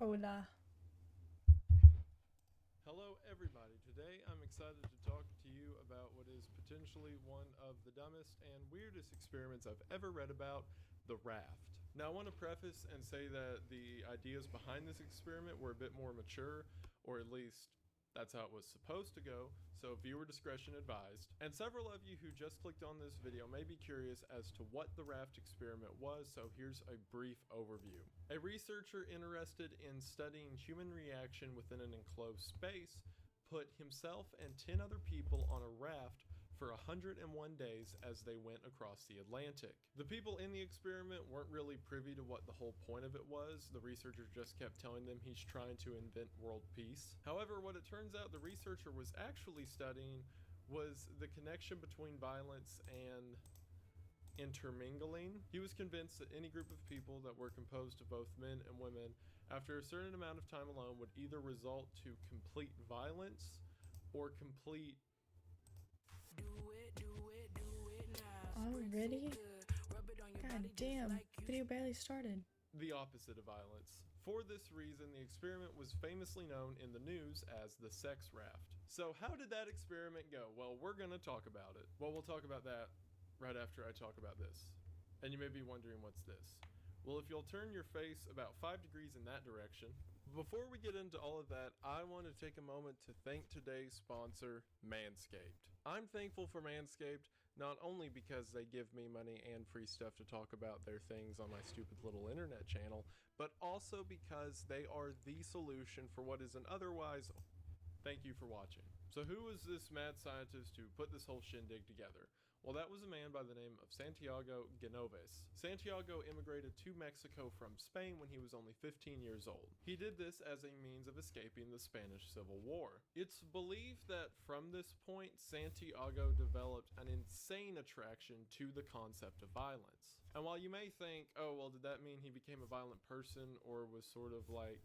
Hola. Hello, everybody. Today I'm excited to talk to you about what is potentially one of the dumbest and weirdest experiments I've ever read about, the raft. Now, I want to preface and say that the ideas behind this experiment were a bit more mature, or at least that's how it was supposed to go, so viewer discretion advised. And several of you who just clicked on this video may be curious as to what the raft experiment was, so here's a brief overview. A researcher interested in studying human reaction within an enclosed space put himself and 10 other people on a raft for 101 days as they went across the Atlantic. The people in the experiment weren't really privy to what the whole point of it was. The researcher just kept telling them he's trying to invent world peace. However, what it turns out the researcher was actually studying was the connection between violence and intermingling. He was convinced that any group of people that were composed of both men and women, after a certain amount of time alone, would either result to complete violence or complete Already? God damn. Video barely started. the opposite of violence. For this reason, the experiment was famously known in the news as the sex raft. So, how did that experiment go? Well, we're gonna talk about it. Well, we'll talk about that right after I talk about this. And you may be wondering, what's this? Well, if you'll turn your face about 5 degrees in that direction. Before we get into all of that, I want to take a moment to thank today's sponsor, Manscaped. I'm thankful for Manscaped not only because they give me money and free stuff to talk about their things on my stupid little internet channel, but also because they are the solution for what is an otherwise. Thank you for watching. So who was this mad scientist who put this whole shindig together? Well, that was a man by the name of Santiago Genoves. Santiago immigrated to Mexico from Spain when he was only 15 years old. He did this as a means of escaping the Spanish Civil War. It's believed that from this point, Santiago developed an insane attraction to the concept of violence. And while you may think, oh, well, did that mean he became a violent person or was sort of like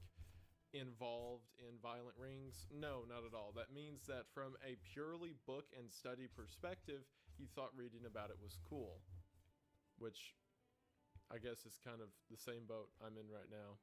involved in violent rings? No, not at all. That means that from a purely book and study perspective, he thought reading about it was cool, which I guess is kind of the same boat I'm in right now.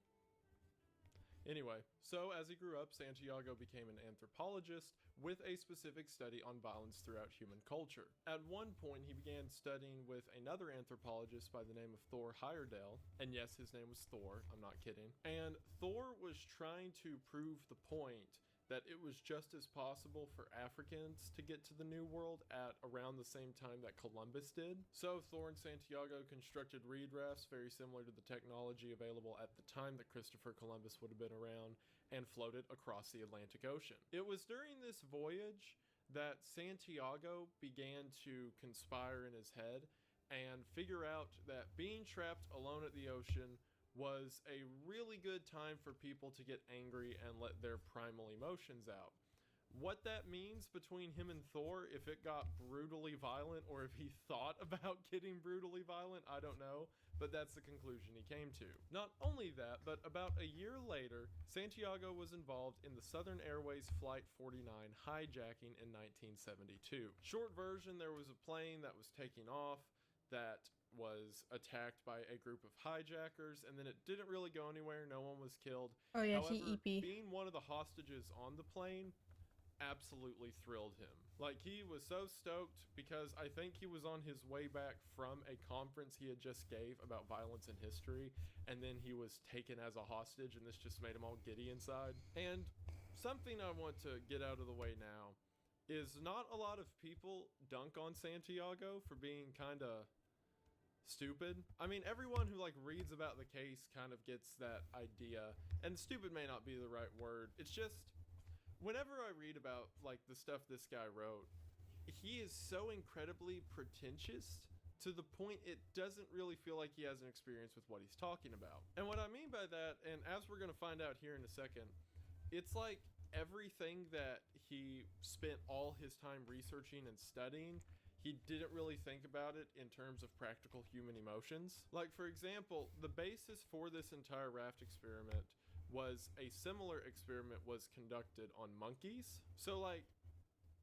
Anyway, so as he grew up, Santiago became an anthropologist with a specific study on violence throughout human culture. At one point, he began studying with another anthropologist by the name of Thor Heyerdahl, and yes, his name was Thor, I'm not kidding. And Thor was trying to prove the point that it was just as possible for Africans to get to the New World at around the same time that Columbus did. So Thor and Santiago constructed reed rafts very similar to the technology available at the time that Christopher Columbus would have been around and floated across the Atlantic Ocean. It was during this voyage that Santiago began to conspire in his head and figure out that being trapped alone at the ocean was a really good time for people to get angry and let their primal emotions out. What that means between him and Thor, if it got brutally violent or if he thought about getting brutally violent, I don't know, but that's the conclusion he came to. Not only that, but about a year later, Santiago was involved in the Southern Airways Flight 49 hijacking in 1972. Short version, there was a plane that was taking off that was attacked by a group of hijackers, and then it didn't really go anywhere. No one was killed. Oh yeah, he However, EP. being one of the hostages on the plane absolutely thrilled him. Like, he was so stoked because I think he was on his way back from a conference he had just gave about violence in history, and then he was taken as a hostage, and this just made him all giddy inside. And something I want to get out of the way now is not a lot of people dunk on Santiago for being kind of stupid. I mean, everyone who like reads about the case kind of gets that idea, and stupid may not be the right word. It's just whenever I read about like the stuff this guy wrote, he is so incredibly pretentious to the point it doesn't really feel like he has an experience with what he's talking about. And what I mean by that, and as we're going to find out here in a second, it's like everything that he spent all his time researching and studying, he didn't really think about it in terms of practical human emotions. Like, for example, the basis for this entire raft experiment was a similar experiment was conducted on monkeys. So, like,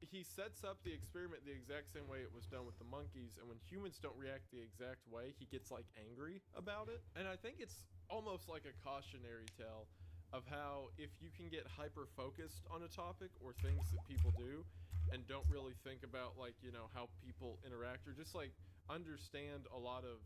he sets up the experiment the exact same way it was done with the monkeys, and when humans don't react the exact way, he gets, like, angry about it. And I think it's almost like a cautionary tale of how if you can get hyper focused on a topic or things that people do and don't really think about, like, you know, how people interact, or just like understand a lot of,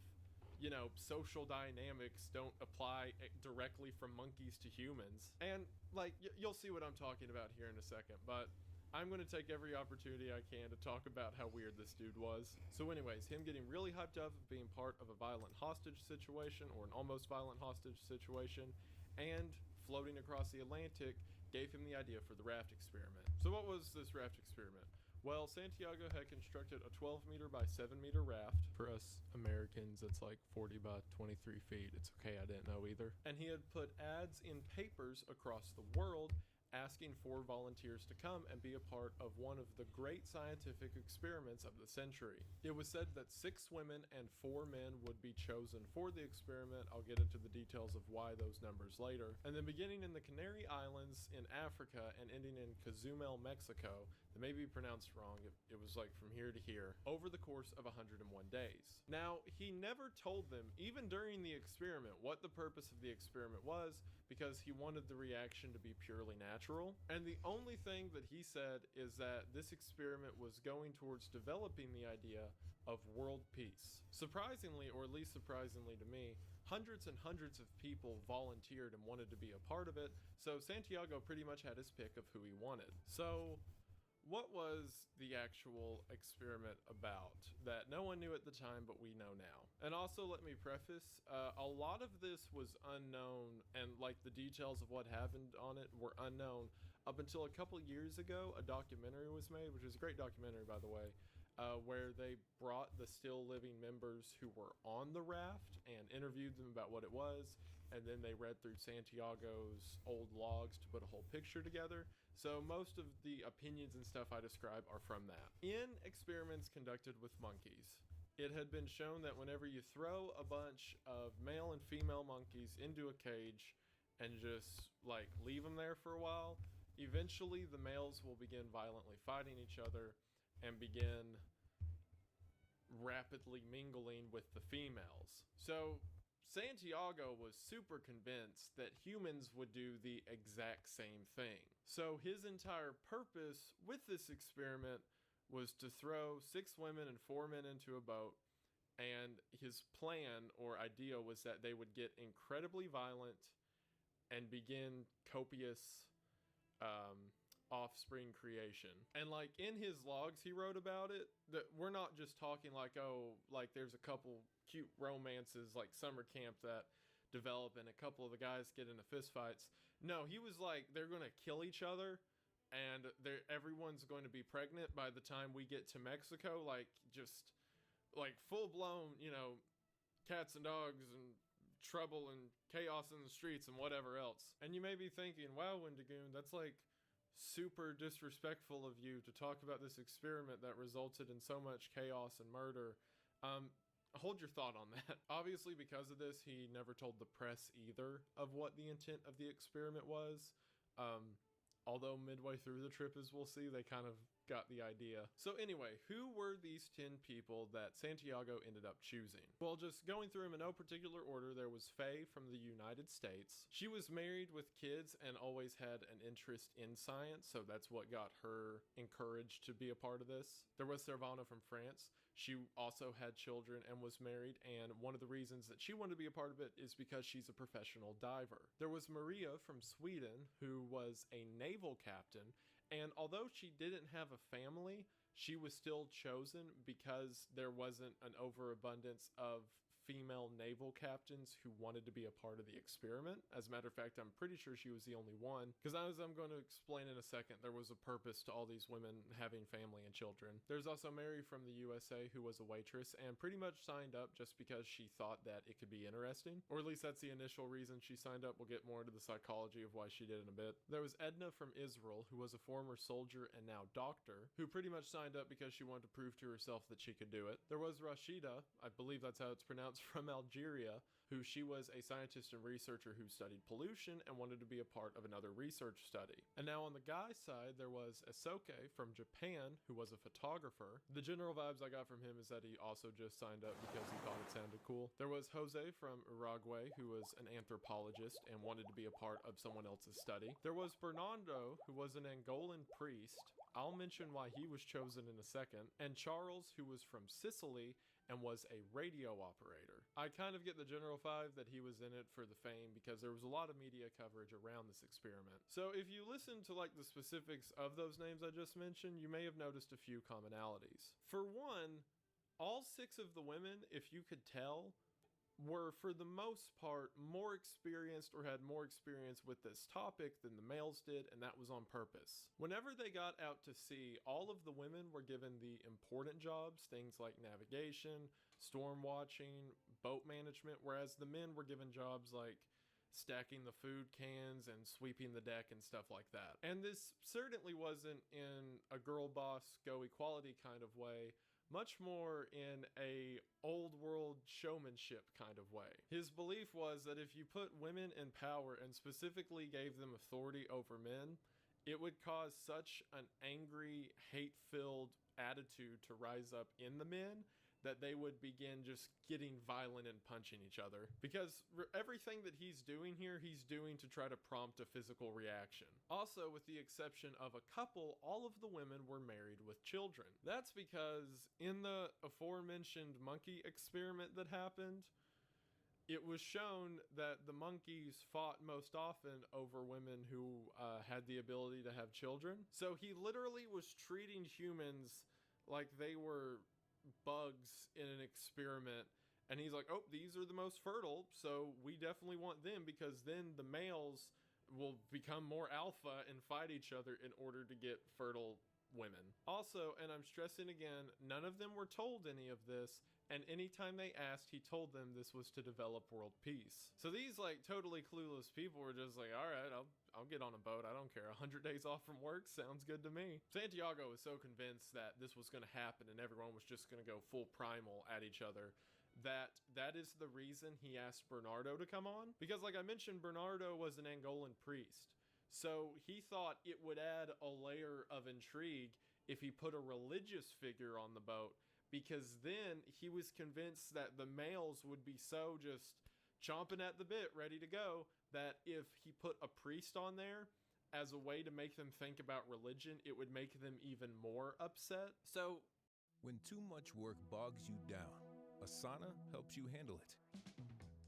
you know, social dynamics don't apply directly from monkeys to humans. And like you'll see what I'm talking about here in a second, but I'm going to take every opportunity I can to talk about how weird this dude was. So anyways, him getting really hyped up of being part of a violent hostage situation, or an almost violent hostage situation, and floating across the Atlantic gave him the idea for the raft experiment. So what was this raft experiment? Well, Santiago had constructed a 12-meter by 7-meter raft. For us Americans, it's like 40 by 23 feet. It's okay, I didn't know either. And he had put ads in papers across the world asking for volunteers to come and be a part of one of the great scientific experiments of the century. It was said that 6 women and 4 men would be chosen for the experiment. I'll get into the details of why those numbers later. And then beginning in the Canary Islands in Africa and ending in Cozumel, Mexico, that may be pronounced wrong, it was like from here to here, over the course of 101 days. Now, he never told them, even during the experiment, what the purpose of the experiment was, because he wanted the reaction to be purely natural. And the only thing that he said is that this experiment was going towards developing the idea of world peace. Surprisingly, or at least surprisingly to me, hundreds and hundreds of people volunteered and wanted to be a part of it, so Santiago pretty much had his pick of who he wanted. So what was the actual experiment about that no one knew at the time, but we know now? And also, let me preface, a lot of this was unknown, and like the details of what happened on it were unknown up until a couple years ago. A documentary was made, which is a great documentary, by the way, where they brought the still living members who were on the raft and interviewed them about what it was, and then they read through Santiago's old logs to put a whole picture together. So most of the opinions and stuff I describe are from that. In experiments conducted with monkeys, it had been shown that whenever you throw a bunch of male and female monkeys into a cage and just like leave them there for a while, eventually the males will begin violently fighting each other and begin rapidly mingling with the females. So Santiago was super convinced that humans would do the exact same thing. So his entire purpose with this experiment was to throw 6 women and 4 men into a boat, and his plan or idea was that they would get incredibly violent and begin copious offspring creation. And like in his logs he wrote about it, that we're not just talking like, oh, like there's a couple cute romances like summer camp that develop and a couple of the guys get into fistfights. No, he was like, they're gonna kill each other and everyone's going to be pregnant by the time we get to Mexico. Like just like full-blown, you know, cats and dogs and trouble and chaos in the streets and whatever else. And you may be thinking, wow, Wendigoon, that's like super disrespectful of you to talk about this experiment that resulted in so much chaos and murder. Hold your thought on that. Obviously, because of this, he never told the press either of what the intent of the experiment was. Although midway through the trip, as we'll see, they kind of got the idea. So anyway, who were these 10 people that Santiago ended up choosing? Well, just going through them in no particular order, there was Faye from the United States. She was married with kids and always had an interest in science, so that's what got her encouraged to be a part of this. There was Servana from France. She also had children and was married, and one of the reasons that she wanted to be a part of it is because she's a professional diver. There was Maria from Sweden, who was a naval captain, and although she didn't have a family, she was still chosen because there wasn't an overabundance of female naval captains who wanted to be a part of the experiment. As a matter of fact, I'm pretty sure she was the only one, because as I'm going to explain in a second, there was a purpose to all these women having family and children. There's also Mary from the USA, who was a waitress and pretty much signed up just because she thought that it could be interesting, or at least that's the initial reason she signed up. We'll get more into the psychology of why she did in a bit. There was Edna from Israel, who was a former soldier and now doctor, who pretty much signed up because she wanted to prove to herself that she could do it. There was Rashida, I believe that's how it's pronounced. astronauts from Algeria, who she was a scientist and researcher who studied pollution and wanted to be a part of another research study. And now on the guy's side, there was Esoke from Japan, who was a photographer. The general vibes I got from him is that he also just signed up because he thought it sounded cool. There was Jose from Uruguay, who was an anthropologist and wanted to be a part of someone else's study. There was Bernardo, who was an Angolan priest. I'll mention why he was chosen in a second. And Charles, who was from Sicily and was a radio operator. I kind of get the general vibe that he was in it for the fame because there was a lot of media coverage around this experiment. So if you listen to like the specifics of those names I just mentioned, you may have noticed a few commonalities. For one, all 6 of the women, if you could tell, were for the most part more experienced or had more experience with this topic than the males did, and that was on purpose. Whenever they got out to sea, all of the women were given the important jobs, things like navigation, storm watching, boat management, whereas the men were given jobs like stacking the food cans and sweeping the deck and stuff like that. And this certainly wasn't in a girl boss go equality kind of way, much more in a old world showmanship kind of way. His belief was that if you put women in power and specifically gave them authority over men, it would cause such an angry, hate-filled attitude to rise up in the men that they would begin just getting violent and punching each other. Because everything that he's doing here, he's doing to try to prompt a physical reaction. Also, with the exception of a couple, all of the women were married with children. That's because in the aforementioned monkey experiment that happened, it was shown that the monkeys fought most often over women who had the ability to have children. So he literally was treating humans like they were bugs in an experiment, and he's like, oh, these are the most fertile, so we definitely want them because then the males will become more alpha and fight each other in order to get fertile women. Also, and I'm stressing again, none of them were told any of this, and anytime they asked, he told them this was to develop world peace. So these like totally clueless people were just like, all right, I'll get on a boat. I don't care. 100 days off from work sounds good to me. Santiago was so convinced that this was going to happen and everyone was just going to go full primal at each other that is the reason he asked Bernardo to come on. Because like I mentioned, Bernardo was an Angolan priest. So he thought it would add a layer of intrigue if he put a religious figure on the boat, because then he was convinced that the males would be so just chomping at the bit, ready to go, that if he put a priest on there as a way to make them think about religion, it would make them even more upset. So when too much work bogs you down, Asana helps you handle it.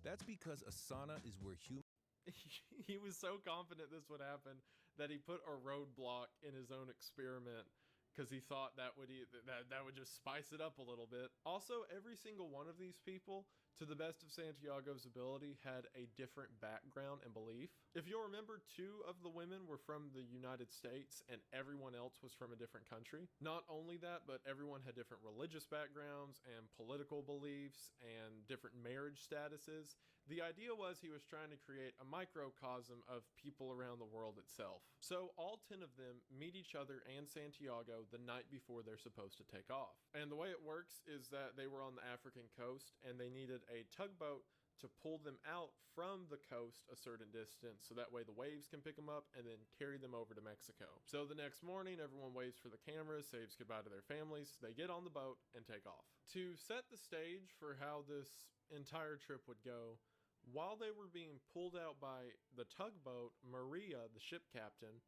That's because Asana is where he was so confident this would happen that he put a roadblock in his own experiment because he thought that would just spice it up a little bit. Also, every single one of these people, to the best of Santiago's ability, had a different background and belief. If you'll remember, 2 of the women were from the United States and everyone else was from a different country. Not only that, but everyone had different religious backgrounds and political beliefs and different marriage statuses. The idea was he was trying to create a microcosm of people around the world itself. So all 10 of them meet each other and Santiago the night before they're supposed to take off. And the way it works is that they were on the African coast and they needed a tugboat to pull them out from the coast a certain distance so that way the waves can pick them up and then carry them over to Mexico. So the next morning, everyone waits for the cameras, saves goodbye to their families. They get on the boat and take off. To set the stage for how this entire trip would go, while they were being pulled out by the tugboat, Maria, the ship captain,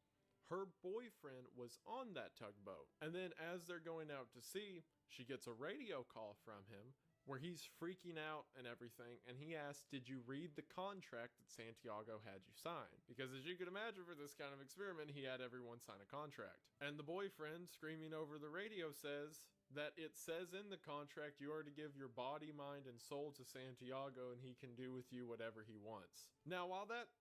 her boyfriend was on that tugboat. And then as they're going out to sea, she gets a radio call from him where he's freaking out and everything, and he asked, did you read the contract that Santiago had you sign? Because as you can imagine, for this kind of experiment, he had everyone sign a contract. And the boyfriend, screaming over the radio, says that it says in the contract you are to give your body, mind, and soul to Santiago, and he can do with you whatever he wants. Now, while that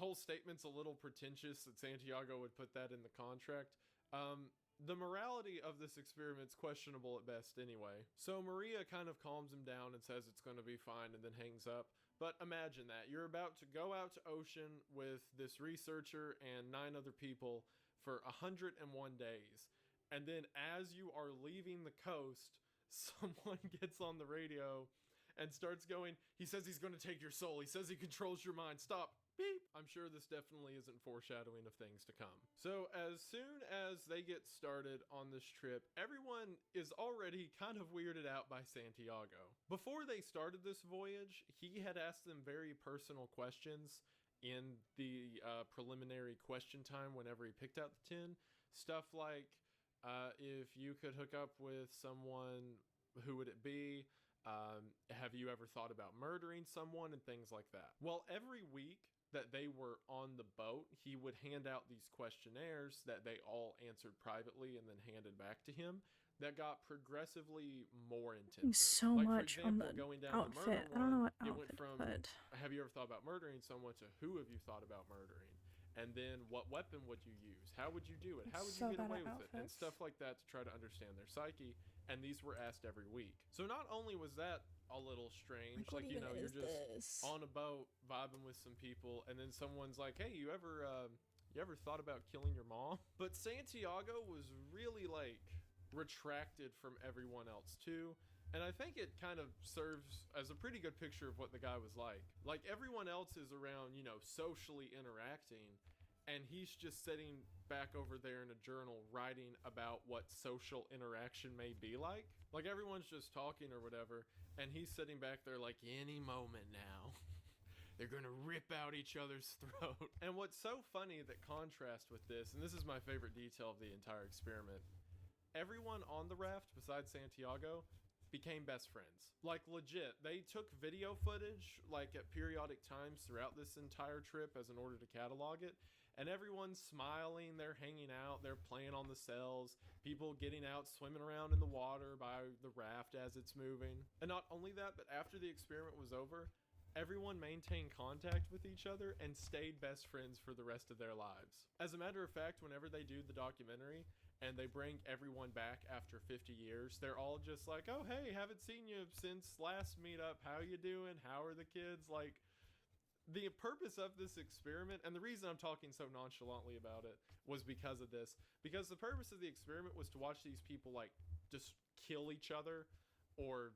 whole statement's a little pretentious that Santiago would put that in the contract, the morality of this experiment's questionable at best anyway. So Maria kind of calms him down and says it's going to be fine and then hangs up. But imagine that. You're about to go out to ocean with this researcher and 9 other people for 101 days. And then as you are leaving the coast, someone gets on the radio and starts going, he says he's going to take your soul. He says he controls your mind. Stop. Beep. I'm sure this definitely isn't foreshadowing of things to come. So as soon as they get started on this trip, everyone is already kind of weirded out by Santiago. Before they started this voyage, he had asked them very personal questions in the preliminary question time whenever he picked out the 10. Stuff like, if you could hook up with someone, who would it be? Have you ever thought about murdering someone, and things like that. Well, every week that they were on the boat, he would hand out these questionnaires that they all answered privately and then handed back to him, that got progressively more intense. So like, much for example, on the going down outfit. The murder I don't know one, what it went outfit, from but have you ever thought about murdering someone to who have you thought about murdering? And then what weapon would you use? How would you do it? How would you get away with it? And stuff like that to try to understand their psyche. And these were asked every week. So not only was that a little strange, like you know, you're just on a boat vibing with some people, and then someone's like, hey, you ever thought about killing your mom? But Santiago was really like retracted from everyone else too. And I think it kind of serves as a pretty good picture of what the guy was like. Like, everyone else is around, you know, socially interacting, and he's just sitting back over there in a journal writing about what social interaction may be like. Like, everyone's just talking or whatever, and he's sitting back there like, any moment now, they're gonna rip out each other's throat. And what's so funny that contrast with this, and this is my favorite detail of the entire experiment, everyone on the raft besides Santiago became best friends. Like, legit, they took video footage like at periodic times throughout this entire trip as in order to catalog it, and everyone's smiling, they're hanging out, they're playing on the cells, people getting out, swimming around in the water by the raft as it's moving. And not only that, but after the experiment was over, everyone maintained contact with each other and stayed best friends for the rest of their lives. As a matter of fact, whenever they do the documentary and they bring everyone back after 50 years, they're all just like, oh, hey, haven't seen you since last meetup. How you doing? How are the kids? Like, the purpose of this experiment, and the reason I'm talking so nonchalantly about it, was because of this. Because the purpose of the experiment was to watch these people, like, just kill each other or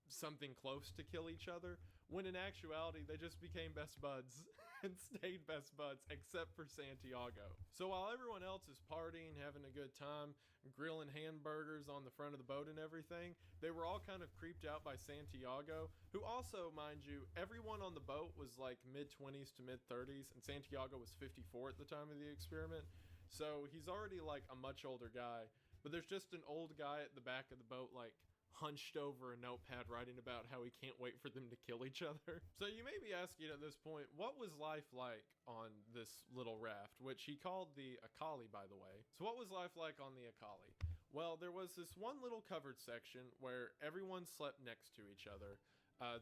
something close to kill each other, when in actuality they just became best buds and stayed best buds, except for Santiago. So while everyone else is partying, having a good time, grilling hamburgers on the front of the boat and everything, they were all kind of creeped out by Santiago, who also, mind you, everyone on the boat was like mid-20s to mid-30s, and Santiago was 54 at the time of the experiment. So he's already like a much older guy, but there's just an old guy at the back of the boat, like hunched over a notepad writing about how he can't wait for them to kill each other. So you may be asking at this point, what was life like on this little raft, which he called the Akali, by the way. So what was life like on the Akali? Well, there was this one little covered section where everyone slept next to each other.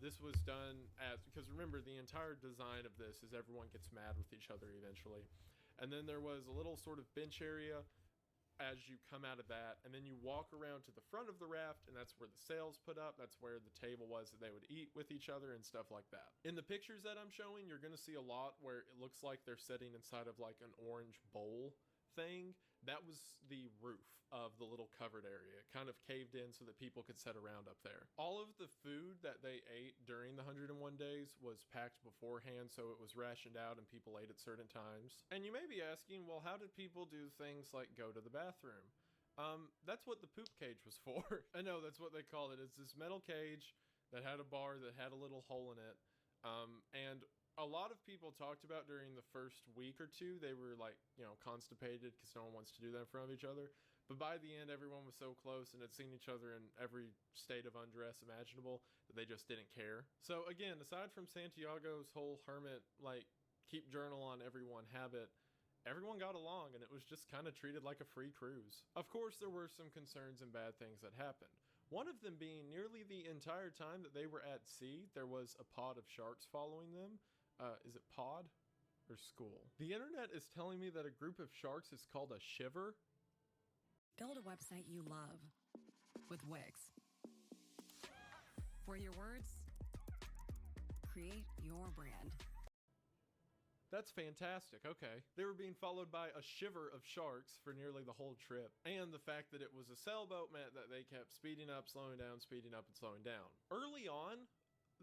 This was done because remember, the entire design of this is everyone gets mad with each other eventually. And then there was a little sort of bench area as you come out of that, and then you walk around to the front of the raft, and that's where the sails put up. That's where the table was that they would eat with each other and stuff like that. In the pictures that I'm showing, you're going to see a lot where it looks like they're sitting inside of like an orange bowl thing. That was the roof of the little covered area. It kind of caved in so that people could sit around up there. All of the food that they ate during the 101 days was packed beforehand, so it was rationed out and people ate at certain times. And you may be asking, well, how did people do things like go to the bathroom? That's what the poop cage was for. I know, that's what they called it. It's this metal cage that had a bar that had a little hole in it. And a lot of people talked about during the first week or two, they were like, you know, constipated because no one wants to do that in front of each other. But by the end, everyone was so close and had seen each other in every state of undress imaginable that they just didn't care. So again, aside from Santiago's whole hermit, like, keep journal on everyone habit, everyone got along and it was just kind of treated like a free cruise. Of course, there were some concerns and bad things that happened. One of them being nearly the entire time that they were at sea, there was a pod of sharks following them. Is it pod or school? The internet is telling me that a group of sharks is called a shiver. Build a website you love with Wix. For your words, create your brand. That's fantastic. Okay. They were being followed by a shiver of sharks for nearly the whole trip. And the fact that it was a sailboat meant that they kept speeding up, slowing down, and slowing down. Early on,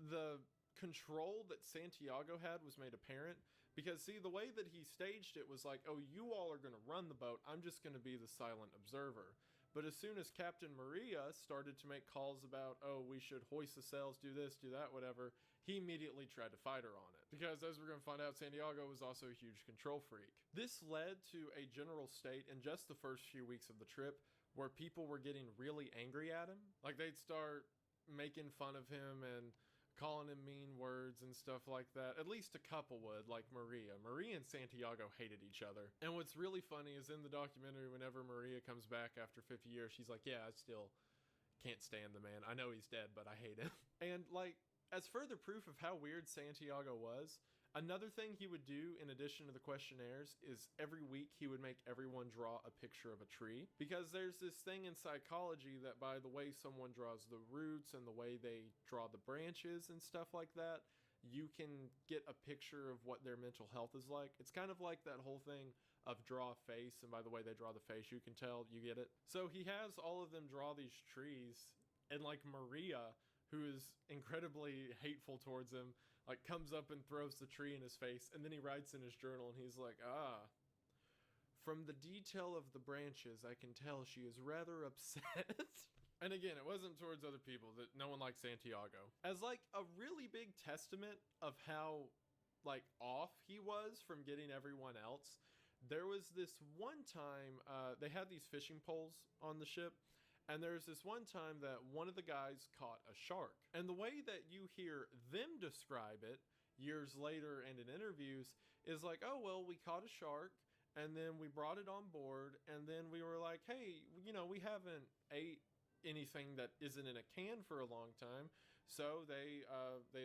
the control that Santiago had was made apparent, because see, the way that he staged it was like, oh, you all are going to run the boat, I'm just going to be the silent observer. But as soon as Captain Maria started to make calls about, oh, we should hoist the sails, do this, do that, whatever, he immediately tried to fight her on it. Because as we're going to find out, Santiago was also a huge control freak. This led to a general state in just the first few weeks of the trip where people were getting really angry at him. Like, they'd start making fun of him and calling him mean words and stuff like that. At least a couple would, like Maria. Maria and Santiago hated each other. And what's really funny is in the documentary, whenever Maria comes back after 50 years, she's like, yeah, I still can't stand the man. I know he's dead, but I hate him. And like, as further proof of how weird Santiago was, another thing he would do in addition to the questionnaires is every week he would make everyone draw a picture of a tree. Because there's this thing in psychology that by the way someone draws the roots and the way they draw the branches and stuff like that, you can get a picture of what their mental health is like. It's kind of like that whole thing of draw a face, and by the way they draw the face, you can tell, you get it. So he has all of them draw these trees, and like Maria, who is incredibly hateful towards him, like comes up and throws the tree in his face, and then he writes in his journal and he's like, from the detail of the branches I can tell she is rather upset. And again, it wasn't towards other people, that no one liked Santiago. As like a really big testament of how like off he was from getting everyone else, there was this one time they had these fishing poles on the ship. And there's this one time that one of the guys caught a shark. And the way that you hear them describe it years later and in interviews is like, oh, well, we caught a shark and then we brought it on board. And then we were like, hey, you know, we haven't ate anything that isn't in a can for a long time. So they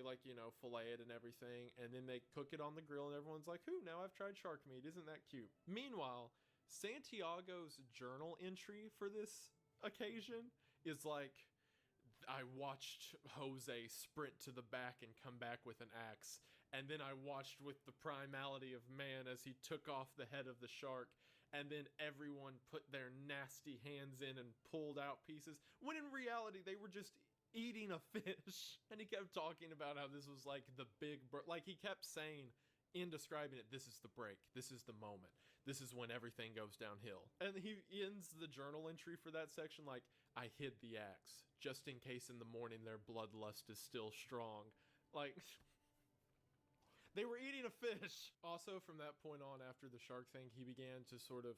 like, you know, fillet it and everything. And then they cook it on the grill and everyone's like, ooh, now I've tried shark meat. Isn't that cute? Meanwhile, Santiago's journal entry for this occasion is like, I watched Jose sprint to the back and come back with an axe, and then I watched with the primality of man as he took off the head of the shark, and then everyone put their nasty hands in and pulled out pieces, when in reality they were just eating a fish. And he kept talking about how this was like the big like he kept saying in describing it, this is the break, this is the moment, this is when everything goes downhill. And he ends the journal entry for that section like, I hid the axe, just in case in the morning their bloodlust is still strong. Like, they were eating a fish. Also, from that point on, after the shark thing, he began to sort of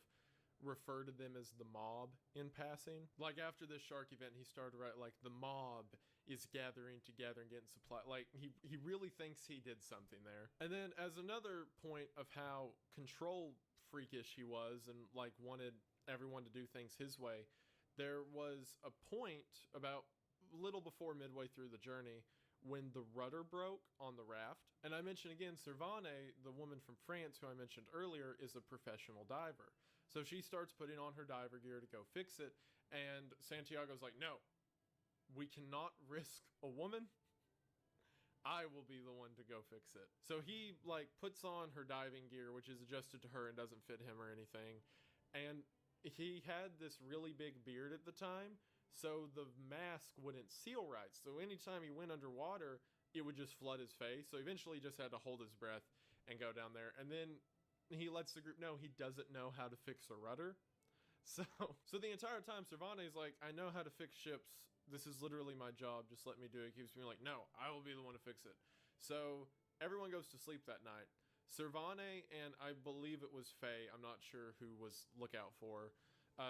refer to them as the mob in passing. Like, after this shark event, he started to write, like, the mob is gathering together and getting supply. Like, he really thinks he did something there. And then, as another point of how control freakish he was and, like, wanted everyone to do things his way, there was a point about a little before midway through the journey when the rudder broke on the raft. And I mentioned again, Servane, the woman from France who I mentioned earlier, is a professional diver. So she starts putting on her diver gear to go fix it. And Santiago's like, no, we cannot risk a woman. I will be the one to go fix it. So he like puts on her diving gear, which is adjusted to her and doesn't fit him or anything. And he had this really big beard at the time, so the mask wouldn't seal right. So anytime he went underwater, it would just flood his face. So eventually he just had to hold his breath and go down there. And then he lets the group know he doesn't know how to fix a rudder. So the entire time Servane's like, I know how to fix ships. This is literally my job. Just let me do it. He keeps being like, no, I will be the one to fix it. So everyone goes to sleep that night. Servane and I believe it was Faye, I'm not sure who was lookout for.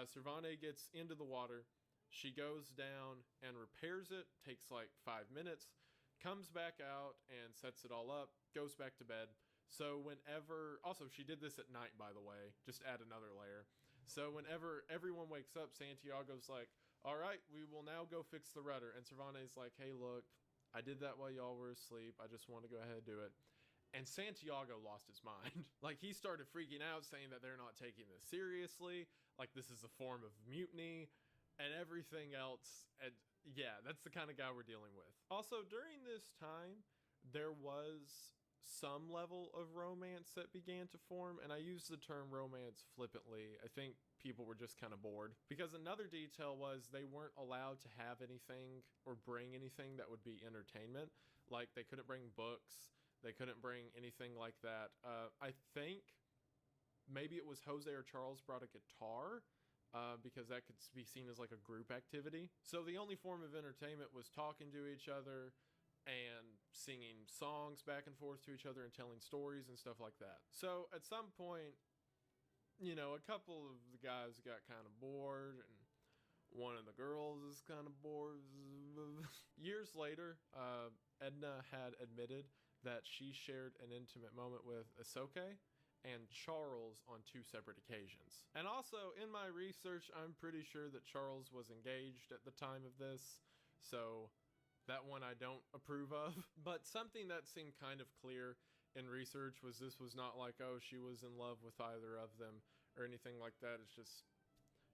Servane gets into the water. She goes down and repairs it. Takes like 5 minutes. Comes back out and sets it all up. Goes back to bed. So whenever, also she did this at night, by the way, just add another layer. So whenever everyone wakes up, Santiago's like, all right, we will now go fix the rudder. And Servane's like, hey, look, I did that while y'all were asleep. I just want to go ahead and do it. And Santiago lost his mind. Like, he started freaking out, saying that they're not taking this seriously. Like, this is a form of mutiny and everything else. And yeah, that's the kind of guy we're dealing with. Also, during this time, there was some level of romance that began to form, and I use the term romance flippantly. I think people were just kind of bored. Because another detail was they weren't allowed to have anything or bring anything that would be entertainment. Like, they couldn't bring books, they couldn't bring anything like that. I think maybe it was Jose or Charles brought a guitar, because that could be seen as like a group activity. So the only form of entertainment was talking to each other and singing songs back and forth to each other and telling stories and stuff like that. So at some point, you know, a couple of the guys got kind of bored, and one of the girls is kind of bored. Years later, Edna had admitted that she shared an intimate moment with Ahsoka and Charles on 2 separate occasions. And also, in my research, I'm pretty sure that Charles was engaged at the time of this, so that one I don't approve of. But something that seemed kind of clear in research was this was not like, oh, she was in love with either of them or anything like that. It's just,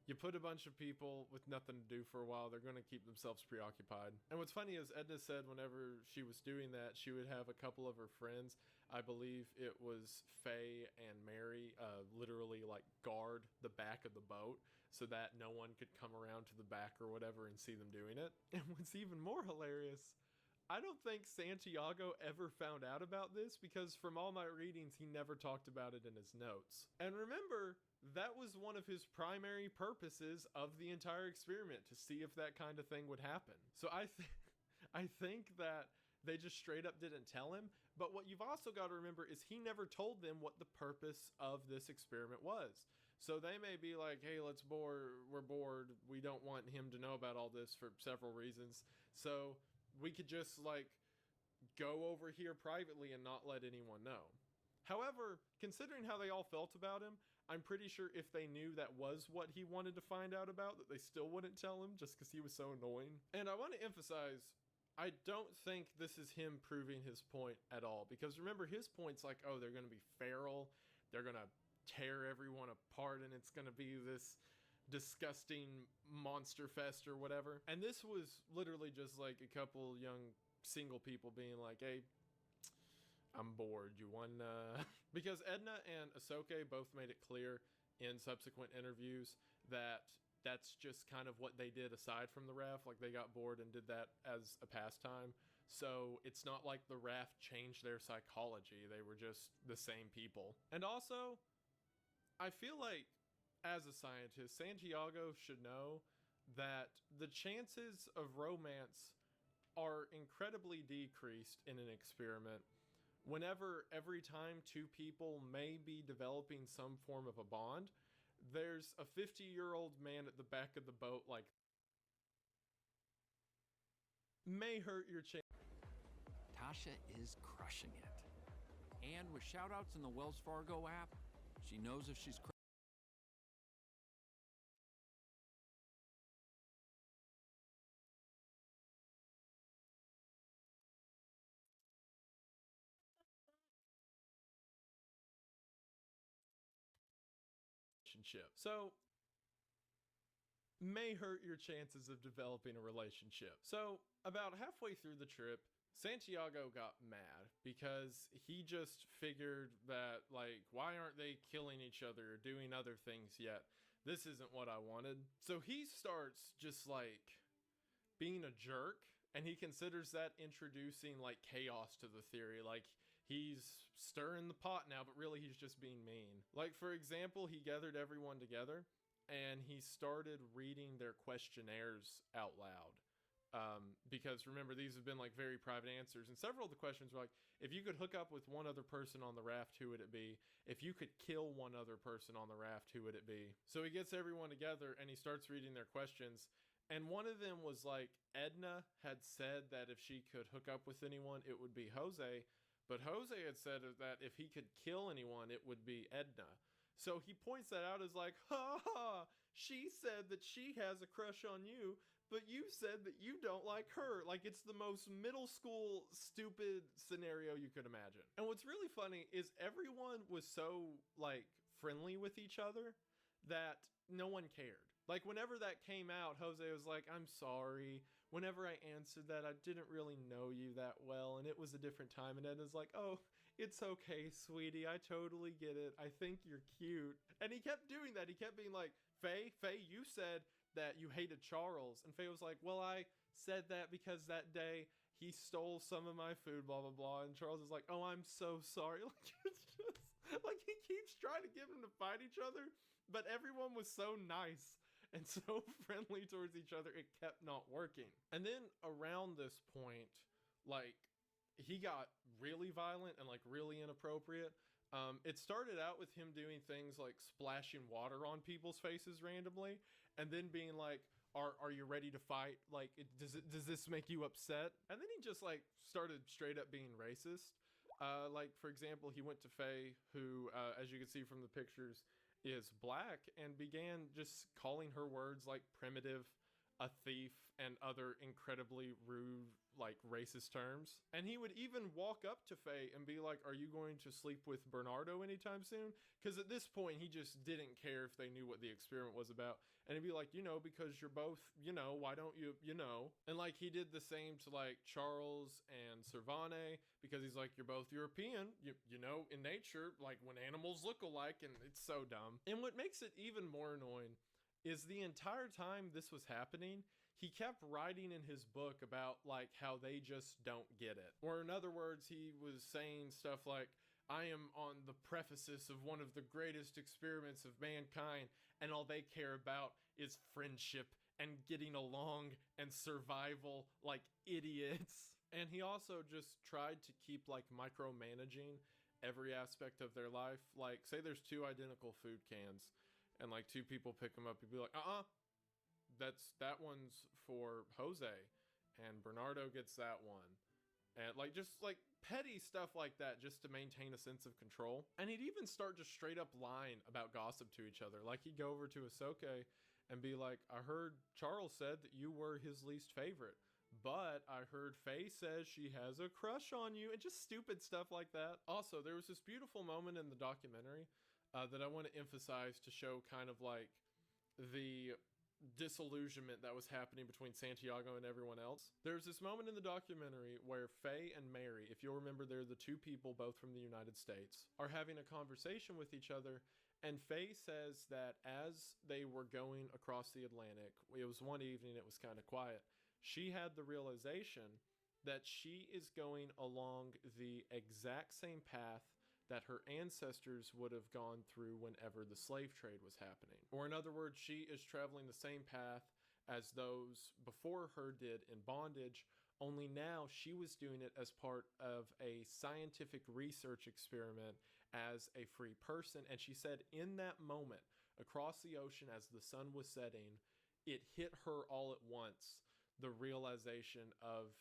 you put a bunch of people with nothing to do for a while, they're going to keep themselves preoccupied. And what's funny is Edna said whenever she was doing that, she would have a couple of her friends, I believe it was Faye and Mary, literally like guard the back of the boat so that no one could come around to the back or whatever and see them doing it. And what's even more hilarious, I don't think Santiago ever found out about this, because from all my readings, he never talked about it in his notes. And remember, that was one of his primary purposes of the entire experiment, to see if that kind of thing would happen. So I think that they just straight up didn't tell him. But what you've also got to remember is he never told them what the purpose of this experiment was. So they may be like, hey, we're bored. We don't want him to know about all this for several reasons. So we could just like go over here privately and not let anyone know. However, considering how they all felt about him, I'm pretty sure if they knew that was what he wanted to find out about, that they still wouldn't tell him just because he was so annoying. And I want to emphasize, I don't think this is him proving his point at all. Because remember, his point's like, oh, they're going to be feral, they're going to tear everyone apart, and it's going to be this disgusting monster fest or whatever. And this was literally just like a couple young single people being like, hey, I'm bored, you wanna... Because Edna and Ahsoka both made it clear in subsequent interviews that that's just kind of what they did aside from the raft. Like, they got bored and did that as a pastime. So it's not like the raft changed their psychology. They were just the same people. And also, I feel like as a scientist, Santiago should know that the chances of romance are incredibly decreased in an experiment whenever every time 2 people may be developing some form of a bond, there's a 50-year-old man at the back of the boat like may hurt your chance. Tasha is crushing it. And with shoutouts in the Wells Fargo app, she knows if she's So may hurt your chances of developing a relationship. So about halfway through the trip, Santiago got mad because he just figured that, like, why aren't they killing each other or doing other things yet? This isn't what I wanted. So he starts just like being a jerk, and he considers that introducing like chaos to the theory. Like, he's stirring the pot now, but really he's just being mean. Like, for example, he gathered everyone together and he started reading their questionnaires out loud. Because remember, these have been like very private answers, and several of the questions were like, if you could hook up with one other person on the raft, who would it be? If you could kill one other person on the raft, who would it be? So he gets everyone together and he starts reading their questions. And one of them was like, Edna had said that if she could hook up with anyone, it would be Jose. But Jose had said that if he could kill anyone, it would be Edna. So he points that out as like, ha ha, she said that she has a crush on you, but you said that you don't like her. Like, it's the most middle school stupid scenario you could imagine. And what's really funny is everyone was so like friendly with each other that no one cared. Like, whenever that came out, Jose was like, I'm sorry. Whenever I answered that, I didn't really know you that well, and it was a different time. And Edna's like, oh, it's okay, sweetie, I totally get it, I think you're cute. And he kept doing that. He kept being like, Faye, you said that you hated Charles. And Faye was like, well, I said that because that day he stole some of my food, blah, blah, blah. And Charles is like, oh, I'm so sorry. Like, it's just, like, he keeps trying to get them to fight each other, but everyone was so nice and so friendly towards each other, it kept not working. And then around this point, like, he got really violent and like really inappropriate. It started out with him doing things like splashing water on people's faces randomly, and then being like, "Are you ready to fight? Like, does this make you upset?" And then he just like started straight up being racist. Like for example, he went to Faye, who, as you can see from the pictures, is black, and began just calling her words like primitive, a thief, and other incredibly rude, like racist terms. And he would even walk up to Faye and be like, are you going to sleep with Bernardo anytime soon? Because at this point, he just didn't care if they knew what the experiment was about. And he'd be like, you know, because you're both, you know, why don't you, you know? And like he did the same to like Charles and Servane, because he's like, you're both European, you know, in nature, like when animals look alike, and it's so dumb. And what makes it even more annoying is the entire time this was happening, he kept writing in his book about like how they just don't get it. Or in other words, he was saying stuff like, I am on the precipice of one of the greatest experiments of mankind, and all they care about is friendship and getting along and survival like idiots. And he also just tried to keep like micromanaging every aspect of their life. Like say there's two identical food cans, and like two people pick them up, you'd be like, that one's for Jose, and Bernardo gets that one. And like just like petty stuff like that, just to maintain a sense of control. And he'd even start just straight up lying about gossip to each other. Like he'd go over to Ahsoka and be like, I heard Charles said that you were his least favorite, but I heard Faye says she has a crush on you, and just stupid stuff like that. Also, there was this beautiful moment in the documentary that I want to emphasize to show kind of like the disillusionment that was happening between Santiago and everyone else. There's this moment in the documentary where Faye and Mary, if you'll remember, they're the two people both from the United States, are having a conversation with each other. And Faye says that as they were going across the Atlantic, it was one evening, it was kind of quiet, she had the realization that she is going along the exact same path that her ancestors would have gone through whenever the slave trade was happening. Or in other words, she is traveling the same path as those before her did in bondage, only now she was doing it as part of a scientific research experiment as a free person. And she said in that moment, across the ocean as the sun was setting, it hit her all at once, the realization of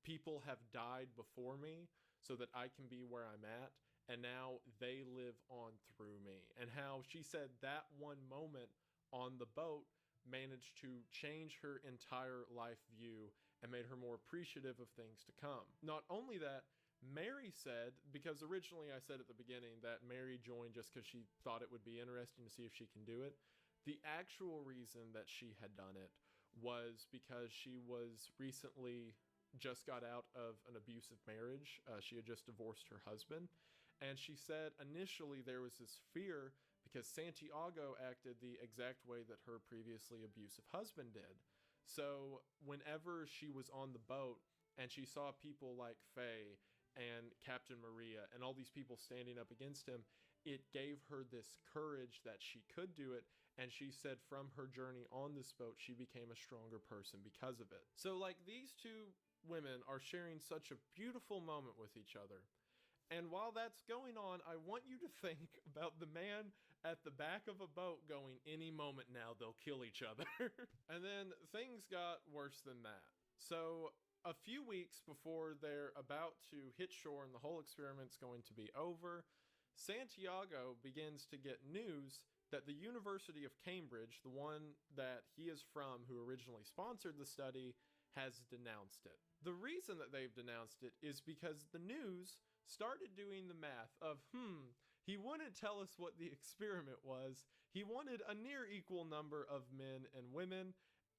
people have died before me so that I can be where I'm at, and now they live on through me. And how she said that one moment on the boat managed to change her entire life view and made her more appreciative of things to come. Not only that, Mary said, because originally I said at the beginning that Mary joined just because she thought it would be interesting to see if she can do it. The actual reason that she had done it was because she was recently just got out of an abusive marriage. She had just divorced her husband. And she said initially there was this fear because Santiago acted the exact way that her previously abusive husband did. So whenever she was on the boat and she saw people like Faye and Captain Maria and all these people standing up against him, it gave her this courage that she could do it. And she said from her journey on this boat, she became a stronger person because of it. So like these two women are sharing such a beautiful moment with each other. And while that's going on, I want you to think about the man at the back of a boat going, any moment now, they'll kill each other. And then things got worse than that. So a few weeks before they're about to hit shore and the whole experiment's going to be over, Santiago begins to get news that the University of Cambridge, the one that he is from, who originally sponsored the study, has denounced it. The reason that they've denounced it is because the news started doing the math of, he wouldn't tell us what the experiment was. He wanted a near equal number of men and women,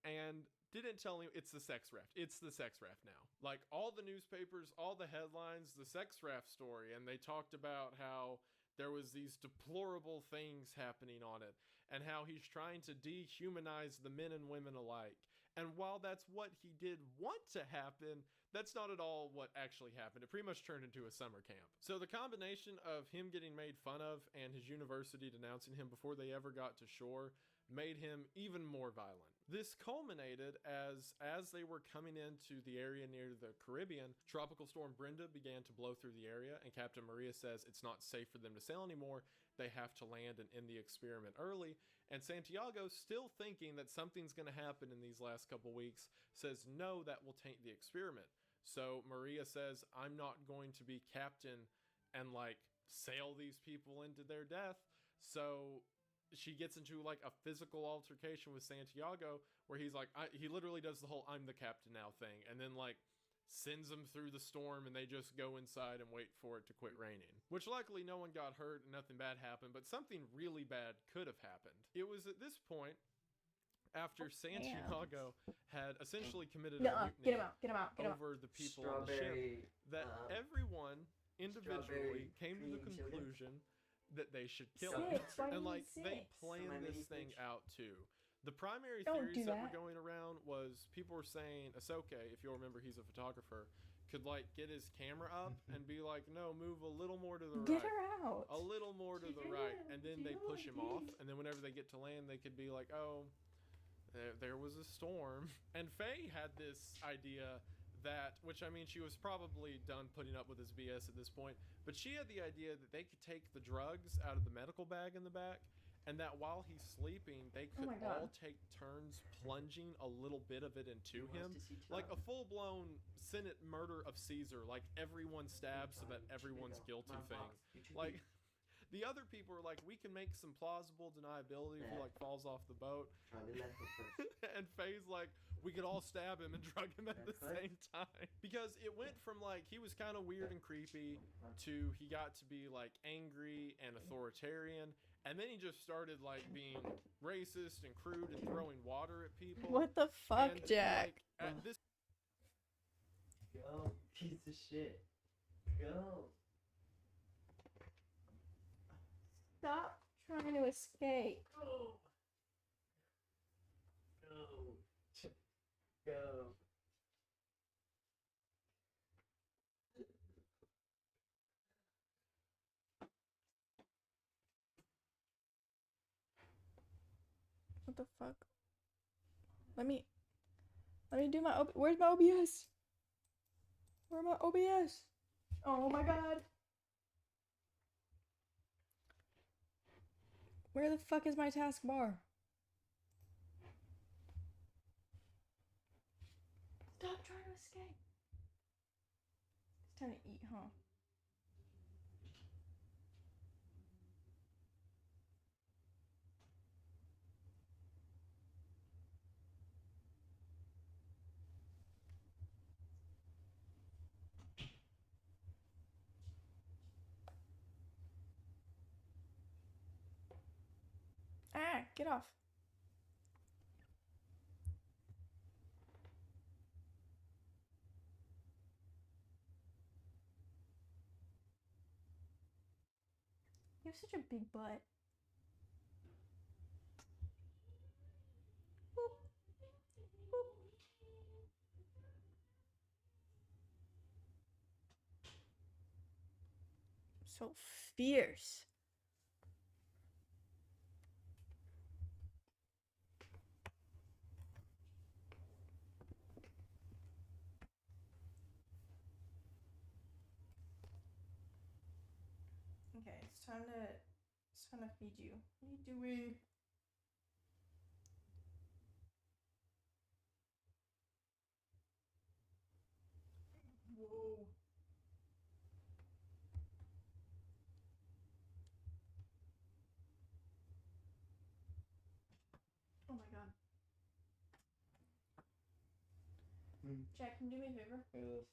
and didn't tell him it's the sex raft. It's the sex raft now. Like all the newspapers, all the headlines, the sex raft story, and they talked about how there was these deplorable things happening on it and how he's trying to dehumanize the men and women alike. And while that's what he did want to happen, that's not at all what actually happened. It pretty much turned into a summer camp. So the combination of him getting made fun of and his university denouncing him before they ever got to shore made him even more violent. This culminated as they were coming into the area near the Caribbean. Tropical Storm Brenda began to blow through the area, and Captain Maria says it's not safe for them to sail anymore. They have to land and end the experiment early. And Santiago, still thinking that something's going to happen in these last couple weeks, says no, that will taint the experiment. So Maria says, I'm not going to be captain and like sail these people into their death. So she gets into like a physical altercation with Santiago where he's like, he literally does the whole I'm the captain now thing, and then like sends them through the storm, and they just go inside and wait for it to quit raining. Which luckily no one got hurt and nothing bad happened, but something really bad could have happened. It was at this point, after Santiago had essentially committed a mutiny over the people on the ship, that everyone individually came to the conclusion that they should kill him. And like they planned this thing out too. The primary theories that were going around was people were saying Ahsoka, if you'll remember he's a photographer, could like get his camera up and be like, no, move a little more to the right. Get her out. A little more to the right. And then they push him off. And then whenever they get to land, they could be like, oh, there was a storm. And Faye had this idea that, which I mean, she was probably done putting up with his BS at this point, but she had the idea that they could take the drugs out of the medical bag in the back, and that while he's sleeping, they could all take turns plunging a little bit of it into him, like a full-blown Senate murder of Caesar, like everyone stabs so that everyone's guilty thing. Like the other people are like, we can make some plausible deniability if he like falls off the boat. And Faye's like, we could all stab him and drug him at the same time. Because it went from like, he was kind of weird and creepy to he got to be like angry and authoritarian. And then he just started like being racist and crude and throwing water at people. What the fuck, and, Jack? Like, at this Go, piece of shit. Go. Stop trying to escape. Go. Go. What the fuck? Let me do my where's my OBS? Where's my OBS? Oh my god. Where the fuck is my taskbar? Stop trying to escape. It's time to eat, huh? Ah, get off. You have such a big butt. Boop. Boop. So fierce. Okay, it's time to feed you. What are you doing? Whoa. Oh my god. Jack, can you do me a favor?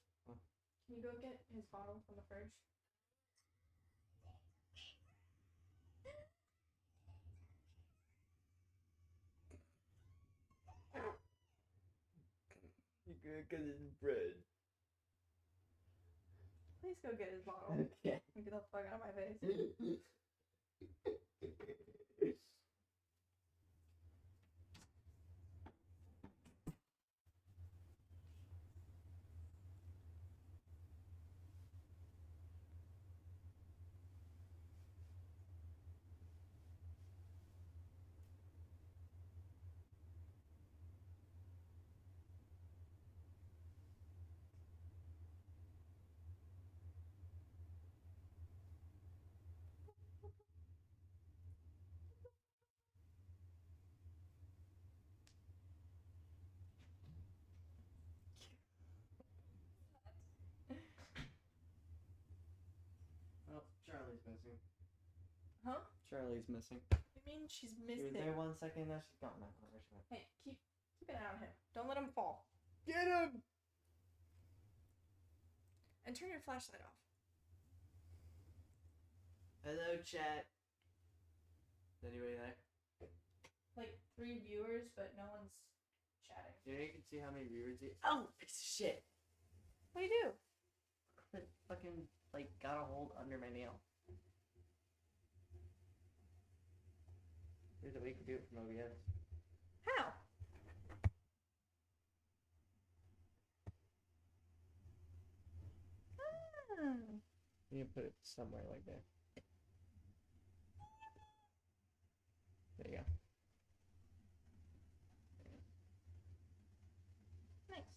Can you go get his bottle from the fridge? Because it's bread. Please go get his bottle. Okay. And get the fuck out of my face. Oh, Charlie's missing. Huh? Charlie's missing. I mean, she's She was missing. there 1 second, now she's gone. Now where she went. Hey, keep an eye on him. Don't let him fall. Get him! And turn your flashlight off. Hello, chat. Is anybody there? Like 3 viewers, but no one's chatting. Yeah, you can see how many viewers you. Oh, piece of shit! What do you do? It fucking like got a hold under my nail. There's a way to do it from OBS. How? Hmm. You can put it somewhere like that. There you go. Nice.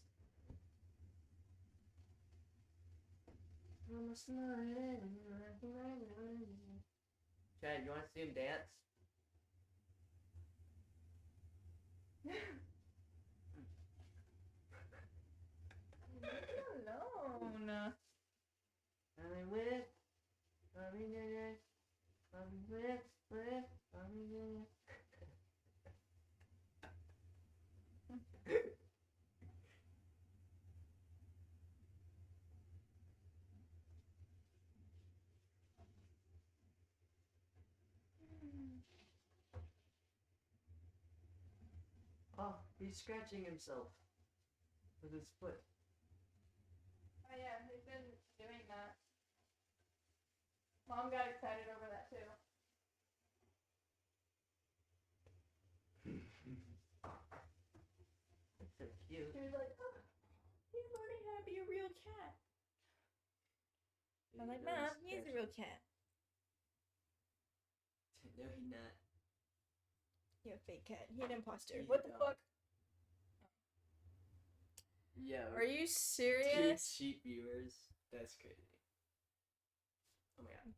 Chad, you want to see him dance? Alone. I'm with, Oh, he's scratching himself with his foot. Oh yeah, they've been doing that. Mom got excited over that too. It's so cute. She was like, oh, he's learning how to be a real cat. I'm like, Mom, he's a real cat. No, he's not. You're a fake cat. You're an imposter. He's What the not. fuck? Yeah. Are you 2 serious? cheap viewers. That's crazy. Oh my god.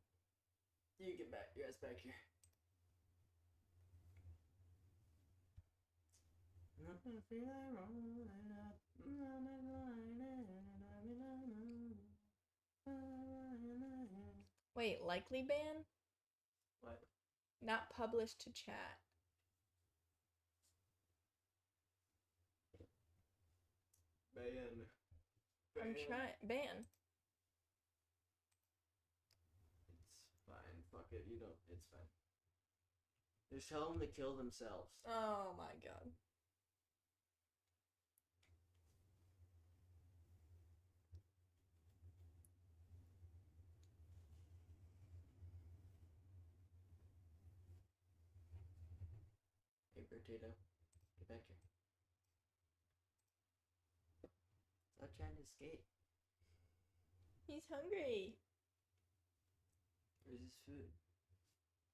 You get back. Your ass back here. Wait, likely ban? What? Not published to chat. Ban. I'm trying. Ban. It's fine. Fuck it. You don't. It's fine. Just tell them to kill themselves. Oh my god. Hey, potato. Get back here. Stop trying to escape. He's hungry. Where's his food?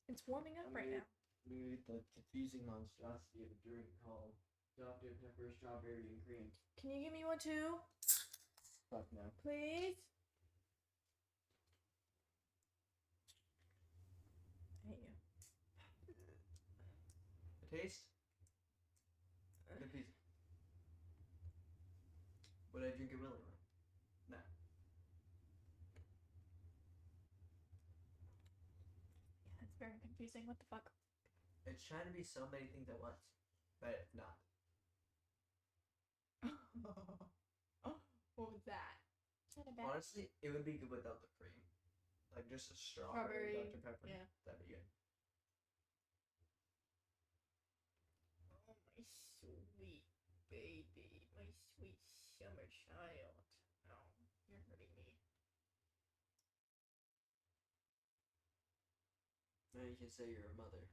It's warming up right now. I'm gonna get the confusing monstrosity of a drink called Dr. Pepper Strawberry and Cream. Can you give me one too? Fuck no. Please? I hate you. A taste? Good piece. Would I drink it willingly? No. Yeah, it's very confusing. What the fuck? It's trying to be so many things at once, but it's not. What was that? Honestly, it would be good without the cream. Like just a strawberry Dr. Pepper. Yeah. That'd be good. Oh, my sweet baby. My sweet a child. Oh, you're hurting me. Now you can say you're a mother.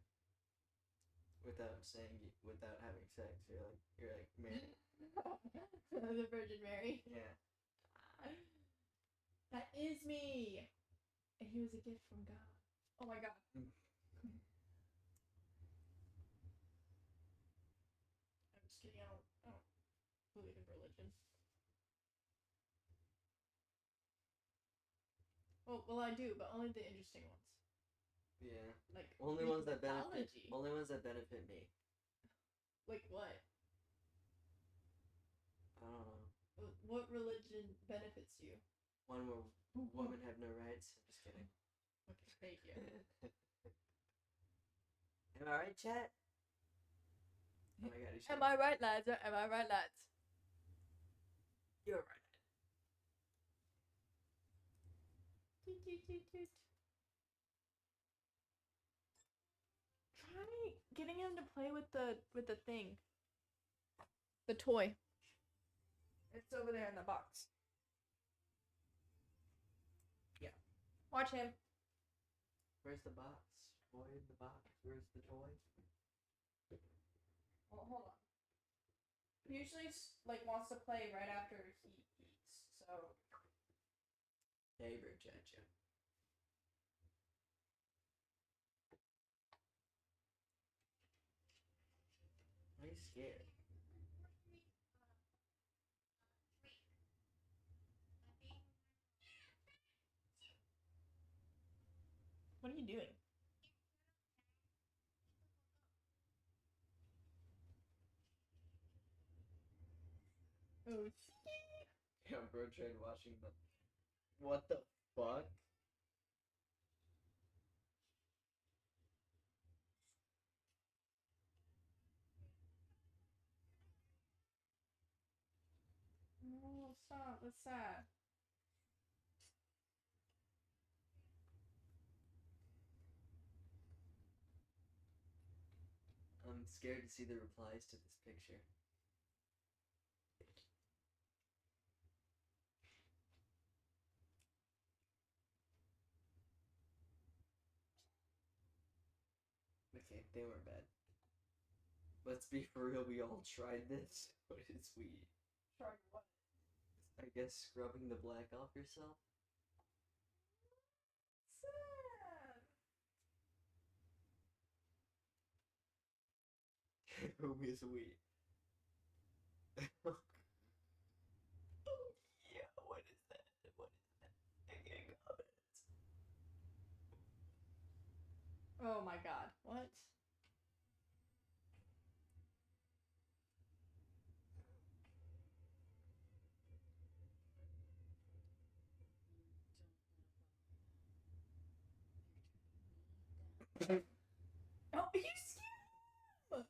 Without having sex. You're like Mary. The Virgin Mary. Yeah. That is me. And he was a gift from God. Oh my God. I'm just kidding. I don't believe in religion. Well, I do, but only the interesting ones. Yeah. Like Only ones that benefit. mythology. Only ones that benefit me. Like what? I don't know. What religion benefits you? One where women have no rights. I'm just kidding. Okay, thank you. Am I right, chat? Oh my God, you should. Am I right, lads? Am I right, lads? You're right. Toot, toot, toot, toot. Try getting him to play with the thing. The toy. It's over there in the box. Yeah. Watch him. Where's the box? Boy in the box. Where's the toy? Well, hold on. He usually wants to play right after he eats. So. Hey, Virginia. Why are you scared? What are you doing? Oh. Yeah, bro tried watching the. What the fuck? No, stop. That's sad. I'm scared to see the replies to this picture. Okay, they weren't bad. Let's be for real, we all tried this. What is we? Sorry, what? I guess scrubbing the black off yourself? Sad. Who is we? Oh yeah, what is that? What is that? I can't comment. Oh my God. What? Oh, you scared him!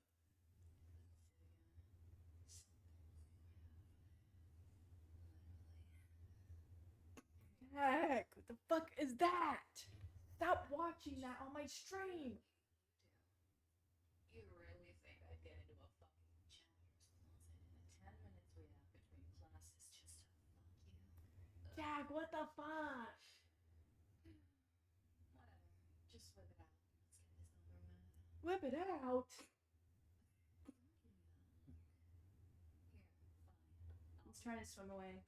Heck, what the fuck is that? Stop watching that on my stream. You really think I'd get into a fucking janitor's closet in the 10 minutes we have between classes just to fuck you? Jack, what the fuck? Whatever. Just whip it out. Let's get this over with. Whip it out. Here, fine. He's trying to swim away.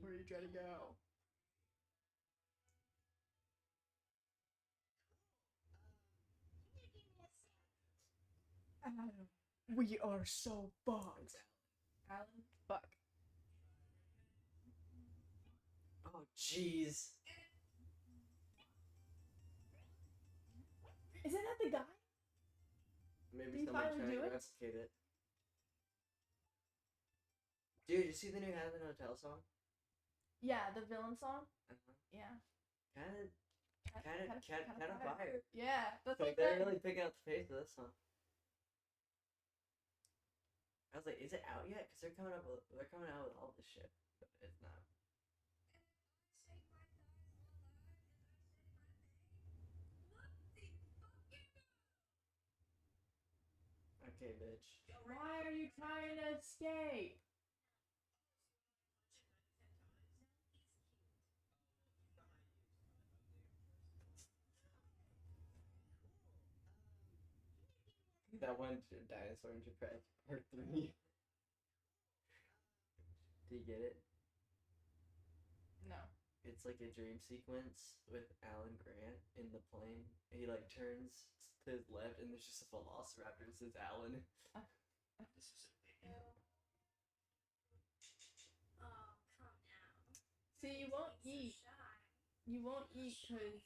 Where are you trying to go? Adam, we are so fucked. Alan, fuck. Oh jeez. Isn't that the guy? Maybe Did he someone finally trying do to it? replicate it. Dude, you see the new Heaven Hotel song? Yeah, the villain song. Yeah. Kind of fire. Yeah, that's Like what they're I'm really picking up the pace of this song. I was like, is it out yet? Because they're coming out with all this shit, but it's not. Okay, bitch. Why are you trying to escape? That one dinosaur in Japan part 3. Do you get it? No. It's like a dream sequence with Alan Grant in the plane. And he like turns to his left and there's just a velociraptor. It says Alan. This is a video. Oh, calm down. See, you won't eat. Shy. You won't eat because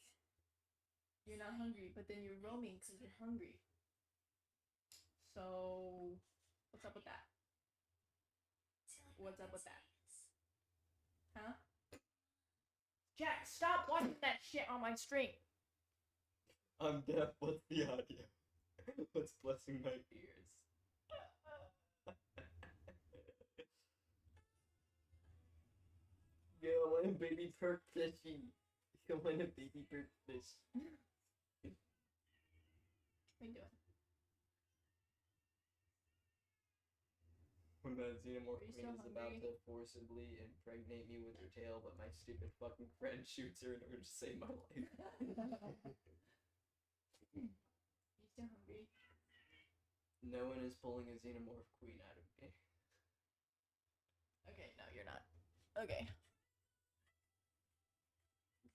you're not hungry, but then you're roaming because you're hungry. So, what's up with that? What's up with that? Huh? Jack, stop watching that shit on my stream. I'm deaf. What's the audio? What's blessing my ears? Yo, I want a baby perk fishy. I want a baby perk fish. What are you doing? When that xenomorph Are you queen still is about hungry? to forcibly impregnate me with her tail, but my stupid fucking friend shoots her in order to save my life. You still hungry? No one is pulling a xenomorph queen out of me. Okay, no, you're not. Okay.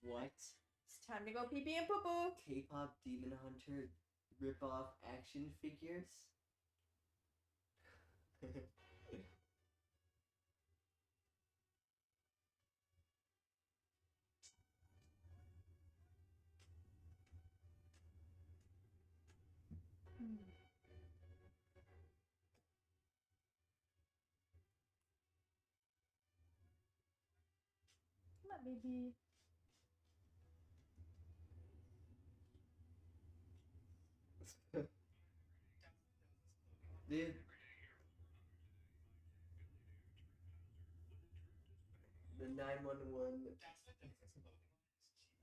What? It's time to go pee pee and poo poo. K-pop Demon Hunter rip-off action figures? Come on, baby. Dude. The 911.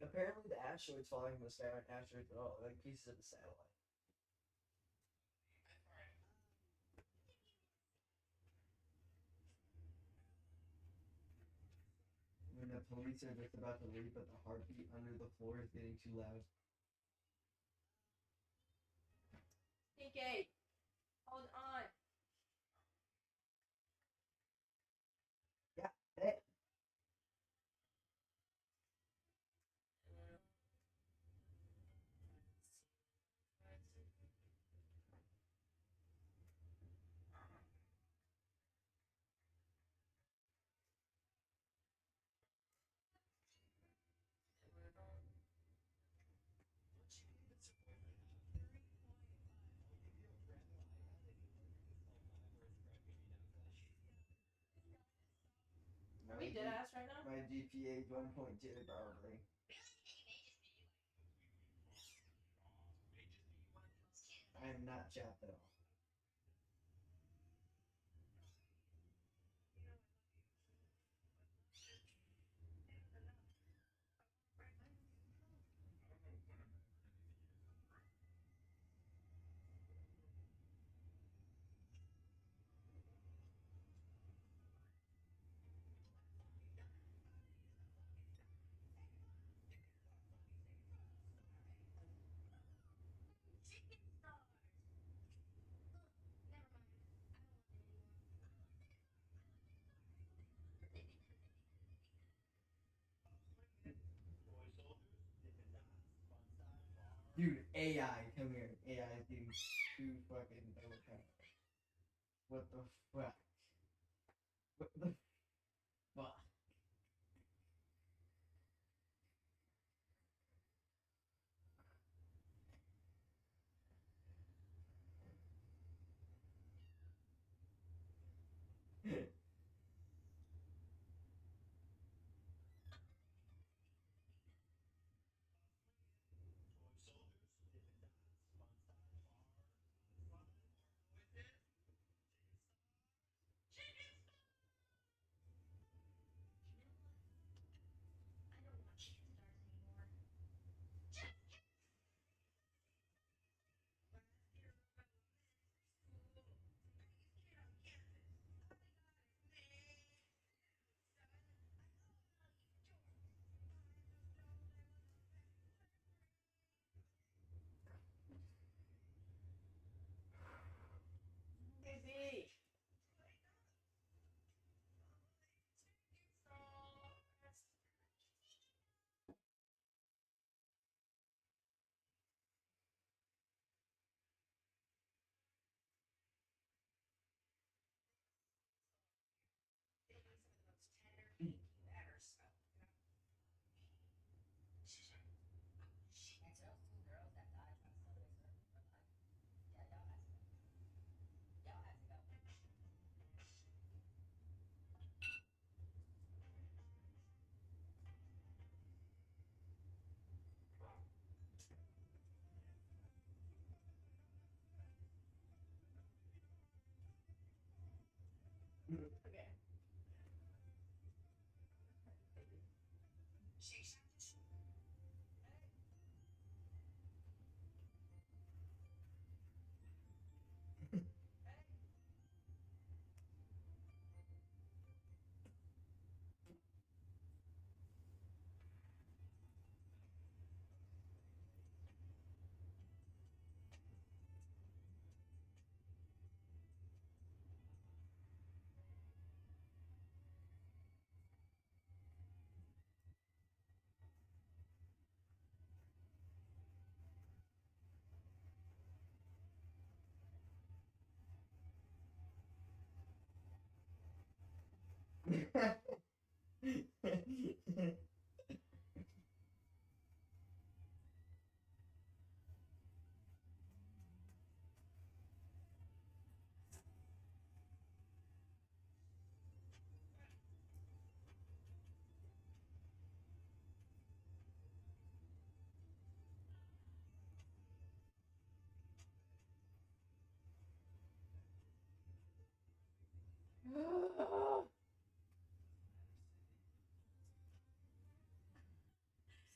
Apparently the asteroids falling from the sky aren't asteroids at all. They're like pieces of the satellite. When the police are just about to leave, but the heartbeat under the floor is getting too loud. PK, hold on. Yeah, hey. Are we dead ass right now? My GPA is 1.2 probably. I am not chapped at all. Dude, AI, come here. AI is getting too fucking overpowered. What the fuck? What the fuck?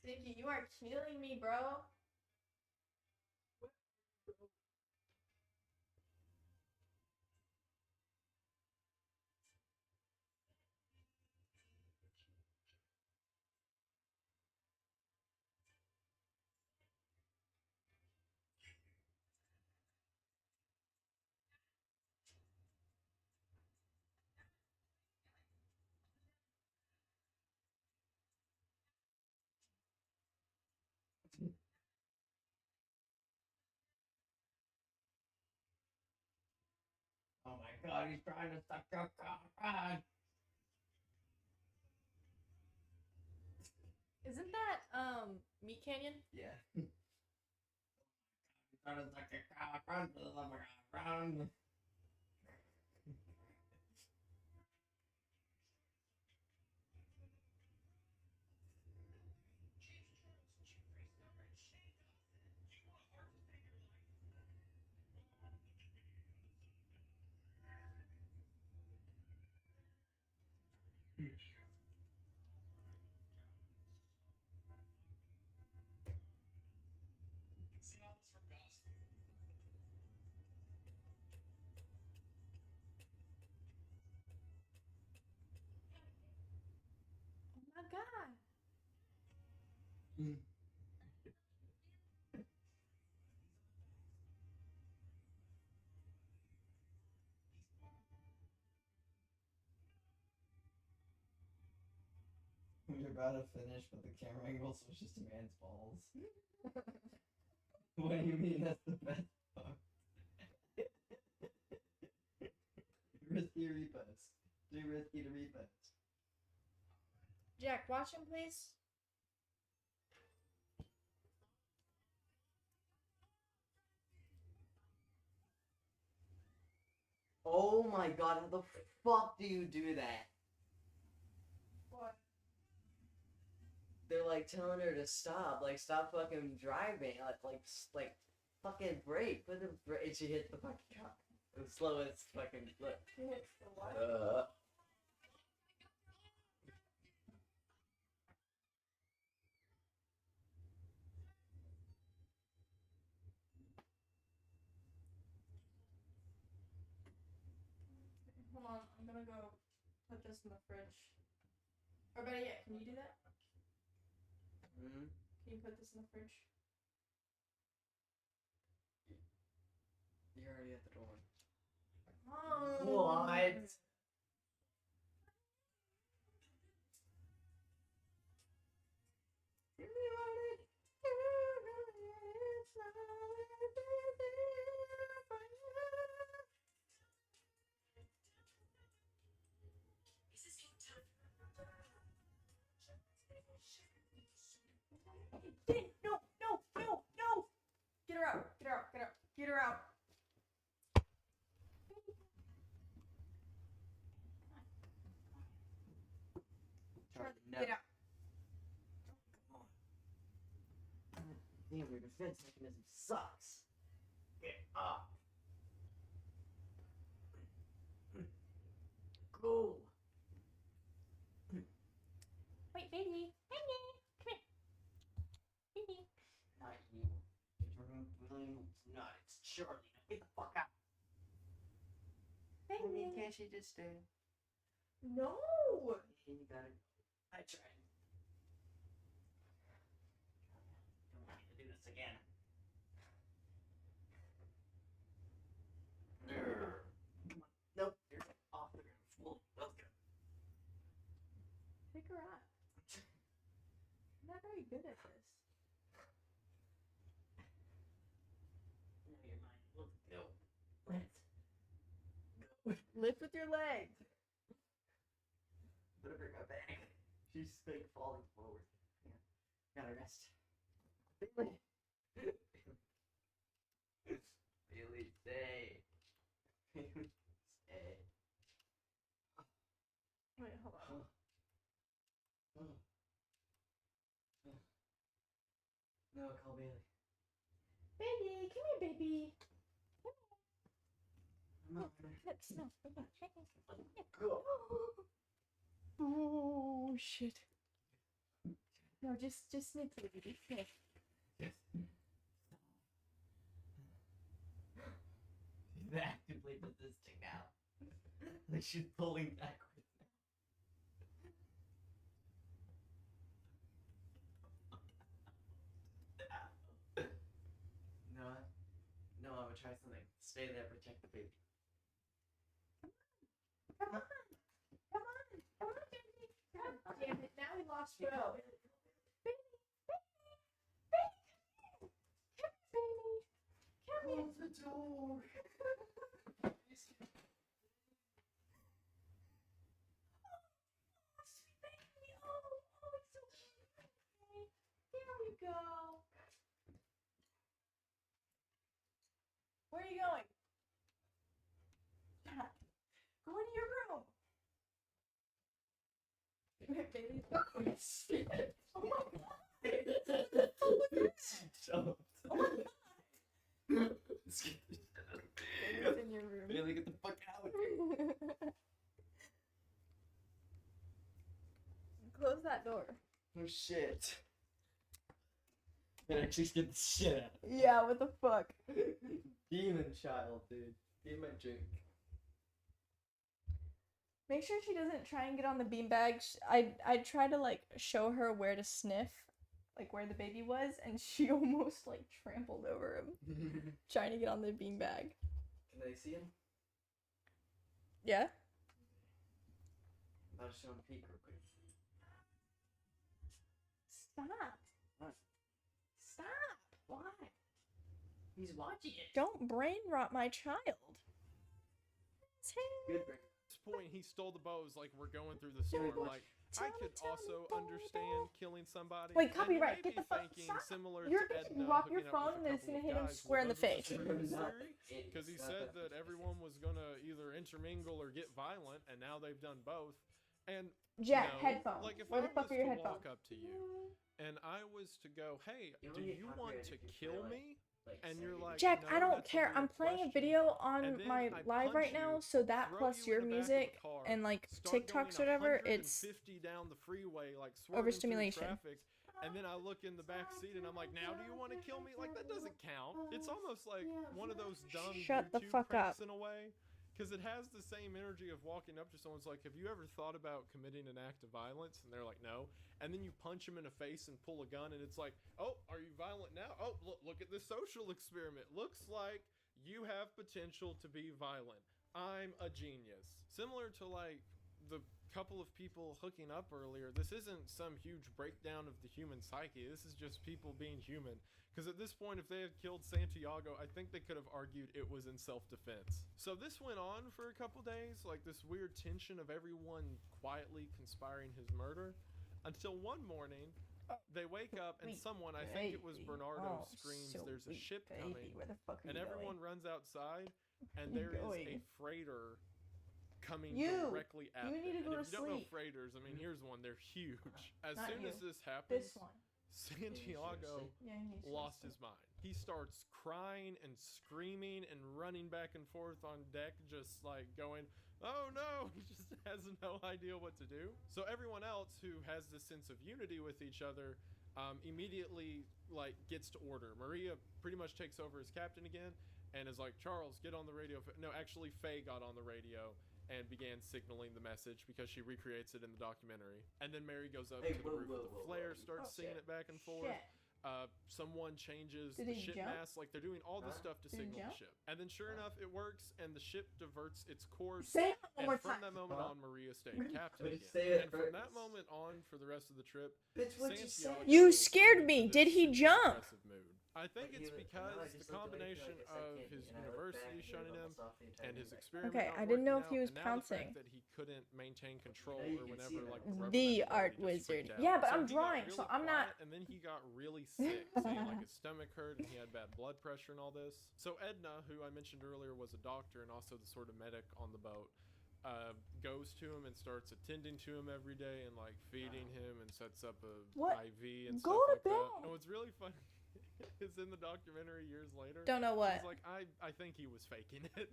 Stinky, you are killing me, bro. Oh my god, he's trying to suck your cock. Isn't that Meat Canyon? Yeah. He's trying to suck your cock. Run for the love of God, run. Oh my god. You're about to finish, but the camera angle switches to man's balls. What do you mean that's the best part? Risky repost. Too risky to repost. Jack, watch him, please. Oh my god, how the fuck do you do that? What? They're like telling her to stop, like stop fucking driving, like fucking brake, put the brake, and she hit the fucking car. The slowest fucking flip. He hits the what? Hold on, I'm gonna go put this in the fridge. Or better yet, can you do that? Hmm? Can you put this in the fridge? You're already at the door. Oh. What? No, no, no, no! Get her out, get her out, get her out, get her out. Charlie, no. Get out. Come on. Damn, your defense mechanism sucks. Get up. Go. Wait, baby. Baby, come here. Baby. Not you. It's not. It's Charlie. Now get the fuck out. I mean, Baby. can't she just stay? No! You gotta. I tried. Don't want me to do this again. Come on. Nope. You're off the ground. Fool. Let's go. Pick her up. I'm not very good at this. Now you're mine. Let's go. Let's go. Lift with your legs. gonna bring my bag. She's like falling forward. Yeah. Gotta rest. Bailey. Bailey, stay. Bailey, stay. Wait, hold on. No, call Bailey. Baby, come here, baby. No. No. Oh shit. No, just sniff, baby. Sniff. Yes. She's actively resisting now. Like she's pulling backwards now. No, I'm gonna try something. Stay there, protect the baby. Come on, baby. God damn it, now we lost Bro. Baby, come here. Close the door. Here we go. Where are you going? Go into your room. Baby. Oh shit. Oh my god. Oh my god. Oh my god. Let's get this shit out of Baby's in your room. Bailey, get the fuck out. Close that door. Oh shit. That actually scared the shit out of me. Yeah, what the fuck? Demon child, dude. Give my drink. Make sure she doesn't try and get on the beanbag. I try to like show her where to sniff, like where the baby was, and she almost like trampled over him trying to get on the beanbag. Can they see him? Yeah. I'm about to show him peek real quick. Stop. What? Stop. Why? He's watching it. Don't brain rot my child. Good break. At this point, he stole the bows like we're going through the storm. Like, I could also understand killing somebody. Wait, and copyright, maybe get the fuck- thinking stop. similar You're to gonna Edna drop your hooking up phone with a and it's couple gonna of hit him guys square in the was face. unnecessary. It Because he is said not that everyone was gonna either intermingle or get violent, and now they've done both. And Jack, you know, headphones. like if Where I the fuck was are your to headphones? walk up to you and I was to go, hey, You do only get you want copyrighted to if you kill play, me? like, And you're second. like, Jack, no, I don't that's a care. I'm weird playing a question. video And on then my I live punch right now, you, so that throw plus you in your the back of music the car, and like start TikToks going or whatever, it's 150 down the freeway, like swerving through overstimulation. traffic. And then I look in the back seat and I'm like, now do you want to kill me? Like, that doesn't count. It's almost like one of those dumb Shut the YouTube fuck pranks up. in a way. Because it has the same energy of walking up to someone's like, have you ever thought about committing an act of violence? And they're like, no. And then you punch them in the face and pull a gun and it's like, oh, are you violent now? Oh, look at this social experiment. Looks like you have potential to be violent. I'm a genius. Similar to like the couple of people hooking up earlier, this isn't some huge breakdown of the human psyche. This is just people being human. Because at this point, if they had killed Santiago, I think they could have argued it was in self-defense. So this went on for a couple days, like this weird tension of everyone quietly conspiring his murder, until one morning, they wake up and someone, I think it was Bernardo, screams, there's a ship coming, Where the fuck are and you everyone going? runs outside, and you there is a going? freighter coming You! directly at You them. need to go And to if you don't know sleep. freighters, I mean, here's one, they're huge. As Not soon you. as this happens, This one. Santiago Yeah, you need to lost sleep. his mind. He starts crying and screaming and running back and forth on deck, just like going, oh no, he just has no idea what to do. So everyone else who has this sense of unity with each other immediately like gets to order. Maria pretty much takes over as captain again and is like, Charles, get on the radio. No, actually Faye got on the radio and began signaling the message because she recreates it in the documentary. And then Mary goes up to the roof of the flare, starts singing it back and forth. Shit. Someone changes Did the he ship jump? mast, like they're doing all this stuff to Did he signal the jump? ship. And then sure enough, it works and the ship diverts its course. Say it one And more from time. that moment on, Maria stayed captain Wait, again. say it And from first. that moment on, for the rest of the trip, Bitch, what'd you say? Santiago You goes scared into me. this Did he super jump? depressive mood. I think But it's he was- because no, I the just looked away for combination like a of second, his and I looked university back shunning him, Levels off the entire and his game. experiment Okay, not I didn't know working if he out, was and now the pouncing. fact that he couldn't maintain control You or can whenever see it like on the rubber The band art he just freaked wizard. out. Yeah, but So I'm he got drawing, so really I'm not. quiet, and then he got really sick, saying like his stomach hurt and he had bad blood pressure and all this. So Edna, who I mentioned earlier was a doctor and also the sort of medic on the boat, goes to him and starts attending to him every day and like feeding him and sets up a What? IV and Go stuff to like that. bed. And what's really funny is in the documentary years later. Don't know what. She's like, I think he was faking it.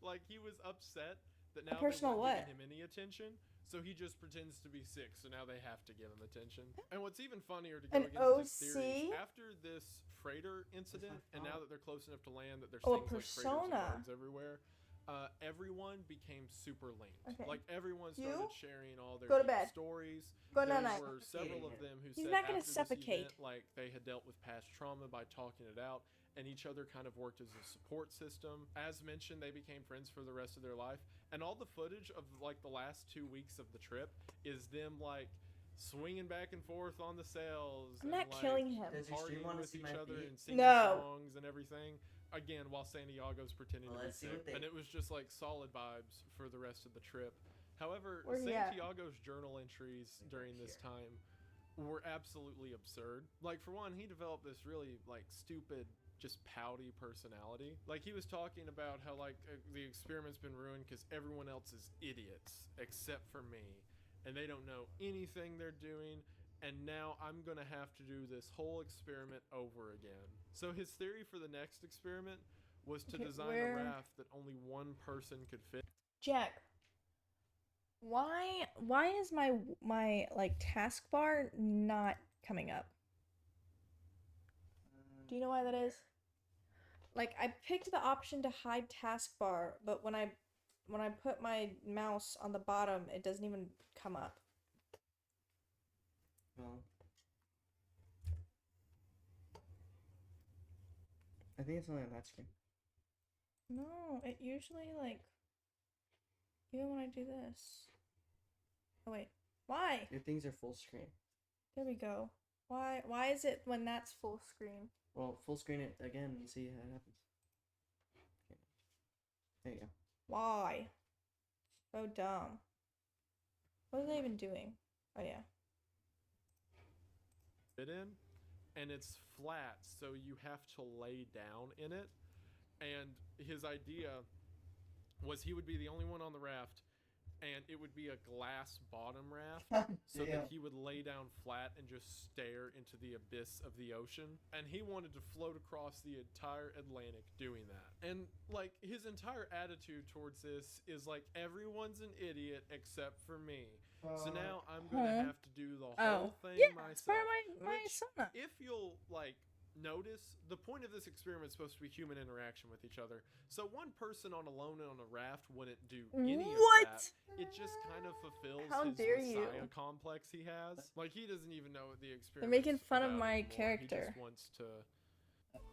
Like he was upset that now personal they weren't what? giving him any attention, so he just pretends to be sick. So now they have to give him attention. And what's even funnier to go An against his theories, OC? after this freighter incident, and now that they're close enough to land that there's Oh, a things like freighters and persona. birds everywhere, everyone became super linked. Okay. Like everyone You? started sharing all their Go to deep bed. stories. Go There night night. were several of them who He's said not gonna after suffocate. this event, like they had dealt with past trauma by talking it out, and each other kind of worked as a support system. As mentioned, they became friends for the rest of their life, and all the footage of like the last 2 weeks of the trip is them like swinging back and forth on the sails. I'm and, not like, killing him. Does your stream partying want to with see each my other feet? and singing No. songs and everything. Again, while Santiago's pretending Well, to be let's see sick, what they- and it was just like solid vibes for the rest of the trip. However, Where he at? Santiago's journal entries during this time were absolutely absurd. Like for one, he developed this really like stupid, just pouty personality. Like he was talking about how like the experiment's been ruined because everyone else is idiots except for me, and they don't know anything they're doing. And now I'm gonna have to do this whole experiment over again. So his theory for the next experiment was to Okay, design where- a raft that only one person could fit. Jack, why is my like taskbar not coming up? Do you know why that is? Like I picked the option to hide taskbar, but when I put my mouse on the bottom, it doesn't even come up. Well, I think it's only on that screen. No, it usually like even when I do this. Oh wait. Why? Your things are full screen. There we go. Why is it when that's full screen? Well, full screen it again and see how it happens. Okay. There you go. Why? So dumb. What are they even doing? Oh yeah. Fit in, and it's flat, so you have to lay down in it. And his idea was he would be the only one on the raft, and it would be a glass bottom raft, so Damn. that he would lay down flat and just stare into the abyss of the ocean. And he wanted to float across the entire Atlantic doing that. And like his entire attitude towards this is like everyone's an idiot except for me. So now I'm gonna have to do the whole thing yeah, myself. it's part of my Which, sauna. if you'll like notice, the point of this experiment is supposed to be human interaction with each other. So one person alone on a raft wouldn't do any of What? that. It just kind of fulfills How his dare you. messiah complex he has. Like he doesn't even know what the experiment. making fun of about my anymore. character. He just wants to.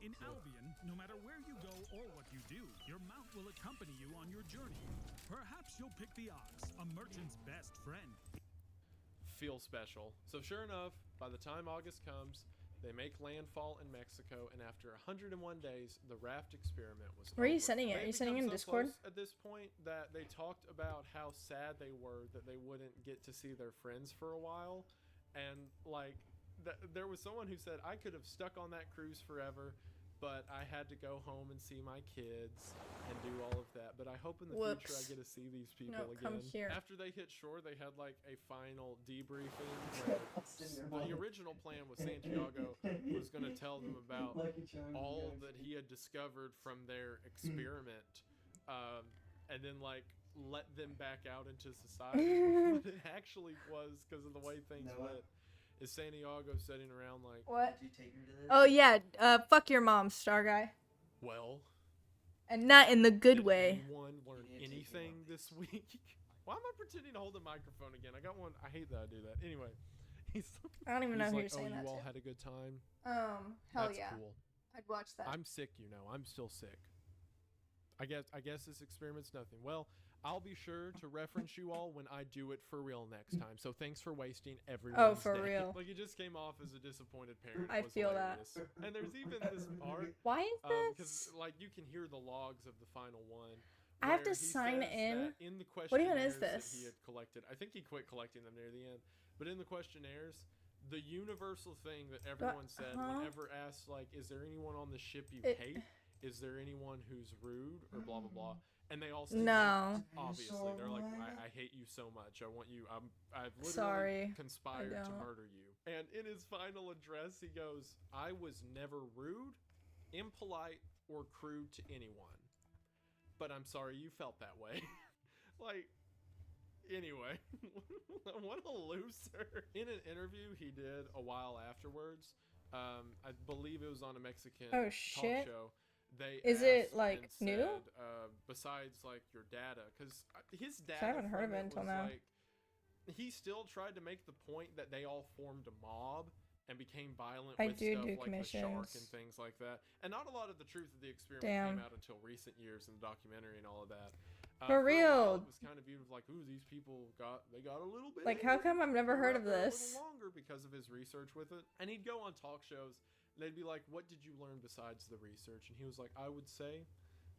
In Albion, no matter where you go or what you do, your mount will accompany you on your journey. Perhaps you'll pick the ox, a merchant's best friend. Feel special. So sure enough, by the time August comes, they make landfall in Mexico, and after 101 days, the raft experiment was Where are you over. sending it? They Are you had sending it in become so Discord? close at this point that they talked about how sad they were that they wouldn't get to see their friends for a while, and like there was someone who said, I could have stuck on that cruise forever, but I had to go home and see my kids and do all of that. But I hope in the future I Whoops. get to see these people No, again. come here. After they hit shore, they had like a final debriefing where the original plan was Santiago was going to tell them about all that he had discovered from their experiment, and then like let them back out into society. What it actually was, because of the way things went, is Santiago sitting around like, What? Did you take her to this? Oh yeah, fuck your mom, Star Guy. well, And not in the good did way. anyone learn You need to take your anything mom. this week? Why am I pretending to hold the microphone again? I got one. I hate that I do that. Anyway, he's I don't even know he's who like, you're saying oh, that you all to. had a good time. Hell That's yeah. cool. I'd watch that. I'm sick, you know. I'm still sick. I guess this experiment's nothing. Well, I'll be sure to reference you all when I do it for real next time. So thanks for wasting everyone's for day. real. Like, he just came off as a disappointed parent. I It was feel that. hilarious. And there's even this part, Why is because this? like you can hear the logs of the final one. I have to where he sign says in? that in the What even is questionnaires that this? he had collected, I think he quit collecting them near the end. But in the questionnaires, the universal thing that everyone said whenever asked, like, is there anyone on the ship you hate? Is there anyone who's rude or blah blah blah? And they all said No. obviously, they're like, I hate you so much. I want you. I've literally Sorry, conspired to don't. murder you. And in his final address, he goes, I was never rude, impolite, or crude to anyone. But I'm sorry you felt that way. Like, anyway, what a loser. In an interview he did a while afterwards, I believe it was on a Mexican Oh, talk shit. show. They Is it, asked like, and new? said, besides like your data, because his data I haven't heard of from it until was, now. like, he still tried to make the point that they all formed a mob and became violent I with do stuff do like the shark commissions. and things like that. And not a lot of the truth of the experiment Damn. came out until recent years in the documentary and all of that. For a while, real. it was kind of viewed like, ooh, these people got a little bit. Like, how come I've never heard of A this? little longer because of his research with it. And he'd go on talk shows. And they'd be like, what did you learn besides the research? And he was like, I would say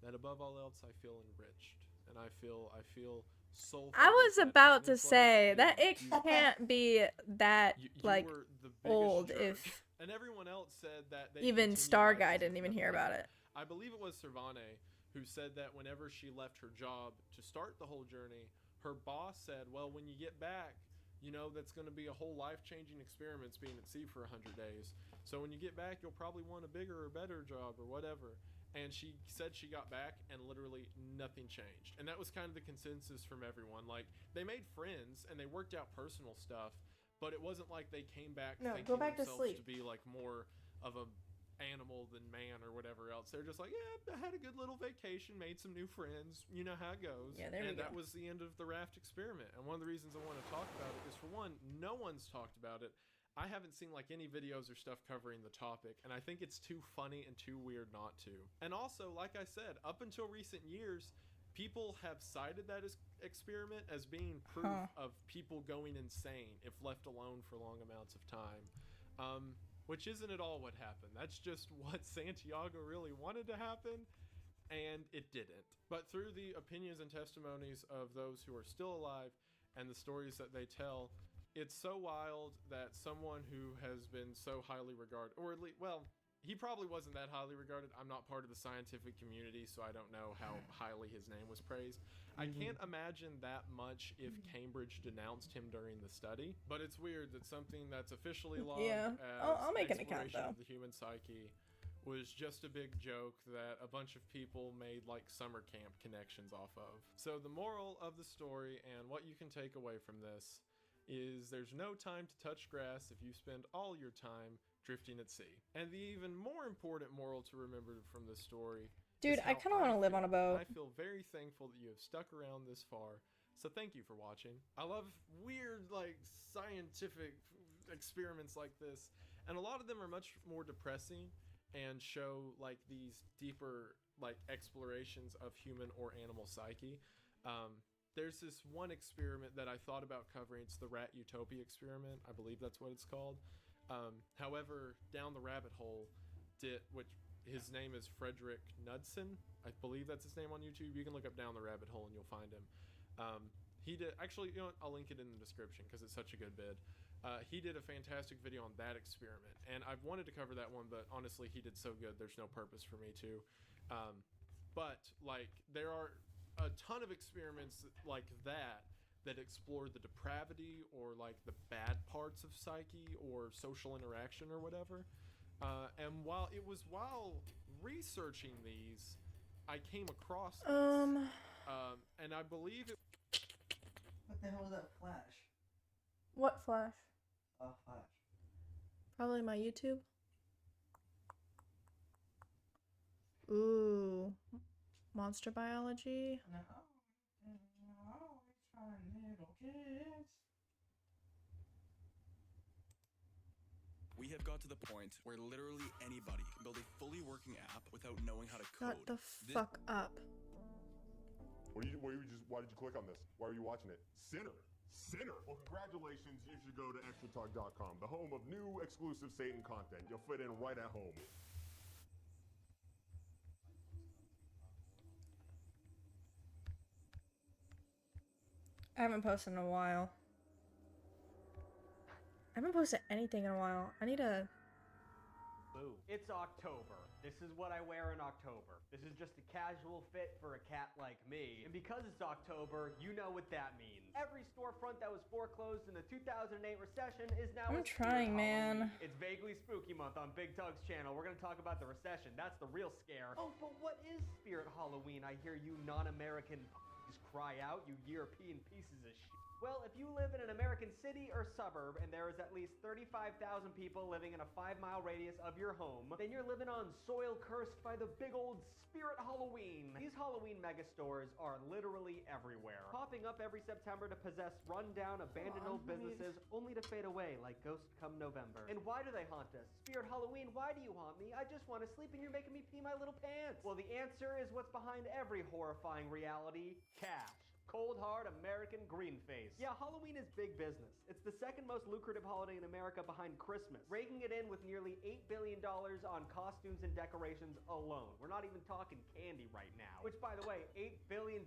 that above all else, I feel enriched, and I feel soulful. I was and about to it's like, say dude, that it you- can't be that you like were the biggest old jerk. if And everyone else said that they even continued Star life Guy as if didn't even nothing hear about happened. it. I believe it was Cervane who said that whenever she left her job to start the whole journey, her boss said, well, when you get back, you know, that's going to be a whole life-changing experience being at sea for 100 days. So when you get back, you'll probably want a bigger or better job or whatever. And she said she got back and literally nothing changed. And that was kind of the consensus from everyone. Like, they made friends and they worked out personal stuff, but it wasn't like they came back No, thinking go back to themselves sleep. to be like more of a animal than man or whatever else. They're just like, yeah, I had a good little vacation, made some new friends, you know how it goes. Yeah, there we and go. that was the end of the raft experiment. And one of the reasons I want to talk about it is, for one, no one's talked about it. I haven't seen like any videos or stuff covering the topic, and I think it's too funny and too weird not to. And also, like I said, up until recent years, people have cited that experiment as being proof of people going insane if left alone for long amounts of time. Which isn't at all what happened. That's just what Santiago really wanted to happen, and it didn't. But through the opinions and testimonies of those who are still alive and the stories that they tell, it's so wild that someone who has been so highly regarded, or at least, well, he probably wasn't that highly regarded. I'm not part of the scientific community, so I don't know how highly his name was praised. I can't imagine that much if Cambridge denounced him during the study, but it's weird that something that's officially logged Yeah. as I'll make an account, exploration though. of the human psyche was just a big joke that a bunch of people made like summer camp connections off of. So the moral of the story and what you can take away from this is there's no time to touch grass if you spend all your time drifting at sea. And the even more important moral to remember from this story, Dude, is I how kind of want to live feel. on a boat. I feel very thankful that you have stuck around this far. So thank you for watching. I love weird, like, scientific experiments like this. And a lot of them are much more depressing and show, like, these deeper, like, explorations of human or animal psyche. There's this one experiment that I thought about covering. It's the Rat Utopia experiment. I believe that's what it's called. However, down the rabbit hole, which his name is Frederick Knudsen. I believe that's his name on YouTube. You can look up Down the Rabbit Hole and you'll find him. He did, actually, you know what? I'll link it in the description because it's such a good vid. He did a fantastic video on that experiment, and I've wanted to cover that one, but honestly, he did so good, there's no purpose for me to. But, like, there are a ton of experiments like that explore the depravity or like the bad parts of psyche or social interaction or whatever. And while researching these, I came across this. And I believe it. What the hell was that flash? What flash? Oh, flash. Probably my YouTube. Ooh. Monster biology. No. Always find little kids. We have got to the point where literally anybody can build a fully working app without knowing how to code. Shut the fuck up. Why did you click on this? Why are you watching it? Sinner. Well, congratulations. You should go to extratalk.com, the home of new exclusive Satan content. You'll fit in right at home. I haven't posted in a while. I haven't posted anything in a while. I need to... Boo. It's October. This is what I wear in October. This is just a casual fit for a cat like me. And because it's October, you know what that means. Every storefront that was foreclosed in the 2008 recession is now I'm trying, man. It's vaguely spooky month on Big Tug's channel. We're gonna talk about the recession. That's the real scare. Oh, but what is Spirit Halloween? I hear you non-American just cry out, you European pieces of shit. Well, if you live in an American city or suburb and there is at least 35,000 people living in a 5-mile radius of your home, then you're living on soil cursed by the big old Spirit Halloween. These Halloween megastores are literally everywhere, popping up every September to possess rundown, abandoned old businesses only to fade away like ghosts come November. And why do they haunt us? Spirit Halloween, why do you haunt me? I just want to sleep and you're making me pee my little pants. Well, the answer is what's behind every horrifying reality: cash. Cold hard American green face. Yeah, Halloween is big business. It's the second most lucrative holiday in America behind Christmas, raking it in with nearly $8 billion on costumes and decorations alone. We're not even talking candy right now. Which, by the way, $8 billion,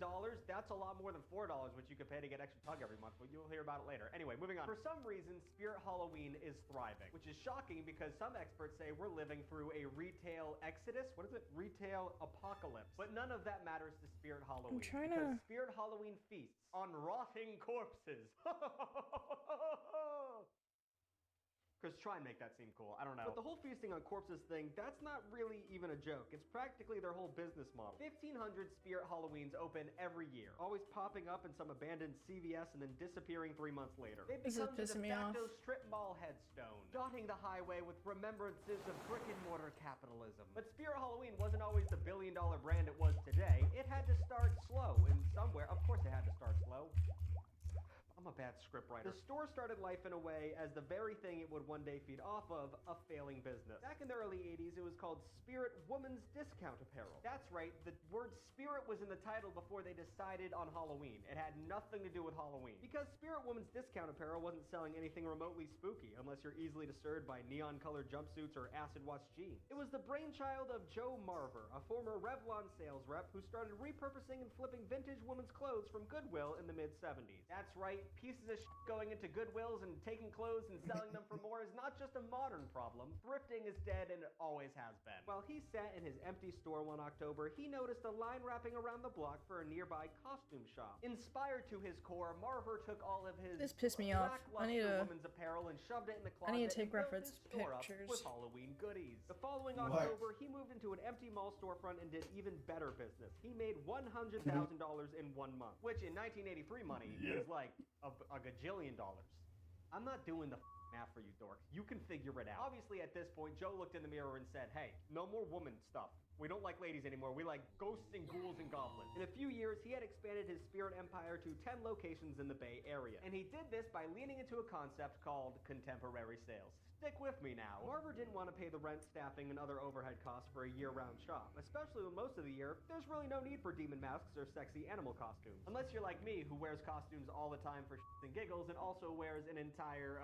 that's a lot more than $4, which you could pay to get extra tug every month, but you'll hear about it later. Anyway, moving on. For some reason, Spirit Halloween is thriving, which is shocking because some experts say we're living through a retail exodus. What is it? Retail apocalypse. But none of that matters to Spirit Halloween. I'm trying to... Spirit Halloween feasts on rotting corpses. Because try and make that seem cool. I don't know. But the whole feasting on corpses thing, that's not really even a joke. It's practically their whole business model. 1,500 Spirit Halloweens open every year, always popping up in some abandoned CVS and then disappearing 3 months later. They've become the de facto strip mall headstone, dotting the highway with remembrances of brick and mortar capitalism. But Spirit Halloween wasn't always the billion-dollar brand it was today. It had to start slow and somewhere. Of course it had to start slow. I'm a bad scriptwriter. The store started life in a way as the very thing it would one day feed off of, a failing business. Back in the early 80s, it was called Spirit Woman's Discount Apparel. That's right, the word Spirit was in the title before they decided on Halloween. It had nothing to do with Halloween. Because Spirit Woman's Discount Apparel wasn't selling anything remotely spooky, unless you're easily disturbed by neon-colored jumpsuits or acid-wash jeans. It was the brainchild of Joe Marver, a former Revlon sales rep who started repurposing and flipping vintage women's clothes from Goodwill in the mid-70s. That's right, pieces of shit going into Goodwills and taking clothes and selling them for more is not just a modern problem. Thrifting is dead and it always has been. While he sat in his empty store one October, he noticed a line wrapping around the block for a nearby costume shop. Inspired to his core, Marver took all of his This pissed me off. I need to... women's apparel and shoved it in the closet. I need to take and reference pictures with Halloween goodies. The following October, he moved into an empty mall storefront and did even better business. He made $100,000 in 1 month, which in 1983 money is like a gajillion dollars. I'm not doing the math for you dorks. You can figure it out. Obviously, at this point, Joe looked in the mirror and said, hey, no more woman stuff. We don't like ladies anymore. We like ghosts and ghouls and goblins. In a few years, he had expanded his spirit empire to 10 locations in the Bay Area. And he did this by leaning into a concept called contemporary sales. Stick with me now. Marver didn't want to pay the rent, staffing, and other overhead costs for a year-round shop, especially when most of the year, there's really no need for demon masks or sexy animal costumes. Unless you're like me, who wears costumes all the time for shits and giggles and also wears an entire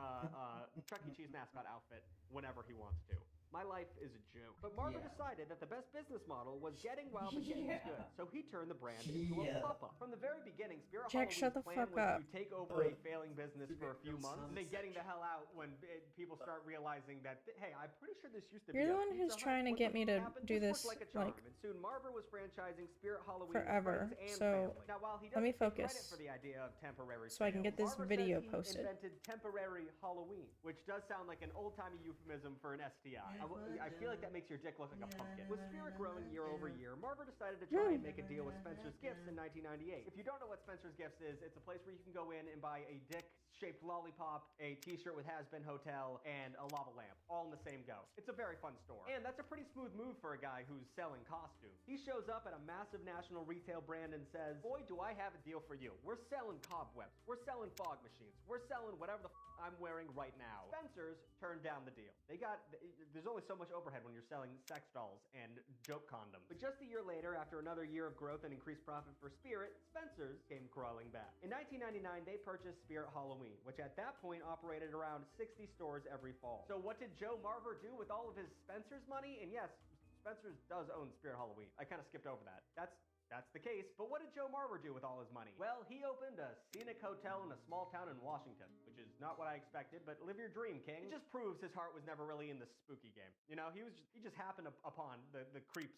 Chuck E. Cheese mascot outfit whenever he wants to. My life is a joke. But Marver decided that the best business model was getting wild and getting good, so he turned the brand into a pop-up. From the very beginning, Spirit Halloween's plan was to take over a failing business for a few months, and then getting the hell out when people start realizing that, hey, I'm pretty sure this used to be You're the one who's trying to get me to do this, like, and soon Marver was franchising Spirit Halloween forever, so now, while he let me doesn't take focus, credit for the idea of temporary so I can get this Marver video says he posted. Invented temporary Halloween, which does sound like an old-timey euphemism for an STI. I feel like that makes your dick look like a pumpkin. With Spirit growing year over year, Marver decided to try and make a deal with Spencer's Gifts in 1998. If you don't know what Spencer's Gifts is, it's a place where you can go in and buy a dick-shaped lollipop, a t-shirt with Has Been Hotel, and a lava lamp, all in the same go. It's a very fun store. And that's a pretty smooth move for a guy who's selling costumes. He shows up at a massive national retail brand and says, boy, do I have a deal for you. We're selling cobwebs. We're selling fog machines. We're selling whatever the I'm wearing right now. Spencer's turned down the deal. There's only so much overhead when you're selling sex dolls and joke condoms. But just a year later, after another year of growth and increased profit for Spirit, Spencer's came crawling back. In 1999, they purchased Spirit Halloween, which at that point operated around 60 stores every fall. So what did Joe Marver do with all of his Spencer's money? And yes, Spencer's does own Spirit Halloween. I kind of skipped over that. That's the case, but what did Joe Marver do with all his money? Well, he opened a scenic hotel in a small town in Washington, which is not what I expected, but live your dream, King. It just proves his heart was never really in the spooky game. You know, he just happened upon the creeps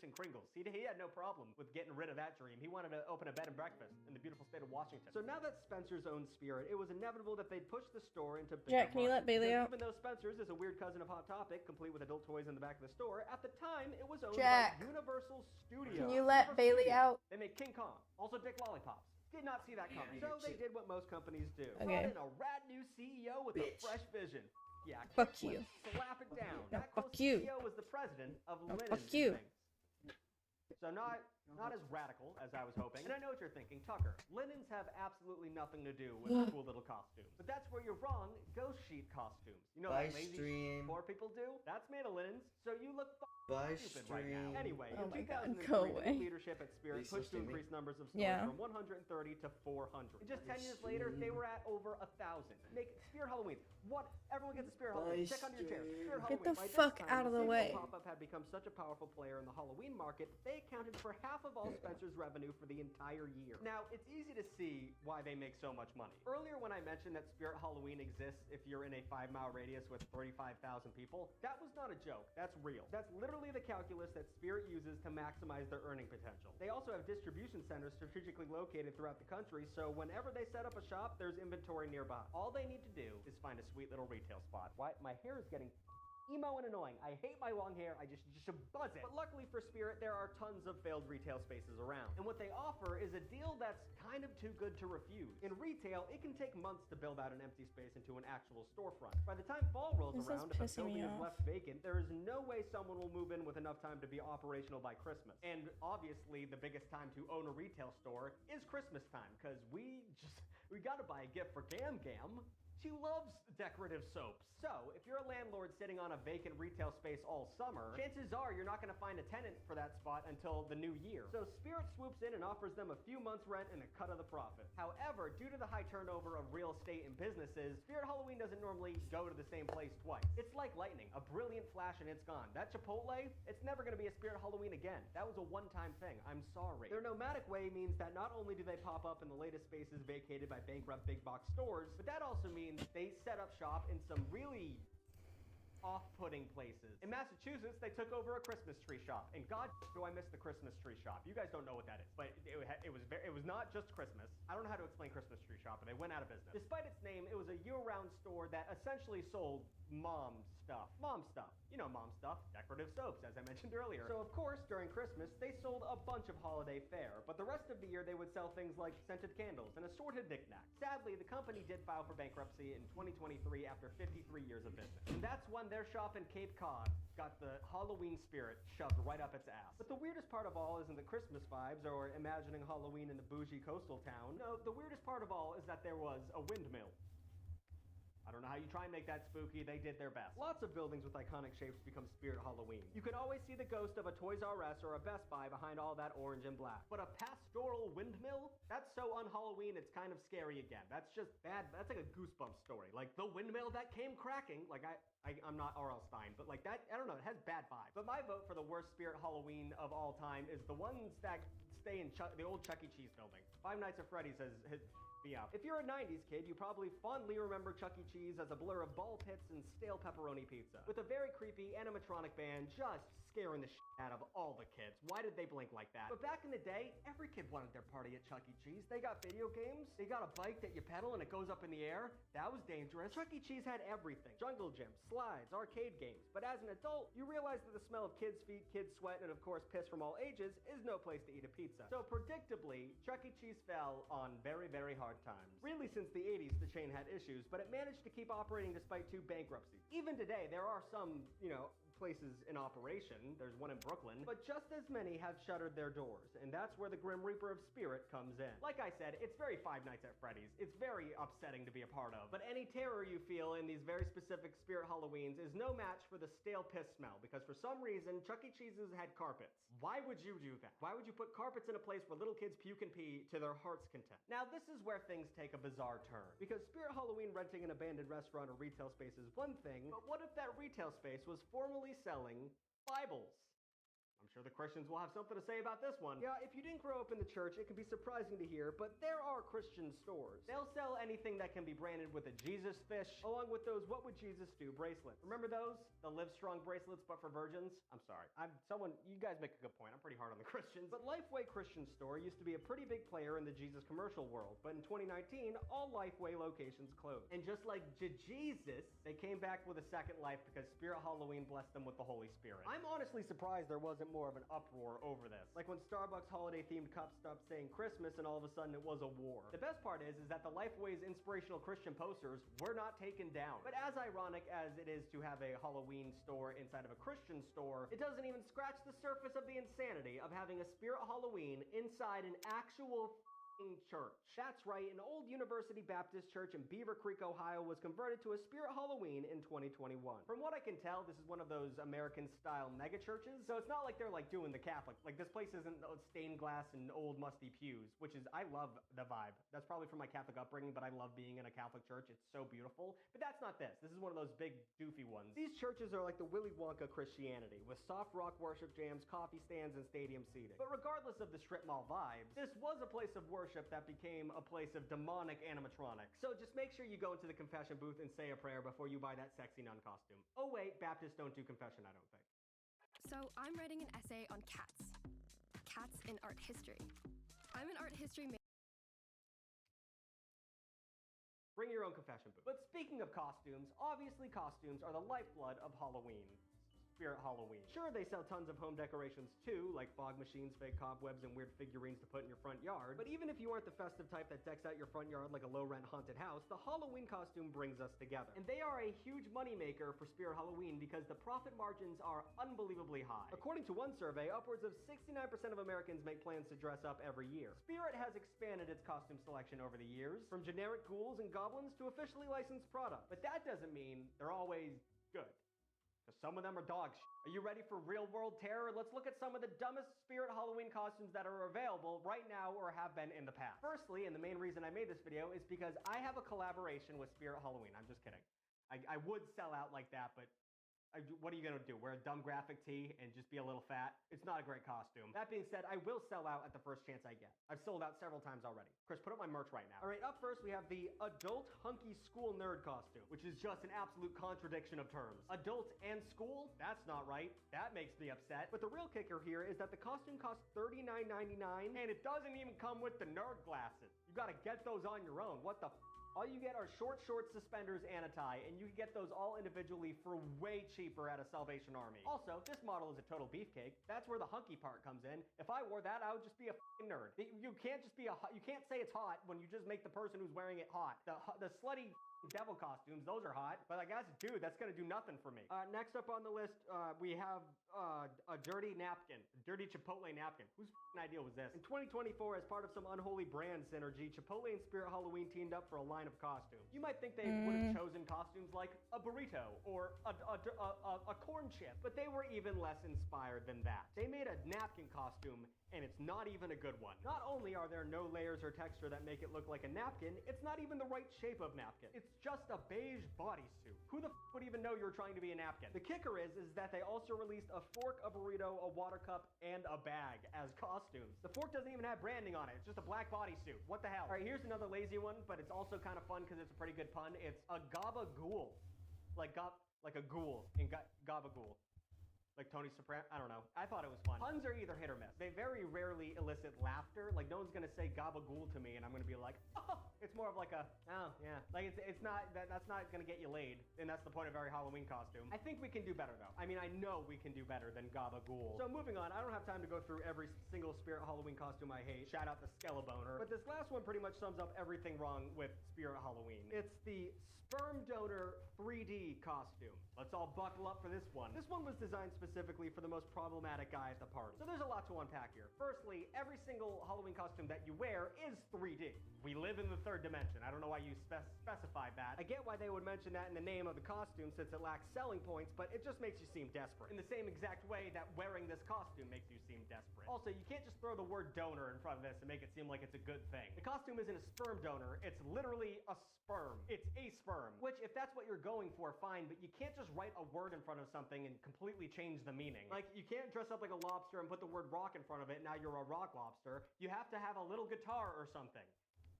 and kringles. He had no problem with getting rid of that dream. He wanted to open a bed and breakfast in the beautiful state of Washington. So now that Spencer's owned Spirit, it was inevitable that they'd push the store into bigger Jack, can you let Bailey out? Even though Spencer's is a weird cousin of Hot Topic, complete with adult toys in the back of the store, at the time it was owned Jack, by Universal Studios. can you let Bailey out? They made King Kong, also Dick Lollipops. Did not see that coming. So they did what most companies do. Okay. Brought in a rad new CEO with a fresh vision. Yeah, Fuck you. Slap it down. No, That fuck close you. CEO was the president of No, Linen fuck you. Things. So not as radical as I was hoping. And I know what you're thinking, Tucker. Linens have absolutely nothing to do with cool little costumes. But that's where you're wrong. Ghost sheet costumes. You know By that lazy stream. poor people do? That's made of linens. So you look By stupid right now. stream. Anyway, Oh in my God, 2003, go the away. new leadership at Spirit Are you still pushed to streaming? increase numbers of stores Yeah. from 130 to 400. And just 10 years later, they were at over 1,000. Make Spirit Halloween. Everyone gets a Spirit Halloween. Check under your chair. Spirit Get Halloween. the By this fuck time, out of the single way. Pop-up had become such a powerful player in the Halloween market, they accounted for half of all Spencer's revenue for the entire year. Now, it's easy to see why they make so much money. Earlier when I mentioned that Spirit Halloween exists if you're in a 5-mile radius with 35,000 people, that was not a joke. That's real. That's literally the calculus that Spirit uses to maximize their earning potential. They also have distribution centers strategically located throughout the country, so whenever they set up a shop, there's inventory nearby. All they need to do is find a sweet little retail spot. Why? My hair is getting emo and annoying. I hate my long hair. I just should buzz it. But luckily for Spirit, there are tons of failed retail spaces around. And what they offer is a deal that's kind of too good to refuse. In retail, it can take months to build out an empty space into an actual storefront. By the time fall rolls This is around, if a pissing me building is off. left vacant, there is no way someone will move in with enough time to be operational by Christmas. And obviously, the biggest time to own a retail store is Christmas time, because we gotta buy a gift for Gam Gam. She loves decorative soaps. So, if you're a landlord sitting on a vacant retail space all summer, chances are you're not going to find a tenant for that spot until the new year. So, Spirit swoops in and offers them a few months' rent and a cut of the profit. However, due to the high turnover of real estate and businesses, Spirit Halloween doesn't normally go to the same place twice. It's like lightning, a brilliant flash and it's gone. That Chipotle, it's never going to be a Spirit Halloween again. That was a one-time thing. I'm sorry. Their nomadic way means that not only do they pop up in the latest spaces vacated by bankrupt big box stores, but that also means they set up shop in some really off-putting places. In Massachusetts, they took over a Christmas tree shop, and God, do I miss the Christmas tree shop. You guys don't know what that is, but it was not just Christmas. I don't know how to explain Christmas tree shop, but they went out of business. Despite its name, it was a year-round store that essentially sold mom stuff. Mom stuff. You know mom stuff. Decorative soaps, as I mentioned earlier. So, of course, during Christmas, they sold a bunch of holiday fare, but the rest of the year they would sell things like scented candles and assorted knickknacks. Sadly, the company did file for bankruptcy in 2023 after 53 years of business. And that's when their shop in Cape Cod got the Halloween spirit shoved right up its ass. But the weirdest part of all isn't the Christmas vibes or imagining Halloween in the bougie coastal town. No, the weirdest part of all is that there was a windmill. I don't know how you try and make that spooky, they did their best. Lots of buildings with iconic shapes become Spirit Halloween. You can always see the ghost of a Toys R Us or a Best Buy behind all that orange and black. But a pastoral windmill? That's so un-Halloween it's kind of scary again. That's just bad, that's like a Goosebumps story. Like, the windmill that came cracking, like I'm not R.L. Stein, but like that, I don't know, it has bad vibes. But my vote for the worst Spirit Halloween of all time is the ones that stay in the old Chuck E. Cheese building. Five Nights at Freddy's has yeah. If you're a 90s kid, you probably fondly remember Chuck E. Cheese as a blur of ball pits and stale pepperoni pizza, with a very creepy animatronic band just scaring the shit out of all the kids. Why did they blink like that? But back in the day, every kid wanted their party at Chuck E. Cheese. They got video games, they got a bike that you pedal and it goes up in the air. That was dangerous. Chuck E. Cheese had everything. Jungle gym, slides, arcade games. But as an adult, you realize that the smell of kids' feet, kids' sweat, and of course piss from all ages is no place to eat a pizza. So predictably, Chuck E. Cheese fell on very, very hard times. Really, since the 80s, the chain had issues, but it managed to keep operating despite 2 bankruptcies. Even today, there are some, places in operation. There's one in Brooklyn. But just as many have shuttered their doors, and that's where the Grim Reaper of Spirit comes in. Like I said, it's very Five Nights at Freddy's. It's very upsetting to be a part of. But any terror you feel in these very specific Spirit Halloweens is no match for the stale piss smell, because for some reason, Chuck E. Cheese's had carpets. Why would you do that? Why would you put carpets in a place where little kids puke and pee to their heart's content? Now, this is where things take a bizarre turn, because Spirit Halloween renting an abandoned restaurant or retail space is one thing, but what if that retail space was formerly selling Bibles? I'm sure the Christians will have something to say about this one. Yeah, if you didn't grow up in the church, it can be surprising to hear, but there are Christian stores. They'll sell anything that can be branded with a Jesus fish, along with those What Would Jesus Do bracelets. Remember those? The Live Strong bracelets, but for virgins? I'm sorry. You guys make a good point. I'm pretty hard on the Christians. But Lifeway Christian Store used to be a pretty big player in the Jesus commercial world, but in 2019, all Lifeway locations closed. And just like Jesus, they came back with a second life because Spirit Halloween blessed them with the Holy Spirit. I'm honestly surprised there wasn't more of an uproar over this. Like when Starbucks holiday-themed cups stopped saying Christmas and all of a sudden it was a war. The best part is that the Lifeway's inspirational Christian posters were not taken down. But as ironic as it is to have a Halloween store inside of a Christian store, it doesn't even scratch the surface of the insanity of having a Spirit Halloween inside an actual church. That's right, an old University Baptist church in Beaver Creek, Ohio was converted to a Spirit Halloween in 2021. From what I can tell, this is one of those American-style mega churches, so it's not like they're like doing the Catholic. Like this place isn't stained glass and old musty pews, which is, I love the vibe. That's probably from my Catholic upbringing, but I love being in a Catholic church. It's so beautiful. But that's not this. This is one of those big doofy ones. These churches are like the Willy Wonka Christianity, with soft rock worship jams, coffee stands, and stadium seating. But regardless of the strip mall vibes, this was a place of worship that became a place of demonic animatronics. So just make sure you go into the confession booth and say a prayer before you buy that sexy nun costume. Oh wait, Baptists don't do confession, I don't think. So I'm writing an essay on cats. Cats in art history. I'm an art history major. Bring your own confession booth. But speaking of costumes, obviously costumes are the lifeblood of Halloween. Spirit Halloween. Sure, they sell tons of home decorations too, like fog machines, fake cobwebs, and weird figurines to put in your front yard. But even if you aren't the festive type that decks out your front yard like a low-rent haunted house, the Halloween costume brings us together. And they are a huge moneymaker for Spirit Halloween because the profit margins are unbelievably high. According to one survey, upwards of 69% of Americans make plans to dress up every year. Spirit has expanded its costume selection over the years, from generic ghouls and goblins to officially licensed products. But that doesn't mean they're always good. Because some of them are dog shit. Are you ready for real world terror? Let's look at some of the dumbest Spirit Halloween costumes that are available right now or have been in the past. Firstly, and the main reason I made this video is because I have a collaboration with Spirit Halloween. I'm just kidding. I would sell out like that, but what are you gonna do? Wear a dumb graphic tee and just be a little fat? It's not a great costume. That being said, I will sell out at the first chance I get. I've sold out several times already. Chris, put up my merch right now. All right, up first we have the adult hunky school nerd costume, which is just an absolute contradiction of terms. Adult and school? That's not right. That makes me upset. But the real kicker here is that the costume costs $39.99 and it doesn't even come with the nerd glasses. You gotta get those on your own. What the f? All you get are short shorts, suspenders, and a tie, and you can get those all individually for way cheaper at a Salvation Army. Also, this model is a total beefcake. That's where the hunky part comes in. If I wore that, I would just be a f***ing nerd. You can't just be you can't say it's hot when you just make the person who's wearing it hot. The slutty devil costumes, those are hot, but like as a dude, that's gonna do nothing for me. Next up on the list, we have a dirty napkin, a dirty Chipotle napkin. Whose idea was this? In 2024, as part of some unholy brand synergy, Chipotle and Spirit Halloween teamed up for a line of costumes. You might think they would have chosen costumes like a burrito or a corn chip, but they were even less inspired than that. They made a napkin costume, and it's not even a good one. Not only are there no layers or texture that make it look like a napkin, it's not even the right shape of napkin. It's just a beige bodysuit. Who the f would even know you're trying to be a napkin? The kicker is that they also released a fork, a burrito, a water cup, and a bag as costumes. The fork doesn't even have branding on it. It's just a black bodysuit. What the hell? All right, here's another lazy one, but it's also kind of fun because it's a pretty good pun. It's a gabagool. Like a ghoul in gabagool. Like Tony Soprano, I don't know. I thought it was fun. Puns are either hit or miss. They very rarely elicit laughter. Like no one's gonna say gabagool to me and I'm gonna be like, oh. It's more of like a, oh yeah. Like it's not, that's not gonna get you laid. And that's the point of every Halloween costume. I think we can do better though. I mean, I know we can do better than gabagool. So moving on, I don't have time to go through every single Spirit Halloween costume I hate. Shout out the Skelebaner. But this last one pretty much sums up everything wrong with Spirit Halloween. It's the Sperm Donor 3D costume. Let's all buckle up for this one. This one was designed specifically for the most problematic guy at the party. So there's a lot to unpack here. Firstly, every single Halloween costume that you wear is 3D. We live in the third dimension. I don't know why you specified that. I get why they would mention that in the name of the costume since it lacks selling points, but it just makes you seem desperate. In the same exact way that wearing this costume makes you seem desperate. Also, you can't just throw the word donor in front of this and make it seem like it's a good thing. The costume isn't a sperm donor, it's literally a sperm. It's a sperm. Which, if that's what you're going for, fine, but you can't just write a word in front of something and completely change the meaning. Like, you can't dress up like a lobster and put the word rock in front of it, now you're a rock lobster. You have to have a little guitar or something.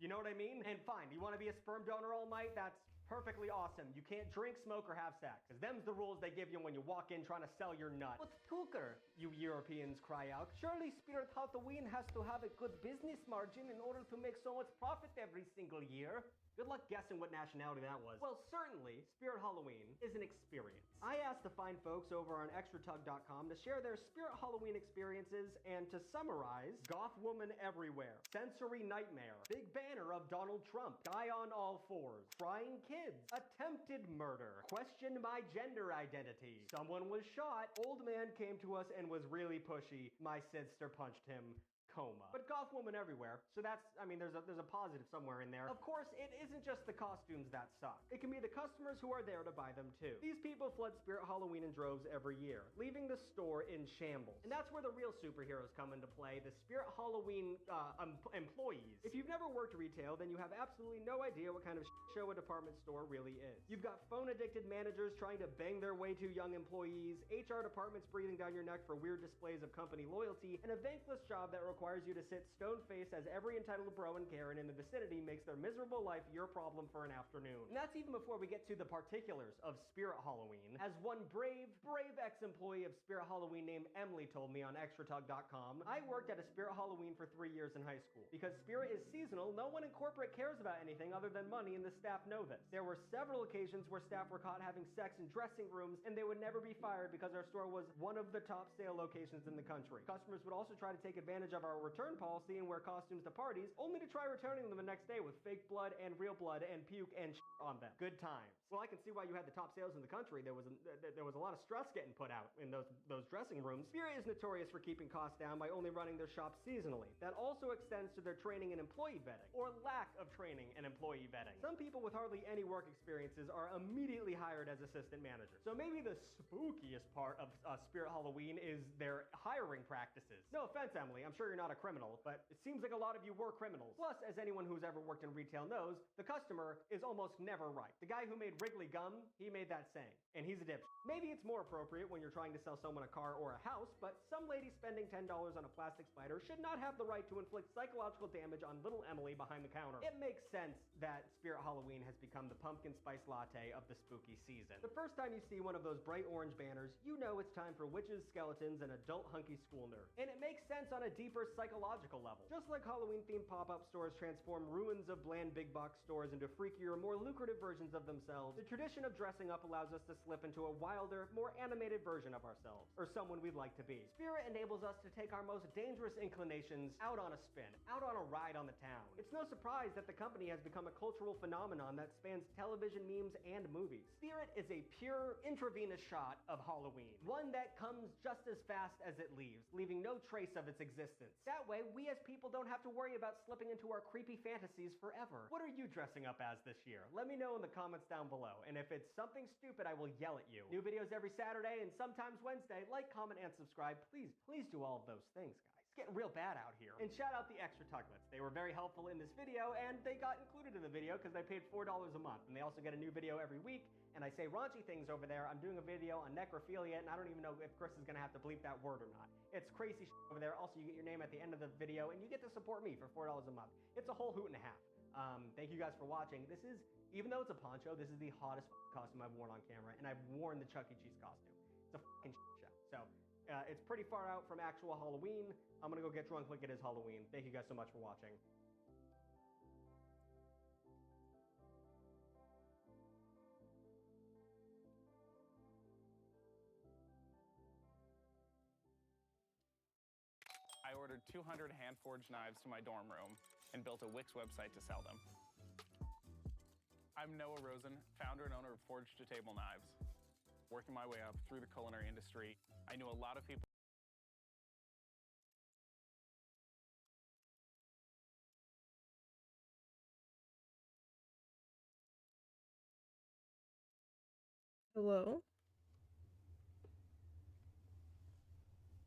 You know what I mean? And fine, you want to be a sperm donor all night? That's perfectly awesome. You can't drink, smoke, or have sex. Because them's the rules they give you when you walk in trying to sell your nut. But Tucker, you Europeans cry out, surely Spirit Halloween has to have a good business margin in order to make so much profit every single year. Good luck guessing what nationality that was. Well, certainly, Spirit Halloween is an experience. I asked the fine folks over on extratug.com to share their Spirit Halloween experiences and to summarize: Goth Woman Everywhere, Sensory Nightmare, Big Banner of Donald Trump, Guy on All Fours, Crying Kids, Attempted Murder, Question My Gender Identity, Someone Was Shot, Old Man Came to Us and Was Really Pushy, My Sister Punched Him, Coma. But Goth Woman Everywhere, so that's, I mean, there's a positive somewhere in there. Of course, it isn't just the costumes that suck. It can be the customers who are there to buy them too. These people flood Spirit Halloween in droves every year, leaving the store in shambles. And that's where the real superheroes come into play, the Spirit Halloween employees. If you've never worked retail, then you have absolutely no idea what kind of show a department store really is. You've got phone-addicted managers trying to bang their way to young employees, HR departments breathing down your neck for weird displays of company loyalty, and a thankless job that requires you to sit stone-faced as every entitled bro and Karen in the vicinity makes their miserable life your problem for an afternoon. And that's even before we get to the particulars of Spirit Halloween. As one brave ex-employee of Spirit Halloween named Emily told me on extratug.com, I worked at a Spirit Halloween for 3 years in high school. Because Spirit is seasonal, no one in corporate cares about anything other than money, and the staff know this. There were several occasions where staff were caught having sex in dressing rooms, and they would never be fired because our store was one of the top sale locations in the country. Customers would also try to take advantage of our return policy and wear costumes to parties, only to try returning them the next day with fake blood and real blood and puke and on them. Good times. Well, I can see why you had the top sales in the country. There was a lot of stress getting put out in those dressing rooms. Spirit is notorious for keeping costs down by only running their shops seasonally. That also extends to their training and employee vetting, or lack of training and employee vetting. Some people with hardly any work experiences are immediately hired as assistant managers. So maybe the spookiest part of Spirit Halloween is their hiring practices. No offense, Emily, I'm sure you're not a criminal, but it seems like a lot of you were criminals. Plus, as anyone who's ever worked in retail knows, the customer is almost never right. The guy who made Wrigley gum, he made that saying, and he's a dipshit. Maybe it's more appropriate when you're trying to sell someone a car or a house, but some lady spending $10 on a plastic spider should not have the right to inflict psychological damage on little Emily behind the counter. It makes sense that Spirit Halloween has become the pumpkin spice latte of the spooky season. The first time you see one of those bright orange banners, you know it's time for witches, skeletons, and adult hunky school nerds. And it makes sense on a deeper psychological level. Just like Halloween-themed pop-up stores transform ruins of bland big box stores into freakier, more lucrative versions of themselves, the tradition of dressing up allows us to slip into a wilder, more animated version of ourselves, or someone we'd like to be. Spirit enables us to take our most dangerous inclinations out on a spin, out on a ride on the town. It's no surprise that the company has become a cultural phenomenon that spans television, memes, and movies. Spirit is a pure, intravenous shot of Halloween, one that comes just as fast as it leaves, leaving no trace of its existence. That way, we as people don't have to worry about slipping into our creepy fantasies forever. What are you dressing up as this year? Let me know in the comments down below, and if it's something stupid, I will yell at you. New videos every Saturday and sometimes Wednesday. Like, comment, and subscribe. Please do all of those things, guys. It's getting real bad out here. And shout out the Extra Tuglets. They were very helpful in this video, and they got included in the video because they paid $4 a month, and they also get a new video every week. And I say raunchy things over there. I'm doing a video on necrophilia, and I don't even know if Chris is gonna have to bleep that word or not. It's crazy shit over there. Also, you get your name at the end of the video, and you get to support me for $4 a month. It's a whole hoot and a half. Thank you guys for watching. This is, even though it's a poncho, this is the hottest costume I've worn on camera, and I've worn the Chuck E. Cheese costume. It's a fucking show. So, it's pretty far out from actual Halloween. I'm gonna go get drunk like it is Halloween. Thank you guys so much for watching. I ordered 200 hand-forged knives to my dorm room and built a Wix website to sell them. I'm Noah Rosen, founder and owner of Forged to Table Knives. Working my way up through the culinary industry, I knew a lot of people. Hello?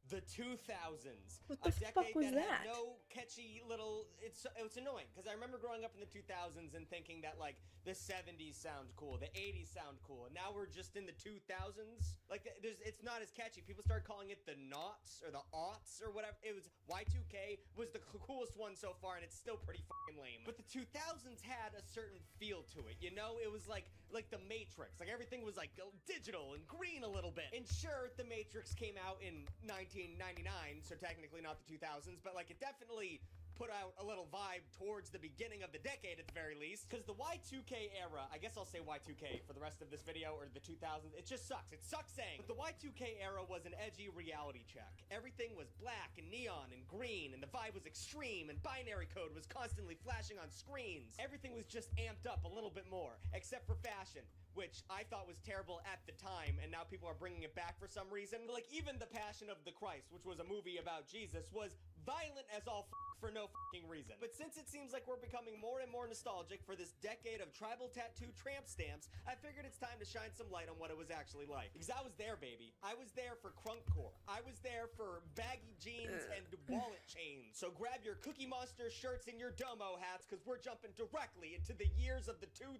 The 2000s. What the a fuck decade was that that? had no catchy little. It's annoying because I remember growing up in the 2000s and thinking that like the 70s sound cool, the 80s sound cool, and now we're just in the 2000s. Like it's not as catchy. People started calling it the noughts or the aughts or whatever. It was Y2K was the coolest one so far, and it's still pretty fucking lame. But the 2000s had a certain feel to it. You know, it was like the Matrix. Like everything was like digital and green a little bit. And sure, the Matrix came out in 1999, so technically not the 2000s, but like it definitely put out a little vibe towards the beginning of the decade at the very least. Because the Y2K era, I guess I'll say Y2K for the rest of this video, or the 2000s, it just sucks. It sucks saying. But the Y2K era was an edgy reality check. Everything was black and neon and green, and the vibe was extreme, and binary code was constantly flashing on screens. Everything was just amped up a little bit more, except for fashion, which I thought was terrible at the time, and now people are bringing it back for some reason. Like, even The Passion of the Christ, which was a movie about Jesus, was violent as all for no fucking reason. But since it seems like we're becoming more and more nostalgic for this decade of tribal tattoo tramp stamps, I figured it's time to shine some light on what it was actually like. Because I was there, baby. I was there for crunkcore. I was there for baggy jeans and wallet chains. So grab your Cookie Monster shirts and your Domo hats, because we're jumping directly into the years of the 2000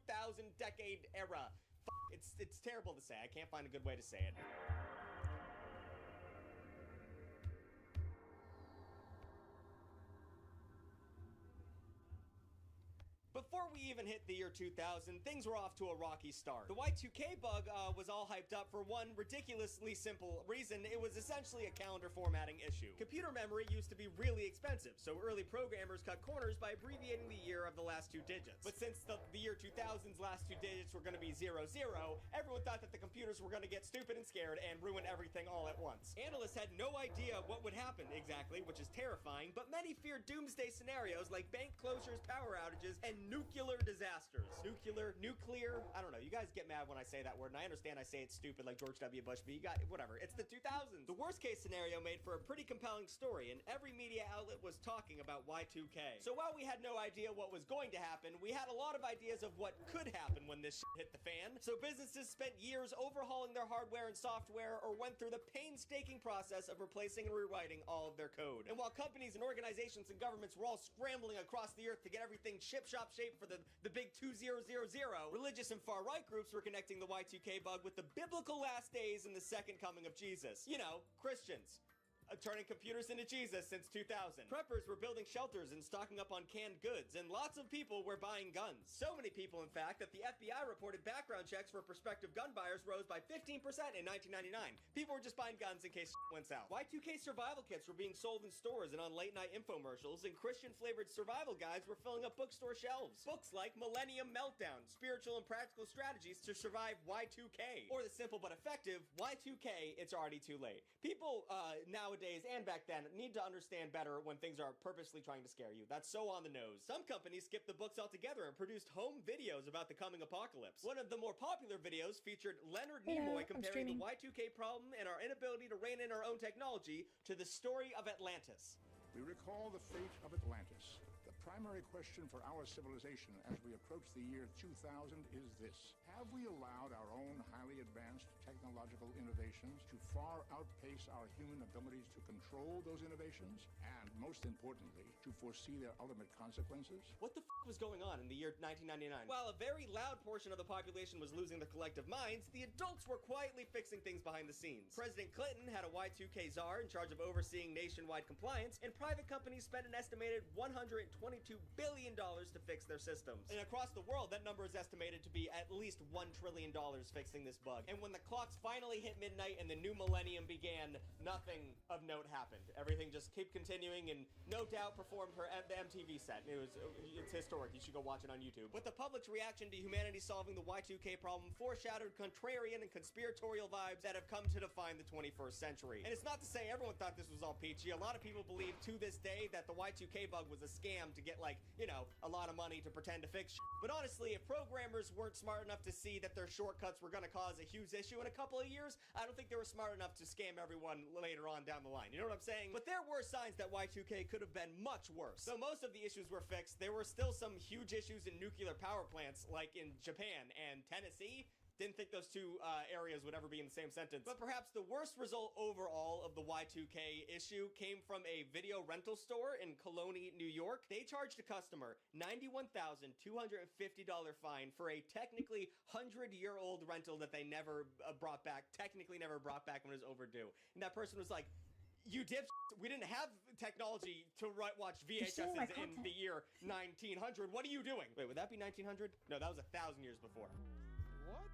decade era. It's terrible to say. I can't find a good way to say it. Before we even hit the year 2000, things were off to a rocky start. The Y2K bug was all hyped up for one ridiculously simple reason. It was essentially a calendar formatting issue. Computer memory used to be really expensive, so early programmers cut corners by abbreviating the year of the last two digits. But since the year 2000's last two digits were going to be 00, everyone thought that the computers were going to get stupid and scared and ruin everything all at once. Analysts had no idea what would happen exactly, which is terrifying, but many feared doomsday scenarios like bank closures, power outages, and nuclear disasters. Nuclear, I don't know. You guys get mad when I say that word, and I understand I say it stupid like George W. Bush, but you got, whatever. It's the 2000s. The worst case scenario made for a pretty compelling story, and every media outlet was talking about Y2K. So while we had no idea what was going to happen, we had a lot of ideas of what could happen when this shit hit the fan. So businesses spent years overhauling their hardware and software, or went through the painstaking process of replacing and rewriting all of their code. And while companies and organizations and governments were all scrambling across the earth to get everything ship-shop shape for the big 2000, religious and far-right groups were connecting the Y2K bug with the biblical last days and the second coming of Jesus. You know, Christians. Turning computers into Jesus since 2000. Preppers were building shelters and stocking up on canned goods, and lots of people were buying guns. So many people, in fact, that the FBI reported background checks for prospective gun buyers rose by 15% in 1999. People were just buying guns in case went south. Y2K survival kits were being sold in stores and on late-night infomercials, and Christian-flavored survival guides were filling up bookstore shelves. Books like Millennium Meltdown, Spiritual and Practical Strategies to Survive Y2K, or the simple but effective, Y2K, It's Already Too Late. People, nowadays and back then need to understand better when things are purposely trying to scare you. That's so on the nose. Some companies skipped the books altogether and produced home videos about the coming apocalypse. One of the more popular videos featured Leonard Nimoy comparing the Y2K problem and our inability to rein in our own technology to the story of Atlantis. We recall the fate of Atlantis. The primary question for our civilization as we approach the year 2000 is this: have we allowed our own highly advanced technological innovations to far outpace our human abilities to control those innovations, and most importantly, to foresee their ultimate consequences? What the f*** was going on in the year 1999? While a very loud portion of the population was losing their collective minds, the adults were quietly fixing things behind the scenes. President Clinton had a Y2K czar in charge of overseeing nationwide compliance, and Prime private companies spent an estimated $122 billion to fix their systems. And across the world, that number is estimated to be at least $1 trillion fixing this bug. And when the clocks finally hit midnight and the new millennium began, nothing of note happened. Everything just kept continuing, and No Doubt performed the MTV set. It's historic. You should go watch it on YouTube. But the public's reaction to humanity solving the Y2K problem foreshadowed contrarian and conspiratorial vibes that have come to define the 21st century. And it's not to say everyone thought this was all peachy. A lot of people believe to this day that the Y2K bug was a scam to get, like, you know, a lot of money to pretend to fix shit. But honestly, if programmers weren't smart enough to see that their shortcuts were going to cause a huge issue in a couple of years, I don't think they were smart enough to scam everyone later on down the line. You know what I'm saying? But there were signs that Y2K could have been much worse. So most of the issues were fixed. There were still some huge issues in nuclear power plants, like in Japan and Tennessee. Didn't think those two areas would ever be in the same sentence. But perhaps the worst result overall of the Y2K issue came from a video rental store in Colonie, New York. They charged a customer $91,250 fine for a technically 100-year-old rental that they never brought back when it was overdue. And that person was like, "You dip. We didn't have technology to watch VHSs in the year 1900. What are you doing?" Wait, would that be 1900? No, that was 1,000 years before. What?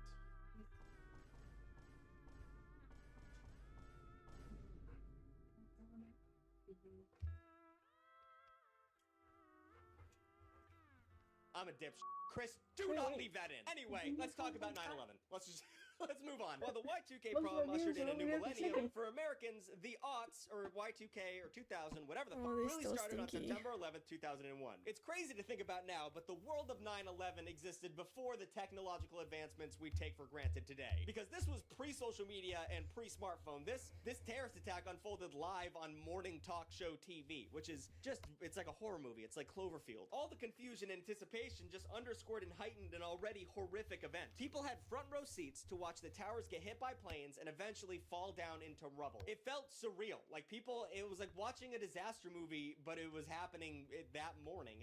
I'm a dipshit. Chris, do not leave that in. Anyway, let's talk about 9/11. Let's move on. Well, the Y2K problem ushered in a new millennium. For Americans, the aughts, or Y2K, or 2000, whatever the fuck, really started on September 11th, 2001. It's crazy to think about now, but the world of 9/11 existed before the technological advancements we take for granted today. Because this was pre-social media and pre-smartphone. This terrorist attack unfolded live on morning talk show TV, which is just, it's like a horror movie. It's like Cloverfield. All the confusion and anticipation just underscored and heightened an already horrific event. People had front row seats to watch the towers get hit by planes and eventually fall down into rubble. It felt surreal. Like it was like watching a disaster movie, but it was happening that morning.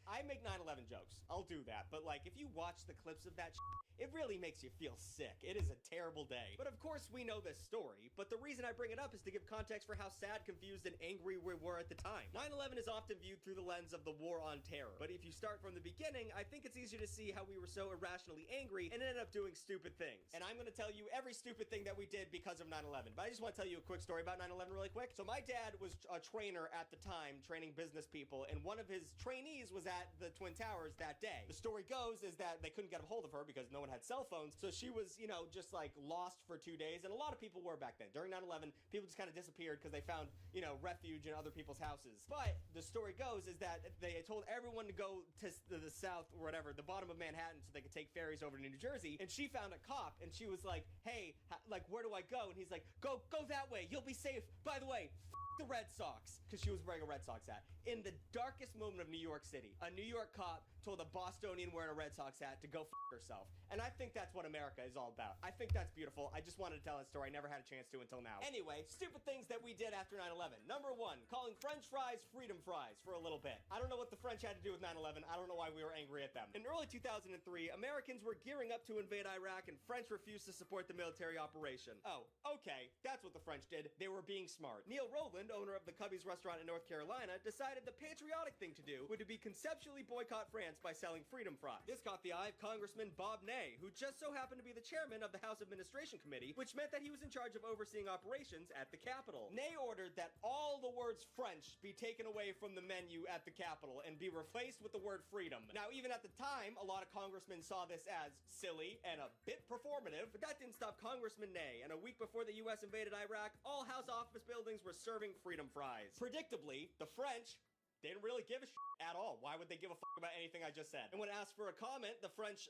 I make 9/11 jokes. I'll do that. But like, if you watch the clips of that it really makes you feel sick. It is a terrible day. But of course we know this story, but the reason I bring it up is to give context for how sad, confused, and angry we were at the time. 9/11 is often viewed through the lens of the war on terror, but if you start from the beginning, I think it's easier to see how we were so irrationally angry and ended up doing stupid things. And I'm gonna tell you every stupid thing that we did because of 9/11, but I just wanna tell you a quick story about 9/11 really quick. So my dad was a trainer at the time, training business people, and one of his trainees was at the Twin Towers that day. The story goes is that they couldn't get a hold of her because no one had cell phones, so she was, you know, just like lost for 2 days, and a lot of people were back then. During 9/11, people just kind of disappeared because they found, you know, refuge in other people's houses. But the story goes is that they told everyone to go to the south or whatever, the bottom of Manhattan, so they could take ferries over to New Jersey, and she found a cop, and she was like, "Hey, like, where do I go?" And he's like, go that way, you'll be safe. By the way, the Red Sox, because she was wearing a Red Sox hat. In the darkest moment of New York City, a New York cop told a Bostonian wearing a Red Sox hat to go herself. And I think that's what America is all about. I think that's beautiful. I just wanted to tell that story. I never had a chance to until now. Anyway, stupid things that we did after 9/11. Number one, calling French fries freedom fries for a little bit. I don't know what the French had to do with 9/11. I don't know why we were angry at them. In early 2003, Americans were gearing up to invade Iraq, and French refused to support the military operation. Oh, okay, that's what the French did. They were being smart. Neil Rowland, owner of the Cubby's restaurant in North Carolina, decided the patriotic thing to do would be conceptually boycott France by selling freedom fries. This caught the eye of Congressman Bob Ney, who just so happened to be the chairman of the House Administration Committee, which meant that he was in charge of overseeing operations at the Capitol. Ney ordered that all the words French be taken away from the menu at the Capitol and be replaced with the word freedom. Now, even at the time, a lot of congressmen saw this as silly and a bit performative, but that didn't stop Congressman Ney, and a week before the U.S. invaded Iraq, all House office buildings were serving freedom fries. Predictably, the French didn't really give a shit at all. Why would they give a fuck about anything I just said? And when asked for a comment, the French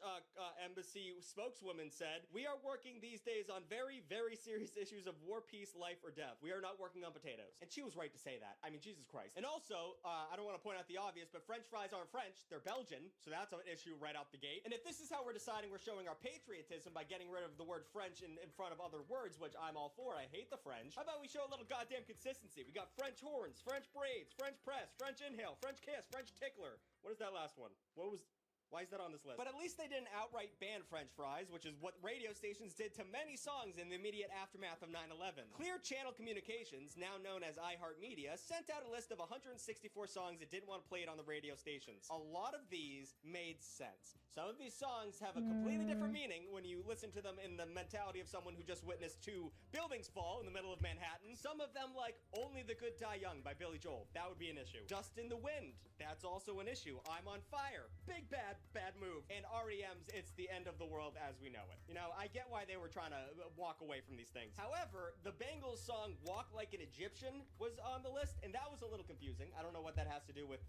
embassy spokeswoman said, "We are working these days on very, very serious issues of war, peace, life, or death. We are not working on potatoes." And she was right to say that. I mean, Jesus Christ. And also, I don't want to point out the obvious, but French fries aren't French. They're Belgian, so that's an issue right out the gate. And if this is how we're deciding we're showing our patriotism by getting rid of the word French in front of other words, which I'm all for, I hate the French, how about we show a little goddamn consistency? We got French horns, French braids, French press, French inhale, French kiss, French tickler. What is that last one? What Why is that on this list? But at least they didn't outright ban French fries, which is what radio stations did to many songs in the immediate aftermath of 9/11. Clear Channel Communications, now known as iHeartMedia, sent out a list of 164 songs it didn't want played on the radio stations. A lot of these made sense. Some of these songs have a completely different meaning when you listen to them in the mentality of someone who just witnessed 2 buildings fall in the middle of Manhattan. Some of them, like Only the Good Die Young by Billy Joel, that would be an issue. Dust in the Wind, that's also an issue. I'm on Fire, big bad move. And REM's It's the End of the World as We Know It. You know, I get why they were trying to walk away from these things. However, the Bangles song Walk Like an Egyptian was on the list, and that was a little confusing. I don't know what that has to do with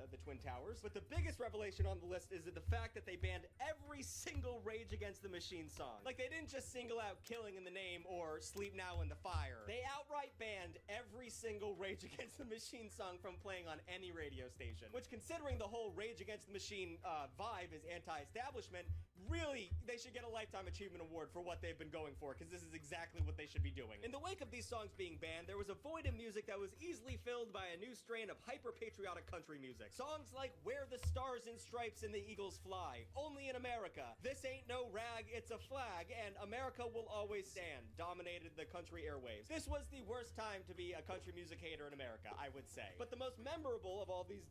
the Twin Towers. But the biggest revelation on the list is the fact that they banned every single Rage Against the Machine song. Like, they didn't just single out Killing in the Name or Sleep Now in the Fire. They outright banned every single Rage Against the Machine song from playing on any radio station. Which, considering the whole Rage Against the Machine vibe is anti-establishment, really, they should get a Lifetime Achievement Award for what they've been going for, because this is exactly what they should be doing. In the wake of these songs being banned, there was a void in music that was easily filled by a new strain of hyper-patriotic country music. Songs like Where the Stars and Stripes and the Eagles Fly, Only in America, This Ain't No Rag, It's a Flag, and America Will Always Stand dominated the country airwaves. This was the worst time to be a country music hater in America, I would say. But the most memorable of all these,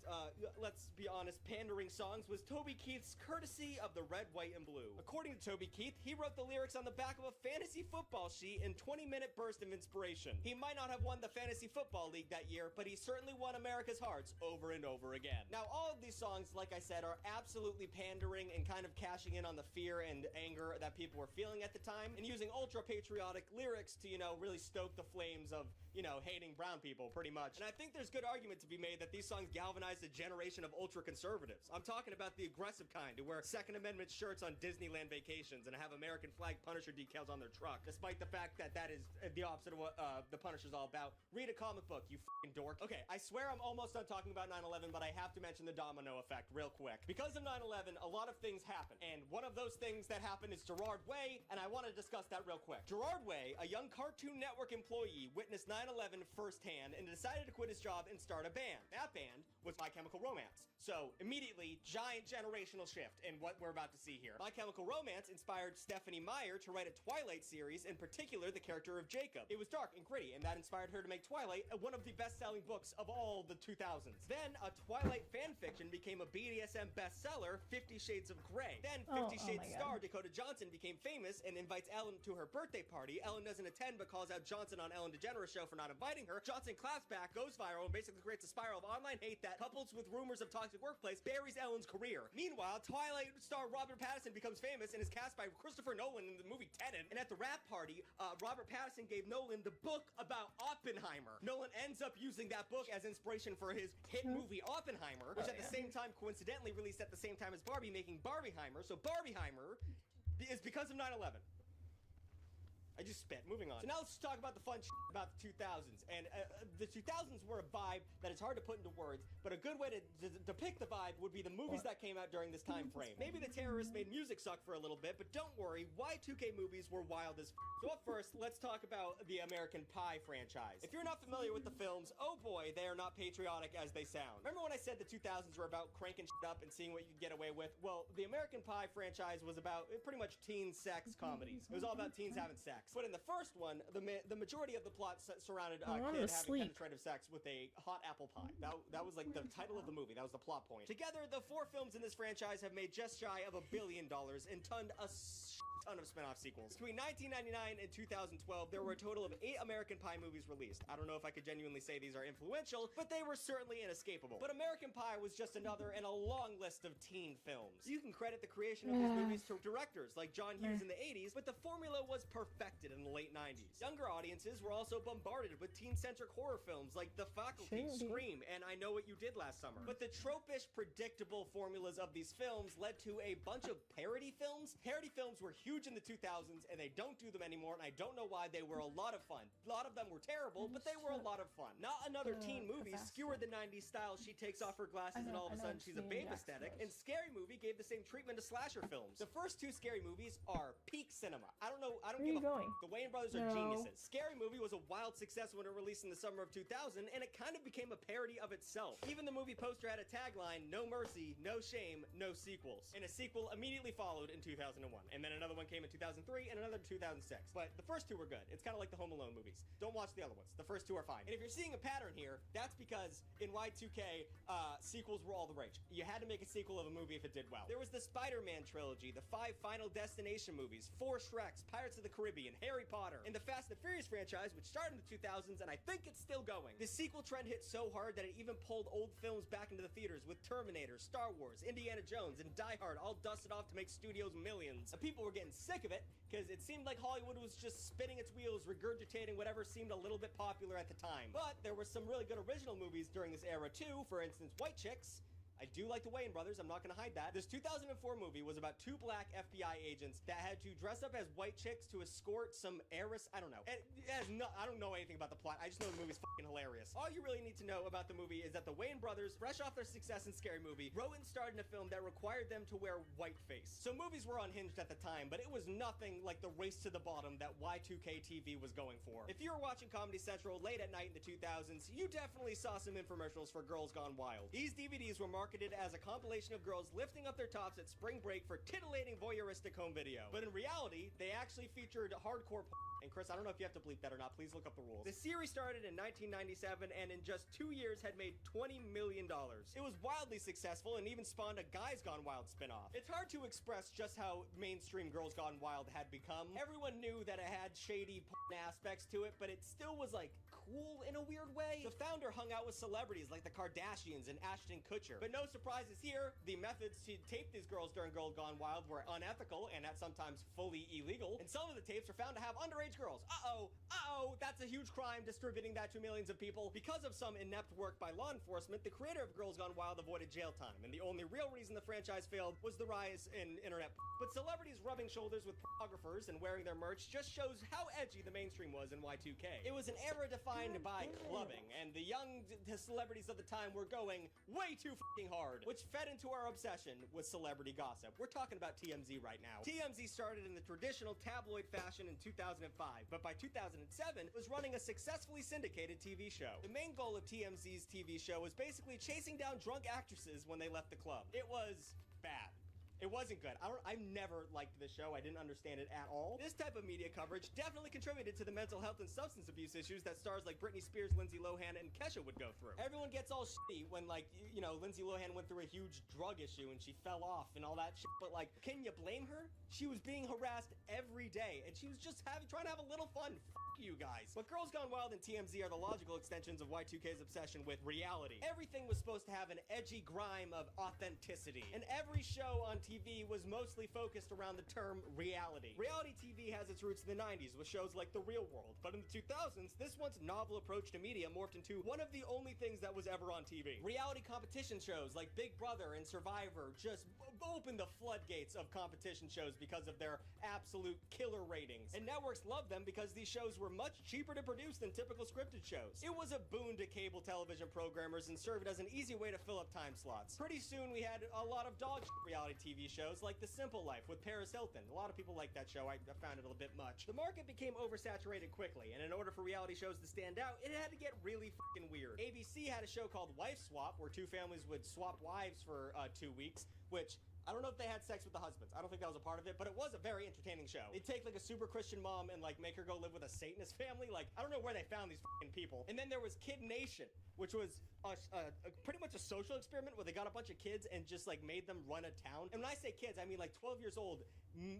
let's be honest, pandering songs was Toby Keith's Courtesy of the Red, White, and Blue. According to Toby Keith, he wrote the lyrics on the back of a fantasy football sheet in 20-minute burst of inspiration. He might not have won the Fantasy Football League that year, but he certainly won America's hearts over and over again. Now, all of these songs, like I said, are absolutely pandering and kind of cashing in on the fear and anger that people were feeling at the time, and using ultra-patriotic lyrics to, you know, really stoke the flames of, you know, hating brown people, pretty much. And I think there's good argument to be made that these songs galvanized a generation of ultra-conservatives. I'm talking about the aggressive kind who wear Second Amendment shirts on Disneyland vacations and have American flag Punisher decals on their truck, despite the fact that that is the opposite of what the Punisher's all about. Read a comic book, you f***ing dork. Okay, I swear I'm almost done talking about 9/11, but I have to mention the domino effect real quick. Because of 9/11, a lot of things happened, and one of those things that happened is Gerard Way, and I want to discuss that real quick. Gerard Way, a young Cartoon Network employee, witnessed 9/11 firsthand and decided to quit his job and start a band. That band was My Chemical Romance. So, immediately, giant generational shift in what we're about to see here. My Chemical Romance inspired Stephanie Meyer to write a Twilight series, in particular the character of Jacob. It was dark and gritty, and that inspired her to make Twilight one of the best-selling books of all the 2000s. Then, a Twilight fanfiction became a BDSM bestseller, 50 Shades of Grey. Then, 50 Shades star Dakota Johnson became famous and invites Ellen to her birthday party. Ellen doesn't attend but calls out Johnson on Ellen DeGeneres' show for not inviting her. Johnson claps back, goes viral, and basically creates a spiral of online hate that, coupled with rumors of toxic workplace, buries Ellen's career. Meanwhile, Twilight star Robert Pattinson becomes famous and is cast by Christopher Nolan in the movie Tenet. And at the rap party, Robert Pattinson gave Nolan the book about Oppenheimer. Nolan ends up using that book as inspiration for his hit movie Oppenheimer, which at the same time coincidentally released at the same time as Barbie, making Barbieheimer. So Barbieheimer is because of 9/11. I just spit. Moving on. So now let's just talk about the fun shit about the 2000s. And the 2000s were a vibe that is hard to put into words, but a good way to depict the vibe would be the movies that came out during this time frame. Maybe the terrorists made music suck for a little bit, but don't worry, Y2K movies were wild as f***. So up first, let's talk about the American Pie franchise. If you're not familiar with the films, oh boy, they are not patriotic as they sound. Remember when I said the 2000s were about cranking shit up and seeing what you could get away with? Well, the American Pie franchise was about pretty much teen sex comedies. It was all about teens having sex. But in the first one, the majority of the plot surrounded a kid having penetrative sex with a hot apple pie. That was like the title of the movie. That was the plot point. Together, the 4 films in this franchise have made just shy of $1 billion and turned a ton of spin-off sequels. Between 1999 and 2012, there were a total of 8 American Pie movies released. I don't know if I could genuinely say these are influential, but they were certainly inescapable. But American Pie was just another in a long list of teen films. You can credit the creation of these movies to directors like John Hughes in the 80s, but the formula was perfected in the late 90s. Younger audiences were also bombarded with teen-centric horror films like The Faculty, Scream, and I Know What You Did Last Summer. But the tropish, predictable formulas of these films led to a bunch of parody films. Parody films were huge in the 2000s, and they don't do them anymore, and I don't know why. They were a lot of fun. A lot of them were terrible, but they were a lot of fun. Not another teen movie skewered the 90s style she takes off her glasses and all of a sudden she's a babe aesthetic, and Scary Movie gave the same treatment to slasher films. The first 2 Scary movies are peak cinema. I don't give a going. The Wayans brothers are No. geniuses. Scary Movie was a wild success when it released in the summer of 2000, and it kind of became a parody of itself. Even the movie poster had a tagline, "No mercy, no shame, no sequels." And a sequel immediately followed in 2001. And then another one came in 2003 and another in 2006. But the first two were good. It's kind of like the Home Alone movies. Don't watch the other ones. The first two are fine. And if you're seeing a pattern here, that's because in Y2K, sequels were all the rage. You had to make a sequel of a movie if it did well. There was the Spider-Man trilogy, the 5 Final Destination movies, 4 Shreks, Pirates of the Caribbean, Harry Potter, and the Fast and Furious franchise, which started in the 2000s, and I think it's still going. The sequel trend hit so hard that it even pulled old films back into the theaters with Terminator, Star Wars, Indiana Jones, and Die Hard all dusted off to make studios millions. And people were getting sick of it because it seemed like Hollywood was just spinning its wheels, regurgitating whatever seemed a little bit popular at the time. But there were some really good original movies during this era too. For instance, White Chicks. I do like the Wayans brothers, I'm not gonna hide that. This 2004 movie was about 2 black FBI agents that had to dress up as white chicks to escort some heiress, I don't know. I don't know anything about the plot, I just know the movie's fucking hilarious. All you really need to know about the movie is that the Wayans brothers, fresh off their success in Scary Movie, wrote and starred in a film that required them to wear whiteface. So movies were unhinged at the time, but it was nothing like the race to the bottom that Y2K TV was going for. If you were watching Comedy Central late at night in the 2000s, you definitely saw some infomercials for Girls Gone Wild. These DVDs were marketed as a compilation of girls lifting up their tops at spring break for titillating voyeuristic home video. But in reality, they actually featured hardcore and Chris, I don't know if you have to bleep that or not. Please look up the rules. The series started in 1997 and in just 2 years had made $20 million. It was wildly successful and even spawned a Guys Gone Wild spinoff. It's hard to express just how mainstream Girls Gone Wild had become. Everyone knew that it had shady aspects to it, but it still was like cool in a weird way. The founder hung out with celebrities like the Kardashians and Ashton Kutcher. But no surprises here. The methods to tape these girls during Girls Gone Wild were unethical and at sometimes fully illegal. And some of the tapes were found to have underage girls. That's a huge crime, distributing that to millions of people. Because of some inept work by law enforcement, the creator of Girls Gone Wild avoided jail time, and the only real reason the franchise failed was the rise in internet. But celebrities rubbing shoulders with pornographers and wearing their merch just shows how edgy the mainstream was in Y2K. It was an era defined by clubbing, and the young celebrities of the time were going way too fucking hard, which fed into our obsession with celebrity gossip. We're talking about TMZ right now. TMZ started in the traditional tabloid fashion in 2005, but by 2007 was running a successfully syndicated TV show. The main goal of TMZ's TV show was basically chasing down drunk actresses when they left the club. It was bad. It wasn't good. I never liked this show. I didn't understand it at all. This type of media coverage definitely contributed to the mental health and substance abuse issues that stars like Britney Spears, Lindsay Lohan, and Kesha would go through. Everyone gets all shitty when, like, you know, Lindsay Lohan went through a huge drug issue and she fell off and all that shit. But, like, can you blame her? She was being harassed every day and she was just trying to have a little fun. You guys. But Girls Gone Wild and TMZ are the logical extensions of Y2K's obsession with reality. Everything was supposed to have an edgy grime of authenticity, and every show on TV was mostly focused around the term reality. Reality TV has its roots in the 90s with shows like The Real World, but in the 2000s, this once novel approach to media morphed into one of the only things that was ever on TV. Reality competition shows like Big Brother and Survivor just opened the floodgates of competition shows because of their absolute killer ratings, and networks loved them because these shows were much cheaper to produce than typical scripted shows. It was a boon to cable television programmers and served as an easy way to fill up time slots. Pretty soon we had a lot of dog shit reality TV shows like The Simple Life with Paris Hilton. A lot of people like that show. I found it a bit much. The market became oversaturated quickly, and in order for reality shows to stand out, it had to get really fucking weird. ABC had a show called Wife Swap, where 2 families would swap wives for 2 weeks, which I don't know if they had sex with the husbands. I don't think that was a part of it, but it was a very entertaining show. They'd take like a super Christian mom and like make her go live with a Satanist family. Like, I don't know where they found these fucking people. And then there was Kid Nation, which was pretty much a social experiment where they got a bunch of kids and just like made them run a town. And when I say kids, I mean like 12 years old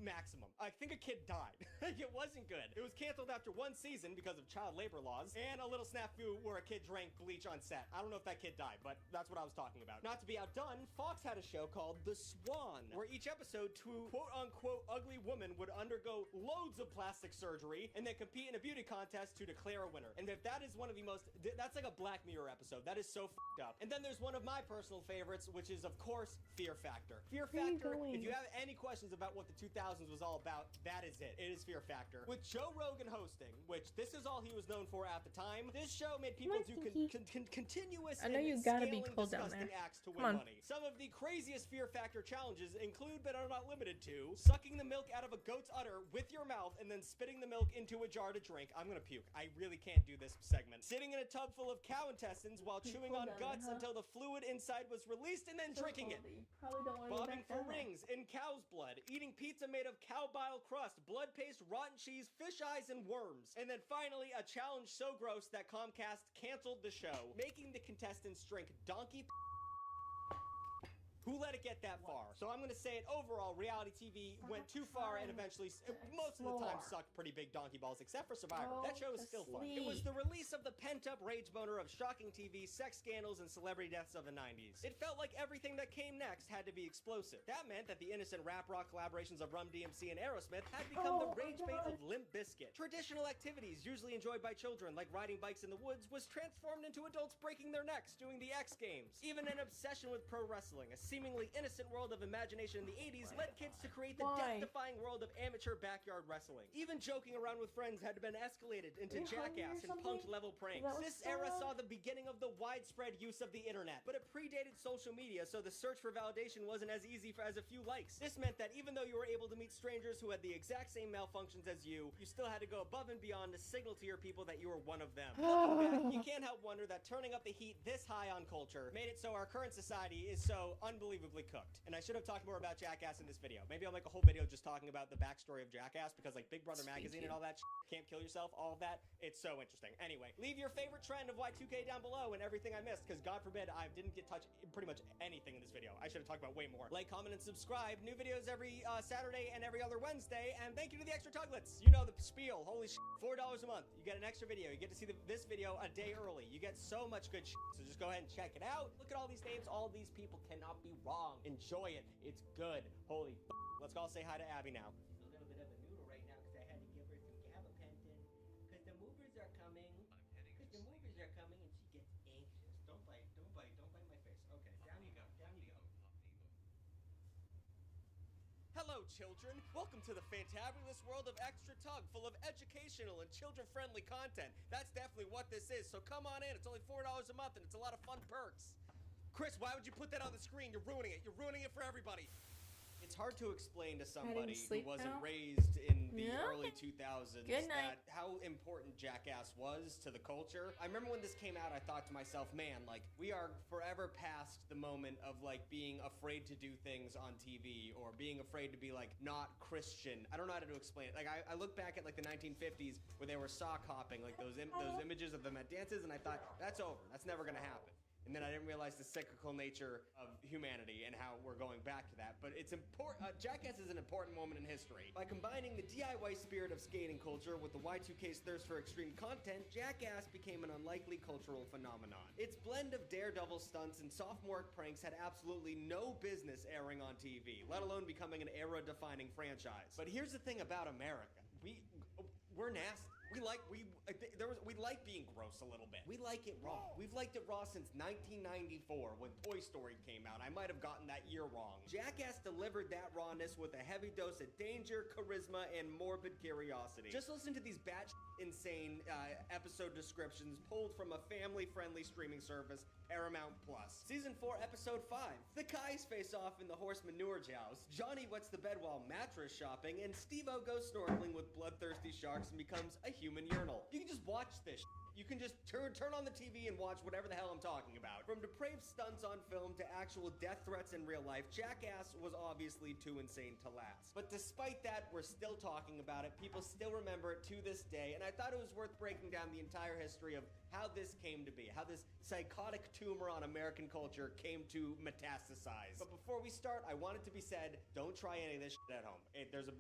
maximum. I think a kid died. It wasn't good. It was canceled after 1 season because of child labor laws and a little snafu where a kid drank bleach on set. I don't know if that kid died, but that's what I was talking about. Not to be outdone, Fox had a show called The Swan, where each episode 2 quote-unquote ugly women would undergo loads of plastic surgery and then compete in a beauty contest to declare a winner. And if that is one of the most, that's like a Black Mirror episode. That is so f***ed up. And then there's one of my personal favorites, which is, of course, Fear Factor. Fear Factor, if you have any questions about what the 2000s was all about, that is it. It is Fear Factor. With Joe Rogan hosting, which this is all he was known for at the time, this show made people do continuous I know you and gotta be scaling cold down disgusting there. acts to Come win on. money. Some of the craziest Fear Factor challenges include, but are not limited to, sucking the milk out of a goat's udder with your mouth and then spitting the milk into a jar to drink. I'm gonna puke. I really can't do this segment. Sitting in a tub full of cow intestines while chewing on guts until the fluid inside was released and then drinking it. Probably don't want to Bobbing for rings in cow's blood. Eating pizza made of cow bile crust, blood paste, rotten cheese, fish eyes, and worms. And then finally, a challenge so gross that Comcast canceled the show, making the contestants drink donkey Who let it get that far? So I'm gonna say it overall, reality TV went too far and eventually, most of the time, sucked pretty big donkey balls, except for Survivor. That show is still fun. It was the release of the pent-up rage boner of shocking TV, sex scandals, and celebrity deaths of the 90s. It felt like everything that came next had to be explosive. That meant that the innocent rap rock collaborations of Rum DMC and Aerosmith had become the rage bait of Limp Bizkit. Traditional activities usually enjoyed by children, like riding bikes in the woods, was transformed into adults breaking their necks doing the X Games. Even an obsession with pro wrestling, a seemingly innocent world of imagination in the 80s, led kids to create the death-defying world of amateur backyard wrestling. Even joking around with friends had been escalated into jackass and punked-level pranks. This era saw the beginning of the widespread use of the internet, but it predated social media, so the search for validation wasn't as easy as a few likes. This meant that even though you were able to meet strangers who had the exact same malfunctions as you still had to go above and beyond to signal to your people that you were one of them. Looking back, you can't help wonder that turning up the heat this high on culture made it so our current society is so unbelievably cooked. And I should have talked more about Jackass in this video. Maybe I'll make a whole video just talking about the backstory of Jackass, because like Big Brother magazine and all that Can't Kill Yourself, all of that, it's so interesting. Anyway, leave your favorite trend of Y2K down below and everything I missed, because God forbid I didn't get touch pretty much anything in this video. I should have talked about way more. Like, comment, and subscribe. New videos every Saturday and every other Wednesday. And thank you to the extra Tuglets. You know the spiel. Holy shit. $4 a month. You get an extra video. You get to see this video a day early. You get so much good shit. So just go ahead and check it out. Look at all these names. All these people cannot be wrong. Enjoy it. It's good. Holy f***. Let's all say hi to Abby now. A little bit of a noodle right now because I had to give her some gabapentin because the movers are coming. Because the movers are coming and she gets anxious. Don't bite. Don't bite. Don't bite my face. Okay, down you go. Down you go. Hello, children. Welcome to the fantabulous world of Extra Tug, full of educational and children-friendly content. That's definitely what this is, so come on in. It's only $4 a month, and it's a lot of fun perks. Chris, why would you put that on the screen? You're ruining it. You're ruining it for everybody. It's hard to explain to somebody who wasn't raised in the early 2000s that how important Jackass was to the culture. I remember when this came out, I thought to myself, man, like, we are forever past the moment of, like, being afraid to do things on TV or being afraid to be, like, not Christian. I don't know how to explain it. Like, I look back at, like, the 1950s where they were sock hopping, like, those images of them at dances, and I thought, that's over. That's never gonna happen. And then I didn't realize the cyclical nature of humanity and how we're going back to that. But it's important. Jackass is an important moment in history. By combining the DIY spirit of skating culture with the Y2K's thirst for extreme content, Jackass became an unlikely cultural phenomenon. Its blend of daredevil stunts and sophomoric pranks had absolutely no business airing on TV, let alone becoming an era-defining franchise. But here's the thing about America. We're nasty. We like being gross a little bit. We like it raw. We've liked it raw since 1994 when Toy Story came out. I might have gotten that year wrong. Jackass delivered that rawness with a heavy dose of danger, charisma, and morbid curiosity. Just listen to these batshit insane episode descriptions pulled from a family-friendly streaming service, Paramount Plus. Season 4, Episode 5. The Kais face off in the horse manure joust. Johnny wets the bed while mattress shopping, and Steve-O goes snorkeling with bloodthirsty sharks and becomes a human urinal. You can just watch this shit. You can just turn on the TV and watch whatever the hell I'm talking about. From depraved stunts on film to actual death threats in real life, Jackass was obviously too insane to last. But despite that, we're still talking about it. People still remember it to this day, and I thought it was worth breaking down the entire history of how this came to be, how this psychotic tumor on American culture came to metastasize. But before we start, I want it to be said, don't try any of this shit at home. There's a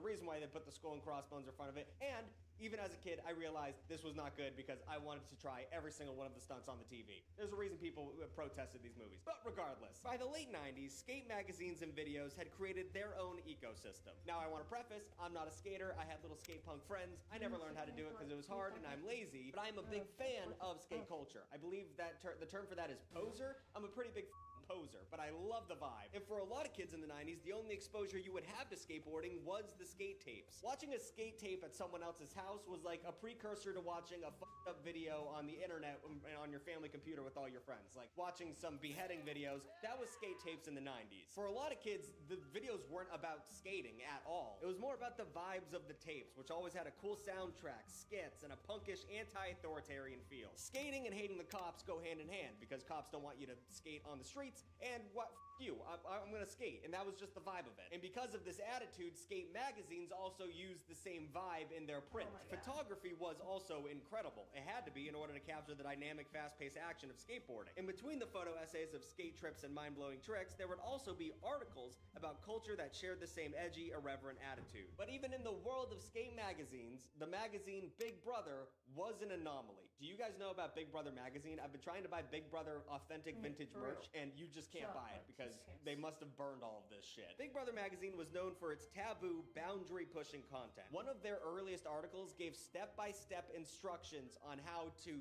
reason why they put the skull and crossbones in front of it, and Even as a kid, I realized this was not good because I wanted to try every single one of the stunts on the TV. There's a reason people protested these movies. But regardless, by the late 90s, skate magazines and videos had created their own ecosystem. Now I want to preface, I'm not a skater. I had little skate punk friends. I never learned how to do it because it was hard and I'm lazy, but I'm a big fan of skate culture. I believe that the term for that is poser. I'm a pretty big poser, but I love the vibe. And for a lot of kids in the 90s, the only exposure you would have to skateboarding was the skate tapes. Watching a skate tape at someone else's house was like a precursor to watching a fucked up video on the internet on your family computer with all your friends. Like watching some beheading videos, that was skate tapes in the 90s. For a lot of kids, the videos weren't about skating at all. It was more about the vibes of the tapes, which always had a cool soundtrack, skits, and a punkish anti-authoritarian feel. Skating and hating the cops go hand in hand because cops don't want you to skate on the streets. And what, you, I'm gonna skate, and that was just the vibe of it. And because of this attitude, skate magazines also used the same vibe in their print. Photography was also incredible. It had to be in order to capture the dynamic, fast-paced action of skateboarding. In between the photo essays of skate trips and mind-blowing tricks, there would also be articles about culture that shared the same edgy, irreverent attitude. But even in the world of skate magazines, the magazine Big Brother was an anomaly. Do you guys know about Big Brother magazine? I've been trying to buy Big Brother authentic vintage merch, and you just can't buy it because they must have burned all of this shit. Big Brother magazine was known for its taboo, boundary-pushing content. One of their earliest articles gave step-by-step instructions on how to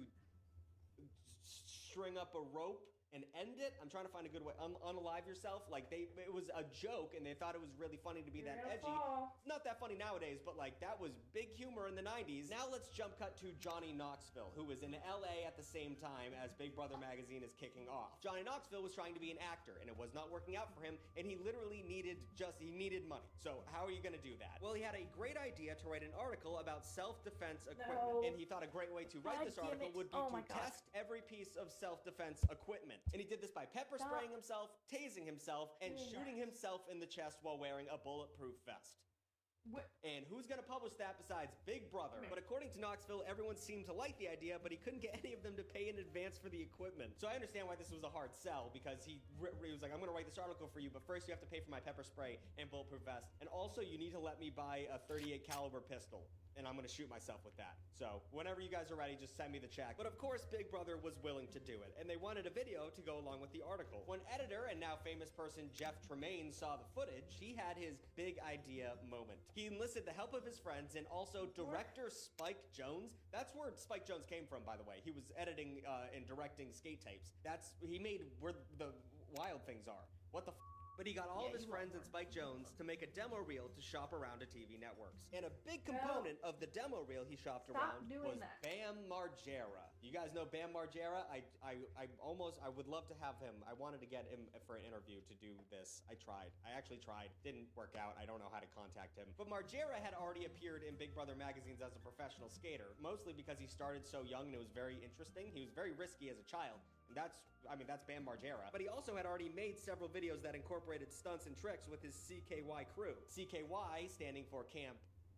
string up a rope and end it. I'm trying to find a good way. Unalive yourself. Like it was a joke, and they thought it was really funny to be that edgy. It's not that funny nowadays, but like that was big humor in the 90s. Now let's jump cut to Johnny Knoxville, who was in LA at the same time as Big Brother magazine is kicking off. Johnny Knoxville was trying to be an actor, and it was not working out for him, and he literally needed money. So how are you gonna do that? Well, he had a great idea to write an article about self-defense equipment, and he thought a great way to write this article would be to test every piece of self-defense equipment. And he did this by pepper spraying himself, tasing himself, and shooting himself in the chest while wearing a bulletproof vest. And who's gonna publish that besides Big Brother? But according to Knoxville, everyone seemed to like the idea, but he couldn't get any of them to pay in advance for the equipment. So I understand why this was a hard sell, because he was like, I'm gonna write this article for you, but first you have to pay for my pepper spray and bulletproof vest. And also you need to let me buy a 38 caliber pistol, and I'm gonna shoot myself with that. So whenever you guys are ready, just send me the check. But of course, Big Brother was willing to do it, and they wanted a video to go along with the article. When editor and now famous person Jeff Tremaine saw the footage, he had his big idea moment. He enlisted the help of his friends and also director Spike Jonze. That's where Spike Jonze came from, by the way. He was editing and directing skate tapes. He made Where the Wild Things Are. What the But he got all of his friends and Spike Jonze to make a demo reel to shop around to TV networks. And a big component of the demo reel he shopped around was Bam Margera. You guys know Bam Margera? I would love to have him. I wanted to get him for an interview to do this. I actually tried. Didn't work out. I don't know how to contact him. But Margera had already appeared in Big Brother magazines as a professional skater, mostly because he started so young and it was very interesting. He was very risky as a child. That's Bam Margera. But he also had already made several videos that incorporated stunts and tricks with his CKY crew. CKY standing for Camp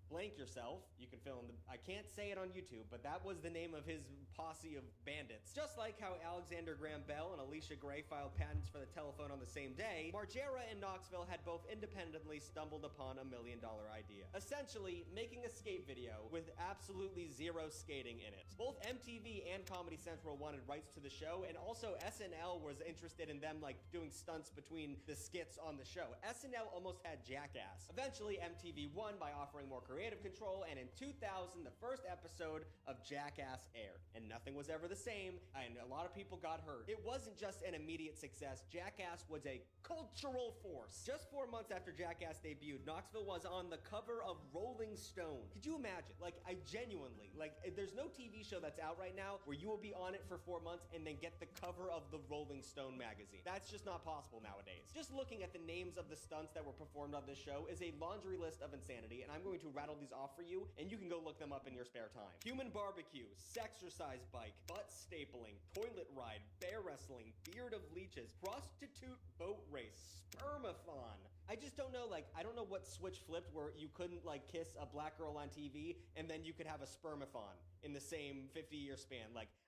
Blank Yourself. You can fill in I can't say it on YouTube, but that was the name of his posse of bandits. Just like how Alexander Graham Bell and Alicia Gray filed patents for the telephone on the same day, Margera and Knoxville had both independently stumbled upon a $1 million idea. Essentially, making a skate video with absolutely zero skating in it. Both MTV and Comedy Central wanted rights to the show, and also SNL was interested in them doing stunts between the skits on the show. SNL almost had Jackass. Eventually, MTV won by offering more creative control, and in 2000, the first episode of Jackass aired. And nothing was ever the same, and a lot of people got hurt. It wasn't just an immediate success. Jackass was a cultural force. Just 4 months after Jackass debuted, Knoxville was on the cover of Rolling Stone. Could you imagine? I genuinely, there's no TV show that's out right now where you will be on it for 4 months and then get the cover of the Rolling Stone magazine. That's just not possible nowadays. Just looking at the names of the stunts that were performed on this show is a laundry list of insanity, and I'm going to rattle these off for you, and you can go look them up in your spare time. Human barbecue, sexercise bike, butt stapling, toilet ride, bear wrestling, beard of leeches, prostitute boat race, spermathon. I just don't know, I don't know what switch flipped where you couldn't, kiss a black girl on TV and then you could have a spermathon in the same 50-year span.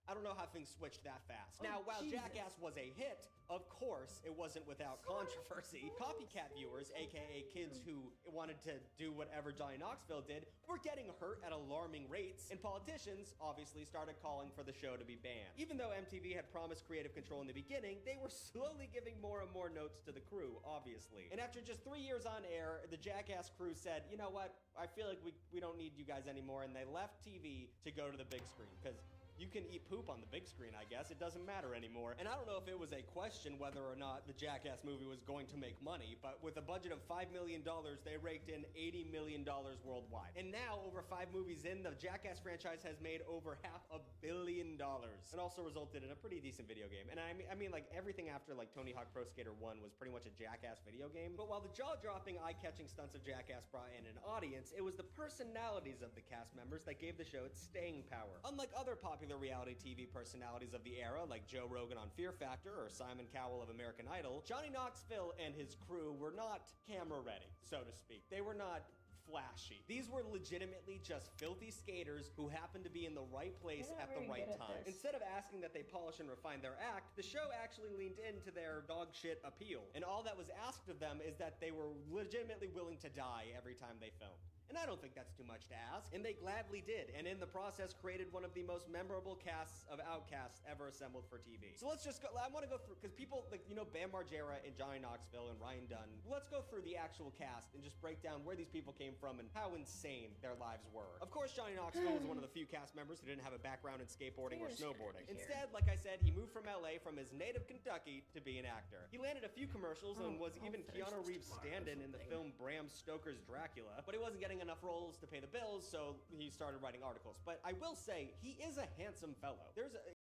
I don't know how things switched that fast. Now, while Jackass was a hit, of course, course, it wasn't without controversy. Copycat viewers, aka kids who wanted to do whatever Johnny Knoxville did, were getting hurt at alarming rates, and politicians obviously started calling for the show to be banned. Even though MTV had promised creative control in the beginning, they were slowly giving more and more notes to the crew, obviously. And after just 3 years on air, the Jackass crew said, you know what, I feel like we don't need you guys anymore, and they left TV to go to the big screen, because you can eat poop on the big screen, I guess. It doesn't matter anymore. And I don't know if it was a question whether or not the Jackass movie was going to make money, but with a budget of $5 million, they raked in $80 million worldwide. And now, over 5 movies in, the Jackass franchise has made over $500 million. It also resulted in a pretty decent video game. And I mean, like, everything after, like, Tony Hawk Pro Skater 1 was pretty much a Jackass video game. But while the jaw-dropping, eye-catching stunts of Jackass brought in an audience, it was the personalities of the cast members that gave the show its staying power. Unlike other popular reality TV personalities of the era, like Joe Rogan on Fear Factor or Simon Cowell of American Idol, Johnny Knoxville and his crew were not camera ready, so to speak. They were not flashy. These were legitimately just filthy skaters who happened to be in the right place at the right time. Instead of asking that they polish and refine their act, the show actually leaned into their dog shit appeal. And all that was asked of them is that they were legitimately willing to die every time they filmed. And I don't think that's too much to ask, and they gladly did, and in the process created one of the most memorable casts of Outcasts ever assembled for TV. So let's just go, I want to go through, because people, like, you know, Bam Margera and Johnny Knoxville and Ryan Dunn, let's go through the actual cast and just break down where these people came from and how insane their lives were. Of course, Johnny Knoxville was one of the few cast members who didn't have a background in skateboarding or snowboarding. Instead, like I said, he moved from LA from his native Kentucky to be an actor. He landed a few commercials and was even Keanu Reeves' stand-in in the film Bram Stoker's Dracula, but he wasn't getting enough roles to pay the bills, so he started writing articles. But I will say, he is a handsome fellow.